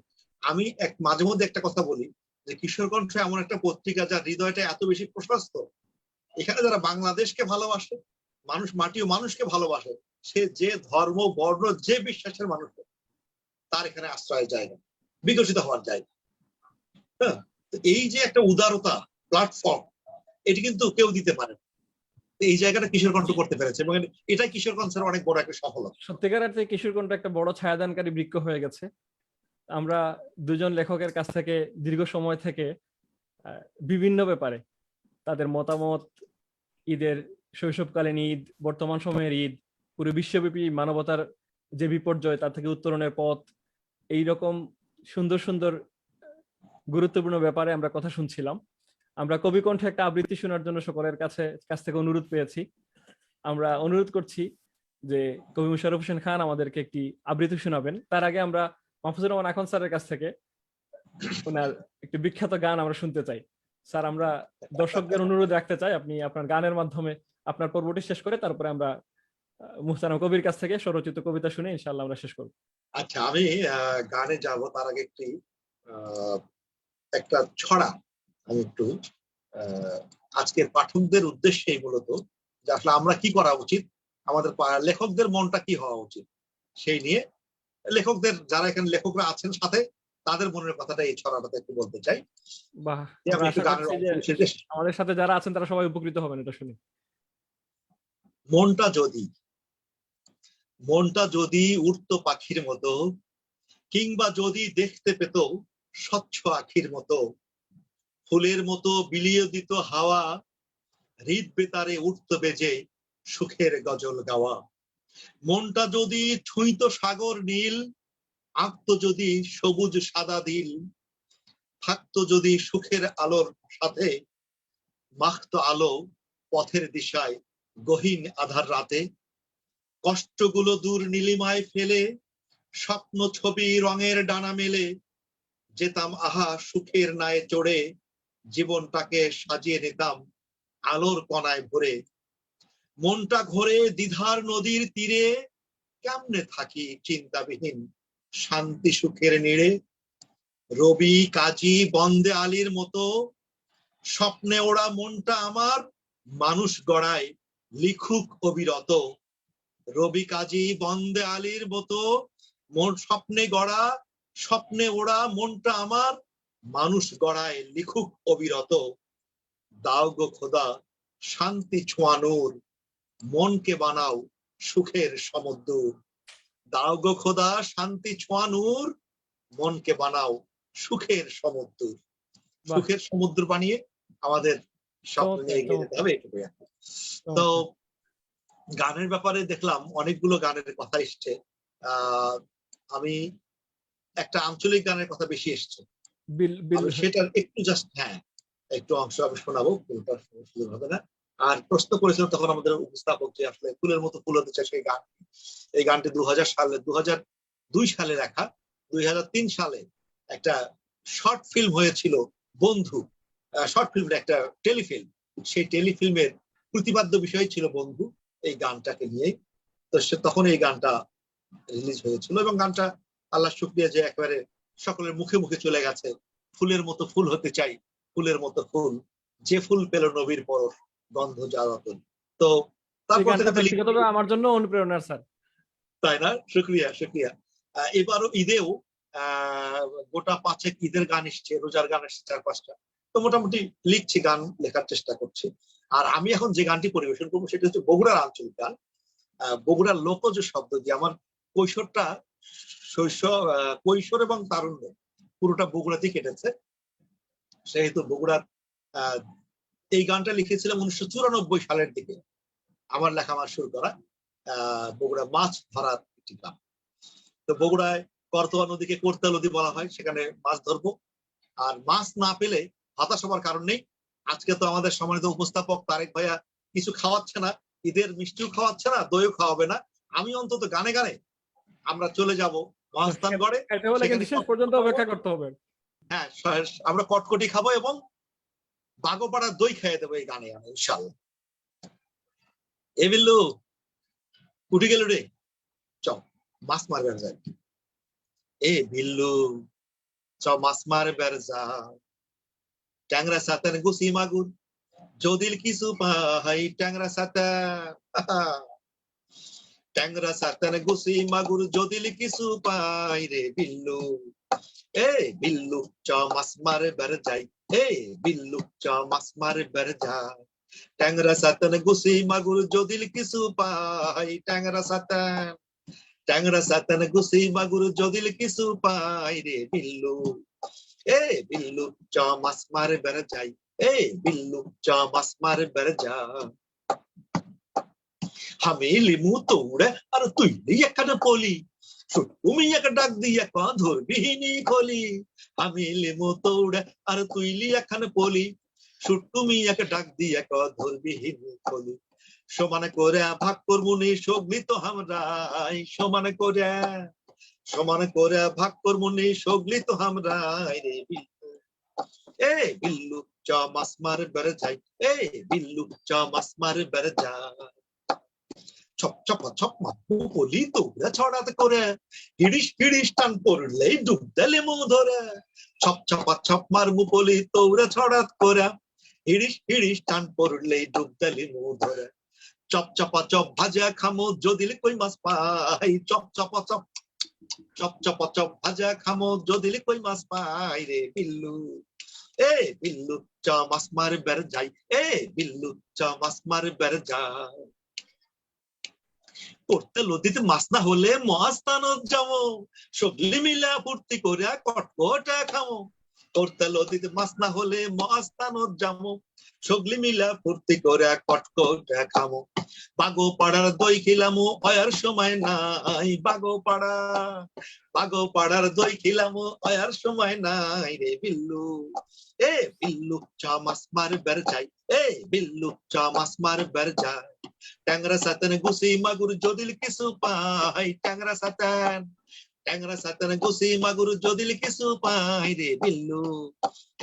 আমি মাঝে মধ্যে একটা কথা বলি যে কিশোরগঞ্জ এমন একটা পত্রিকা যার হৃদয়টা এত বেশি প্রশস্ত, এখানে যারা বাংলাদেশকে ভালোবাসে, মানুষ মাটি ও মানুষকে ভালোবাসে, সে যে ধর্ম বর্ণ যে বিশ্বাসের মানুষ তার এখানে আশ্রয়ের জায়গা, বিকশিত হওয়ার জায়গা। হ্যাঁ, এই যে একটা উদারতা প্ল্যাটফর্ম, এটি কিন্তু কেউ দিতে পারে না। এই জায়গাটা কিশোরগঞ্জ করতে পেরেছে এবং এটাই কিশোরগঞ্জের অনেক বড় একটা সফলতা। সত্যিকার অর্থে কিশোরগঞ্জ একটা বড় ছায়াদানকারী বৃক্ষ হয়ে গেছে। আমরা দুজন লেখকের কাছ থেকে দীর্ঘ সময় থেকে বিভিন্ন ব্যাপারে তাদের মতামত, ঈদের, শৈশবকালীন ঈদ, বর্তমান সময়ের ঈদ, পুরো বিশ্বব্যাপী মানবতার যে বিপর্যয় তার থেকে উত্তরণের পথ, এইরকম সুন্দর সুন্দর গুরুত্বপূর্ণ ব্যাপারে আমরা কথা শুনছিলাম। আমরা কবি কণ্ঠে একটা আবৃত্তি শোনার জন্য সকলের কাছ থেকে অনুরোধ পেয়েছি। আমরা অনুরোধ করছি যে কবি মুশাররফ হোসেন খান আমাদেরকে একটি আবৃত্তি শোনাবেন। তার আগে আমরা মাহফুজুর রহমান আখন স্যারের কাছ থেকে ওনার একটি বিখ্যাত গান আমরা শুনতে চাই। স্যার, আমরা দর্শকদের অনুরোধ রাখতে চাই আপনি আপনার গানের মাধ্যমে আপনার পর্বটি শেষ করে তারপরে আমরা মুহতারাম কবির কাছ থেকে স্বরচিত কবিতা শুনে ইনশাআল্লাহ আমরা শেষ করব। আচ্ছা, আমি গানে যাব তার আগে একটা ছড়া আমি একটু আজকের পাঠকদের উদ্দেশ্যেই মূলত, যে আসলে আমরা কি করা উচিত, আমাদের লেখকদের মনটা কি হওয়া উচিত সেই নিয়ে লেখকদের, যারা এখানে লেখকরা আছেন সাথে, তাদের মনের কথাটা এই ছড়াটাতে একটু বলতে চাই। বাহ, আমাদের সাথে যারা আছেন তারা সবাই উপকৃত হবেন এটা শুনে। মনটা যদি উড়তো পাখির মতো, কিংবা যদি দেখতে পেত স্বচ্ছ আখির মতো, ফুলের মতো বিলিয়ে দিত হাওয়া, হৃদ বেতারে উঠত বেজে সুখের গজল গাওয়া। মনটা যদি ছুঁইত সাগর নীল, আঁকতো যদি সবুজ সাদা দিল, থাকতো যদি সুখের আলোর সাথে, মাখতো আলো পথের দিশায় গহীন আধার রাতে। কষ্টগুলো দূর নীলিমায় ফেলে, স্বপ্ন ছবি রঙের ডানা মেলে, যেতাম আহা সুখের নায়ে চড়ে, জীবনটাকে সাজিয়ে নিতাম আলোর কণায় ভরে। মনটা ঘোরে দ্বিধার নদীর তীরে, কেমনে থাকি চিন্তাবিহীন শান্তি সুখের নীড়ে। রবি কাজী বন্দে আলীর মতো স্বপ্নে ওড়া মনটা আমার, মানুষ গড়ায় লিখুক অবিরত। রবি কাজী বন্দে আলীর মতো স্বপ্নে ওড়া মনটা আমার, মানুষ গড়ায় লিখুক অবিরত। দাও গো খোদা শান্তি ছোঁয়ানোর, মনকে বানাও সুখের সমুদ্র। দাও গো খোদা শান্তি ছোঁয়ানোর, মনকে বানাও সুখের সমুদ্র। সুখের সমুদ্র বানিয়ে আমাদের স্বপ্ন নিয়ে এগিয়ে যেতে হবে, এটুকুই। তো গানের ব্যাপারে দেখলাম অনেকগুলো গানের কথা এসছে, আমি একটা আঞ্চলিক গানের কথা বেশি এসছে, সেটার একটু জাস্ট একটু অংশ আমি শোনাবো, সুযোগ হবে না। আর প্রশ্ন করেছিলাম তখন আমাদের উপস্থাপক যে আসলে ফুলের মতো ফুল হতে চায় সেই গান। এই গানটি 2002 সালে লেখা। 2003 সালে একটা শর্ট ফিল্ম হয়েছিল বন্ধু, শর্ট ফিল্ম একটা টেলিফিল্ম, সেই টেলিফিল্মের প্রতিপাদ্য বিষয় ছিল বন্ধু, এই গানটাকে নিয়ে। তো তখন এই গানটা রিলিজ হয়েছিল এবং গানটা আল্লাহ শুকরিয়া যে একেবারে সকলের মুখে মুখে চলে গেছে। ফুলের মতো ফুল হতে চাই, ফুলের মতো ফুল, যে ফুল পেল নবীর পরশ, গন্ধ জ্বালাতন। তো এই তারপর গানটা থেকে তো ব্যক্তিগতভাবে আমার জন্য অনুপ্রেরণার স্যার। তাই না? শুক্রিয়া শুক্রিয়া। এবারও ঈদেও গোটা 5 ঈদের গান এসছে, রোজার গান এসছে 4-5টা। তো মোটামুটি লিখছি, গান লেখার চেষ্টা করছি। আর আমি এখন যে গানটি পরিবেশন করবো সেটা হচ্ছে বগুড়ার আঞ্চলিক গান, বগুড়ার লোকজ শব্দ দিয়ে। আমার কৈশোরটা কৈশোর এবং তারুণ্য পুরোটা বগুড়াতেই কেটেছে, সেহেতু বগুড়ার এই গানটা লিখেছিলাম 1994 সালের দিকে। আমার লেখা, আমার সুর করা, বগুড়া মাছ ধরার একটি গান। তো বগুড়ায় করতোয়া নদীকে কোর্তা নদী বলা হয়, সেখানে মাছ ধরবো। আর মাছ না পেলে হতাশ হবার কারণ নেই। আজকে তো আমাদের সম্মানিত উপস্থাপক তারেক ভাইয়া কিছু খাওয়াচ্ছে না, ঈদের মিষ্টিও খাওয়াচ্ছে না, দইও খাওয়াবে না। আমি অন্তত গানে গানে আমরা চলে যাব মহাস্থানগড়ে। এটা হলে কিন্তু শেষ পর্যন্ত অপেক্ষা করতে হবে। হ্যাঁ, আমরা কটকটি খাবো এবং বাগোপাড়ার দই খাইয়ে দেবো এই গানে আমি, ইনশাল্লাহ। এ বিল্লু উঠে গেল রে, চল মাছ মারবে যায়। এ বিল্লু চ মাছ মারবে যা, ট্যাংরা সাতান গুছি মাগুর যদিল কিছু পাহাই, ট্যাংরা সাতান, ট্যাংরা সাতান গুছি মাগুর যদিল কিছু পাই রে বিল্লু। এ বিল্লু চ মাছ মারবে যাই, এ বিল্লু চ মাছ মারবে যাই, ট্যাংরা সাতান গুছি মাগুর যদিল কিছু পাই, ট্যাংরা সাতান, ট্যাংরা সাতান গুছি মাগুর যদিল কিছু পাই রে বিল্লু। এ বিল্লু চ মাছ মারবে যাই, এ বিল্লু চ মাছ মারবে যাই। আমি লিমু তোড়ে আর তুই এখানে পলি, তুমি এক ডাক দিয়ে ধরবিহীনি খলি। আমি লিমু তোড়ে আর তুই এখানে পলি, তুমি এক ডাক দিয়ে ধরবিহীনি খলি। সমান করে ভাগ করবুনি সগলি তো আমরাই, সমান করে ভাগ করবুনি সগলি তো আমরাই রে বিল্লু। এ বিল্লু চ মাছ মারবে যাই, এ বিল্লু চ মাছ মারবে যাই। ছপ ছপ ছপ মাপু বলি তোরা ছড়াতে করে, হিড়িস হিড়িস টান পড়লেই ডুব দিলে মু ধরে। ছপ ছপা ছপ মারমু বলি তোরা ছড়াত করে, হিড়িস হিড়িস টান পড়লেই ডুব দিলে মু ধরে। চপ চাপা চপ ভাজা খামো যদি কই মাছ পাই, চপ চাপা চপ, চপ চাপা চপ ভাজা খামো যদি কই মাছ পাই রে বিল্লু। এ বিল্লু চ মাছ মারবে যাই, এ বিল্লু চ মাছ মারবে যাই। করতে লদিতে মাছ না হলে মহাস্থানত যাবো, সবলি মিলা ফুর্তি করে কটকটা খামো। করতে লদিতে মাছ না হলে মহাস্থানত যাবো, সগলি মিলা ফুর্তি করে কটকটা খামো। বাগো পাড়ার দই খিলামো অয়ার সময় নাই, বাগো পাড়ার দই খিলামো অয়ার সময় নাই রে বিল্লু। এ বিল্লু চ মাছ মারবে যাই, এ বিল্লু চ মাছ মারবে যাই। ট্যাংরা সাতান গুছি মাগুর যদিল কিছু পাই, ট্যাংরা সাতান গুছি মাগুর যদিল কিছু পাই রে বিল্লু।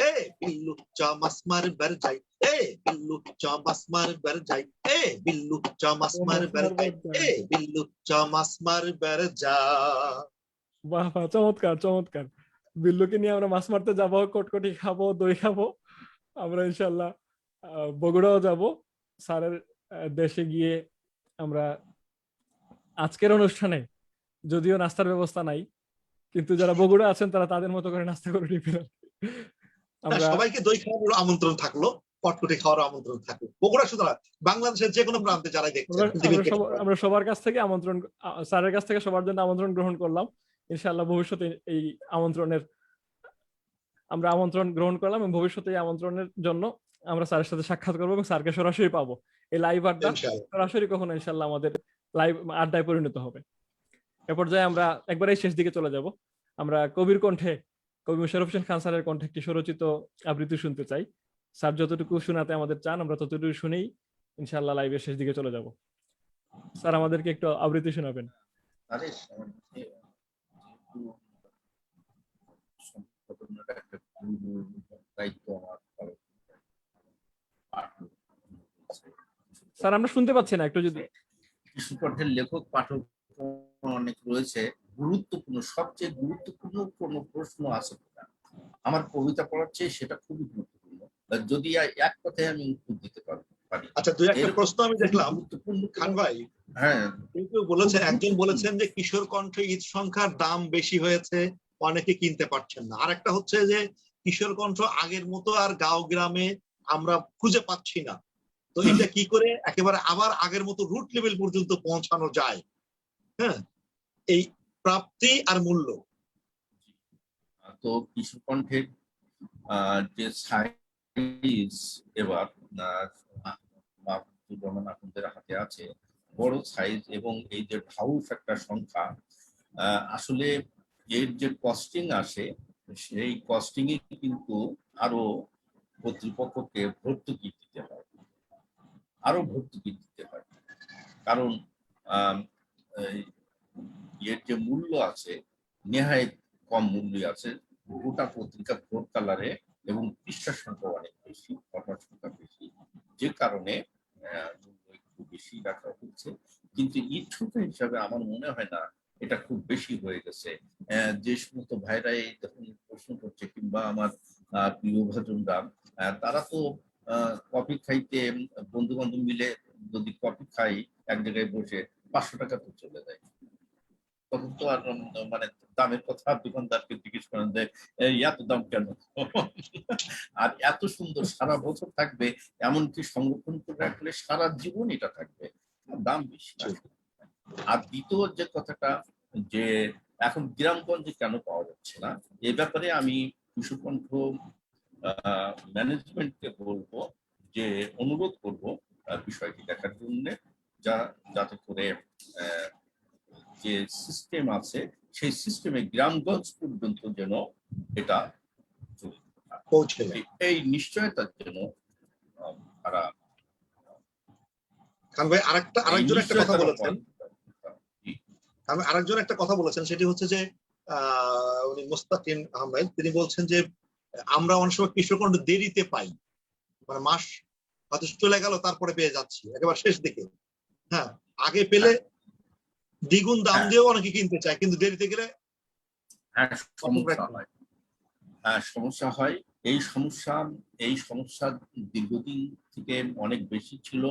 এ বিল্লু চ মাছ মারবে যাই, এ বিল্লু চ মাছ মারবে যাই, এ বিল্লু চ মাছ মারবে যাই, এ বিল্লু চ মাছ মারবে যাই। বাহ বাহ, চমৎকার চমৎকার। বিল্লুকে নিয়ে আমরা মাছ মারতে যাবো, কটকটি খাবো, দই খাবো। আমরা ইনশাল্লাহ বগুড়াও যাব। স্যারের দেশে গিয়ে আমরা আজকের অনুষ্ঠানে যদিও নাস্তার ব্যবস্থা নাই, কিন্তু যারা বগুড়া আছেন তারা তাদের মতো করে নাস্তা করে নিবেন। আমরা সবাইকে দই খাওয়ার আমন্ত্রণ থাকলো, কটকটি খাওয়ার আমন্ত্রণ থাকলো। বগুড়া শুধু না, বাংলাদেশের যে কোনো প্রান্তে যারা দেখছেন, আমরা সবার কাছ থেকে আমন্ত্রণ, স্যারের কাছ থেকে সবার জন্য আমন্ত্রণ গ্রহণ করলাম। ইনশাআল্লাহ ভবিষ্যতে এই আমন্ত্রণ গ্রহণ করলাম এবং ভবিষ্যতে এই আমন্ত্রণের জন্য আমরা স্যারের সাথে সাক্ষাৎ করবো এবং স্যারকে সরাসরি পাবো। এই লাইভ আড্ডা সরাসরি কখনো ইনশাআল্লাহ আমাদের লাইভ আড্ডায় পরিণত হবে। এ পর্যায়ে আমরা একবারেই শেষ দিকে চলে যাব। আমরা কবির কণ্ঠে, কবি মোশাররফ হোসেন খান স্যারের কণ্ঠে একটি স্বরচিত আবৃত্তি শুনতে চাই। স্যার যতটুকু শোনাতে আমাদের চান আমরা ততটুকু শুনেই ইনশাআল্লাহ লাইভের শেষ দিকে চলে যাব। স্যার আমাদেরকে একটু আবৃত্তি শোনাবেন। আরে দায়িত্ব আমার। স্যার আমরা শুনতে পাচ্ছি না, একটু যদি কণ্ঠের লেখক পাঠক অনেক রয়েছে, গুরুত্বপূর্ণ সবচেয়ে গুরুত্বপূর্ণ কোনো প্রশ্ন আছে কিনা আমার কবিতা পড়ার চেয়ে সেটা খুবই গুরুত্বপূর্ণ। যদি এক কথায় আমি উত্তর দিতে পারি। আচ্ছা, দুই একটা এরকম প্রশ্ন আমি দেখলাম গুরুত্বপূর্ণ খান ভাই। হ্যাঁ, কেউ বলেছে, একজন বলেছেন যে কিশোর কণ্ঠ ঈদ সংখ্যার দাম বেশি হয়েছে, অনেকে কিনতে পারছেন না। আরেকটা হচ্ছে যে কিশোর কণ্ঠ আগের মতো আর গাঁও গ্রামে আমরা খুঁজে পাচ্ছি না। তো এটা কি করে একেবারে আবার আগের মতো রুট লেভেল পর্যন্ত পৌঁছানো যায়? হ্যাঁ, এই প্রাপ্তি আর মূল্য। তো কিশোর কণ্ঠের যে সাইজ এবার আপনাদের হাতে আছে, বড় সাইজ এবং এই যে হাউস একটা সংখ্যা, আসলে এর যে কস্টিং আসে সেই কস্টিং এ কিন্তু আরো কর্তৃপক্ষকে ভর্তুকি দিতে হয়, আরো ভর্তুকি দিতে হয়। কারণ এর যে মূল্য আছে নেহায়েত কম মূল্য আছে। গোটা পত্রিকা ফোর কালারে এবং পৃষ্ঠার সংখ্যা অনেক বেশি, ফরম্যাট সংখ্যা বেশি, যে কারণে মূল্য একটু বেশি রাখা হচ্ছে। কিন্তু ঈদ সংখ্যা হিসাবে আমার মনে হয় না এটা খুব বেশি হয়ে গেছে। যে সমস্ত ভাইরা এই যখন প্রশ্ন করছে কিংবা আমার প্রিয় ভাজনরা, তারা তো কফি খাইতে বন্ধু বান্ধব মিলে যদি কফি খাই এক জায়গায় বসে 500 টাকা তো চলে যায়। তখন তো আর মানে দামের কথা দোকানদারকে জিজ্ঞেস করেন যে এত দাম কেন? আর এত সুন্দর সারা বছর থাকবে, এমনকি সংরক্ষণ করে রাখলে সারা জীবন এটা থাকবে, দাম বেশি। আর দ্বিতীয় যে কথাটা, যে এখন গ্রামগঞ্জে কেন পাওয়া যাচ্ছে না, এ ব্যাপারে আমি কিশোরকণ্ঠ ম্যানেজমেন্টকে বলবো, যে অনুরোধ করব বিষয়টি দেখার জন্য, যাতে করে যে সিস্টেম আছে সেই সিস্টেমে গ্রামগঞ্জ পর্যন্ত যেন এটা পৌঁছে যায়। এই নিশ্চয়তার জন্য তারা খান ভাই আরেকজন একটা কথা বলেছেন, আরেকজন একটা কথা বলেছেন, সেটি হচ্ছে যে উনি মোস্তাকিম আহমেদ, তিনি বলছেন যে আমরা অনেক সময় কিশোর কণ্ঠ দেরিতে পাই, মানে মাস হয়তো চলে গেল তারপরে পেয়ে যাচ্ছি একেবারে শেষ দিকে। হ্যাঁ, আগে পেলে দ্বিগুণ দাম দিয়েও অনেকে কিনতে চায়, কিন্তু দেরিতে গেলে সমস্যা হয়। এই সমস্যা দীর্ঘদিন থেকে অনেক বেশি ছিল,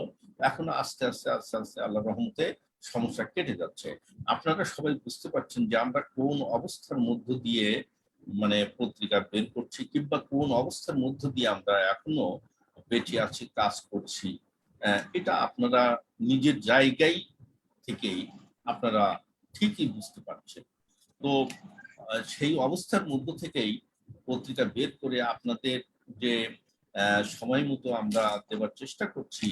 এখন আস্তে আস্তে আস্তে আস্তে আল্লাহর রহমতে সমস্যা কেটে যাচ্ছে। আপনারা সবাই বুঝতে পারছেন যে আমরা কোন অবস্থার মধ্য দিয়ে মানে পত্রিকা বের করছি, কিংবা কোন অবস্থার মধ্য দিয়ে আমরা এখনো বেঁচে আছি, কাজ করছি। এটা আপনারা নিজের জায়গায় থেকেই আপনারা ঠিকই বুঝতে পারছেন। তো সেই অবস্থার মধ্য থেকেই পত্রিকা বের করে আপনাদের যে সময় মতো আমরা দেবার চেষ্টা করছি,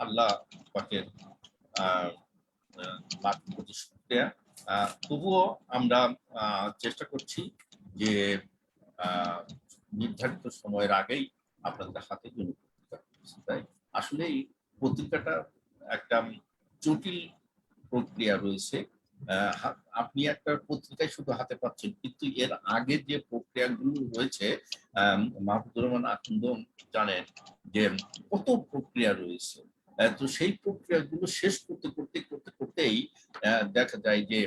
আল্লাহ পাকের লাখ কোটি শুকরিয়া। তবুও আমরা চেষ্টা করছি যে নির্ধারিত সময়ের আগেই আপনাদের হাতে জন্য পত্রিকা পৌঁছে দেয়। আসলে এই পত্রিকাটা একটা জটিল প্রক্রিয়া রয়েছে। আপনি একটা পত্রিকায় শুধু হাতে পাচ্ছেন, কিন্তু এর আগে যে প্রক্রিয়াগুলো রয়েছে, মাহফুজুর রহমান আখন্দ জানেন যে কত প্রক্রিয়া রয়েছে। তো সেই প্রক্রিয়াগুলো শেষ করতেই দেখা যায় যে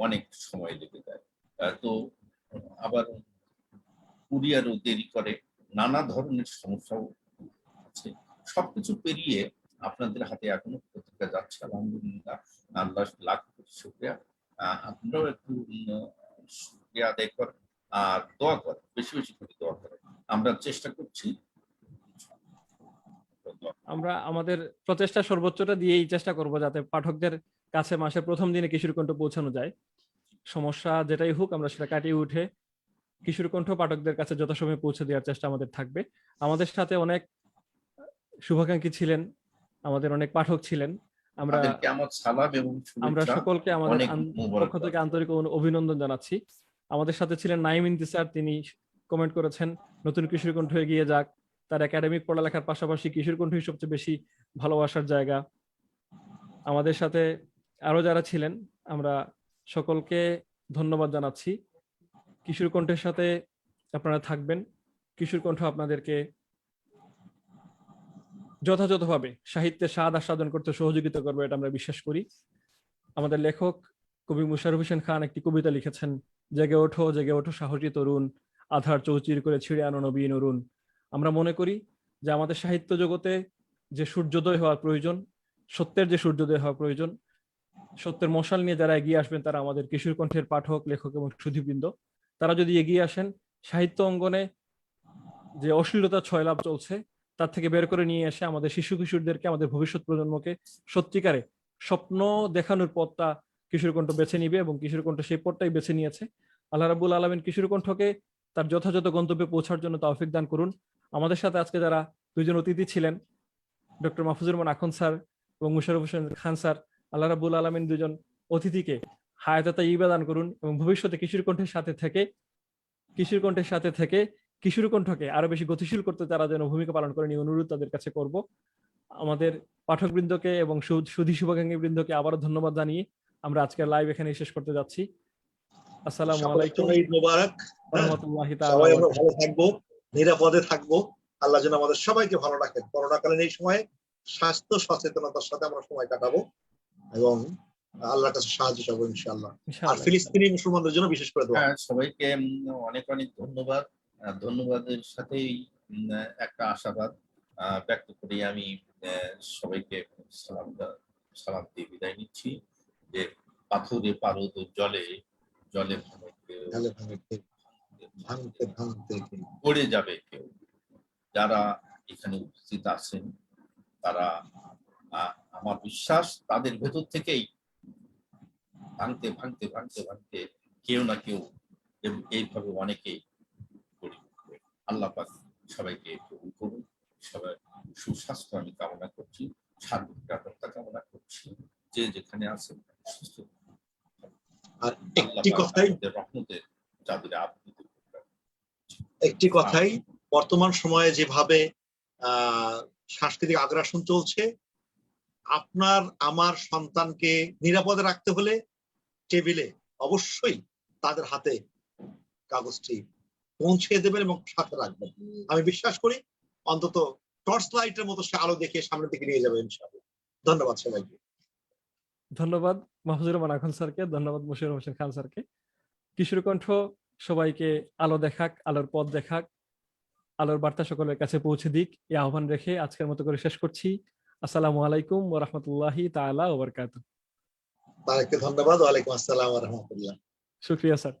অনেক সময় লেগে যায়। তো আবার কুরিয়ারও দেরি করে, নানা ধরনের সমস্যাও আছে। সবকিছু পেরিয়ে আপনাদের হাতে এখনো পত্রিকা যাচ্ছে, আলহামদুলিল্লাহ, আল্লাহ লাখ কোটি শুকরিয়া। আপনারাও একটু শুকরিয়া আদায় করেন আর দোয়া করেন, বেশি বেশি করে দোয়া করেন। আমরা চেষ্টা করছি, আমরা আমাদের প্রচেষ্টা সর্বোচ্চটা দিয়েই চেষ্টা করব যাতে পাঠকদের কাছে মাসের প্রথম দিনে কিশোরকণ্ঠ পৌঁছানো যায়। সমস্যা যেটাই হোক আমরা সেটা কাটিয়ে উঠে কিশোরকণ্ঠ পাঠকদের কাছে যথাসময়ে পৌঁছে দেওয়ার চেষ্টা আমাদের থাকবে। আমাদের সাথে অনেক শুভাকাঙ্ক্ষী ছিলেন, আমাদের অনেক পাঠক ছিলেন। আমরা সকলকে আমাদের পক্ষ থেকে আন্তরিক অভিনন্দন জানাচ্ছি। আমাদের সাথে ছিলেন নাইম ইন্তিসার, তিনি কমেন্ট করেছেন নতুন কিশোরকণ্ঠ এগিয়ে যাক, তার একাডেমিক পড়ালেখার পাশাপাশি কিশোরকণ্ঠই সবচেয়ে বেশি ভালোবাসার জায়গা। আমাদের সাথে আরো যারা ছিলেন আমরা সকলকে ধন্যবাদ জানাচ্ছি। কিশোরকণ্ঠের সাথে আপনারা থাকবেন, কিশোরকণ্ঠ আপনাদেরকে যথাযথভাবে সাহিত্যের স্বাদ আস্বাদন করতে সহযোগিতা করবে, এটা আমরা বিশ্বাস করি। আমাদের লেখক কবি মুশাররফ হোসেন খান একটি কবিতা লিখেছেন, জেগে ওঠো জেগে ওঠো সাহসী তরুণ, আধার চৌচির করে ছিঁড়ে আনো নবীন অরুণ। আমরা মনে করি যে আমাদের সাহিত্য জগতে যে সূর্যোদয় হওয়ার প্রয়োজন, সত্যের যে সূর্যোদয় হওয়া প্রয়োজন, সত্যের মশাল নিয়ে যারা এগিয়ে আসবেন তারা আমাদের কিশোর কণ্ঠের পাঠক, লেখক এবং সুধীবৃন্দ। তারা যদি এগিয়ে আসেন, সাহিত্য অঙ্গনে যে অশ্লীলতার ছয়লাভ চলছে তার থেকে বের করে নিয়ে এসে আমাদের শিশু কিশোরদেরকে, আমাদের ভবিষ্যৎ প্রজন্মকে সত্যিকারে স্বপ্ন দেখানোর পথটা কিশোর কণ্ঠ বেছে নিবে, এবং কিশোর কণ্ঠ সেই পথটাই বেছে নিয়েছে। আল্লাহ রাব্বুল আলামিন কিশোর কণ্ঠকে তার যথাযথ গন্তব্যে পৌঁছার জন্য তৌফিক দান করুন। আমাদের সাথে আজকে যারা দুইজন অতিথি ছিলেন, ডক্টর মাহফুজুর রহমান আখন স্যার এবং মুশাররফ হোসেন খান স্যার, আল্লাহ রাব্বুল আলামিন দুজন অতিথিকে হায়াতে তাইয়্যিবা দান করুন এবং ভবিষ্যতে কিশোর কণ্ঠের সাথে থেকে কিশোর কণ্ঠকে আরো বেশি গতিশীল করতে তারা যেন ভূমিকা পালন করেন, এই অনুরোধ তাদের কাছে করব। আমাদের পাঠকবৃন্দকে এবং সুধী শুভাকাঙ্ক্ষী বৃন্দকে আবারও ধন্যবাদ জানিয়ে আমরা আজকের লাইভ এখানে শেষ করতে যাচ্ছি। আসসালামু সকলের আলাইকুম জন্য ঈদ মোবারক। ওয়া রাহমাতুল্লাহি তাআলা সবাই ওয়া আমরা বারাকাতুহু। ভালো থাকবো, নিরাপদে থাকবো। আল্লাহ যেন আমাদের সবাইকে ভালো রাখেন। করোনাকালীন এই সময়ে স্বাস্থ্য সচেতনতার সাথে আমরা সময় কাটাবো এবং আল্লাহর কাছে সাহায্য চাবো ইনশাআল্লাহ। আর ইনশাআল্লাহ। ফিলিস্তিনি মুসলমানদের জন্য বিশেষ করে দোয়া। হ্যাঁ, সবাইকে অনেক অনেক ধন্যবাদ। ধন্যবাদের সাথেই একটা আশাবাদ ব্যক্ত করি আমি সবাইকে সালাম দিয়ে বিদায় নিচ্ছি যে পাথরে পারদ জলে জলে ভাঙতে ভাঙতে পড়ে যাবে কেউ। যারা এখানে উপস্থিত আছেন তারা আমার বিশ্বাস তাদের ভেতর থেকেই ভাঙতে ভাঙতে ভাঙতে ভাঙতে কেউ না কেউ এইভাবে অনেকেই গড়ে উঠবে। আল্লাহ পাক সবাইকে কবুল করুন। সবাই সুস্বাস্থ্য আমি কামনা করছি, সার্বিক নিরাপত্তা কামনা করছি। যে যেখানে আছেন সুস্থ, আর রহমতের চাদরে আবৃত করবেন। একটি কথাই, বর্তমান সময়ে যেভাবে সাংস্কৃতিক আগ্রাসন চলছে, আপনার আমার সন্তানকে নিরাপদে রাখতে হলে টেবিলে অবশ্যই তাদের হাতে কাগজটি পৌঁছে দেবেন এবং সাথে রাখবেন। আমি বিশ্বাস করি অন্তত টর্চ লাইটের মতো সে আলো দেখে সামনের দিকে নিয়ে যাবে ইনশাআল্লাহ। ধন্যবাদ সবাইকে। ধন্যবাদ মাহফুজুর রহমান আখন স্যারকে, ধন্যবাদ মুশাররফ হোসেন খান স্যারকে। কিশোর কণ্ঠ সবাইকে আলো দেখাক, আলোর পথ দেখাক, আলোর বার্তা সকলের কাছে পৌঁছে দিক, এই আহ্বান রেখে আজকের মতো করে শেষ করছি। আসসালামু আলাইকুম ওয়া রাহমাতুল্লাহি তাআলা ওয়া বারাকাতুহু। তাদেরকে ধন্যবাদ। ওয়ালাইকুম আসসালাম ওয়া রাহমাতুল্লাহ। শুকরিয়া স্যার।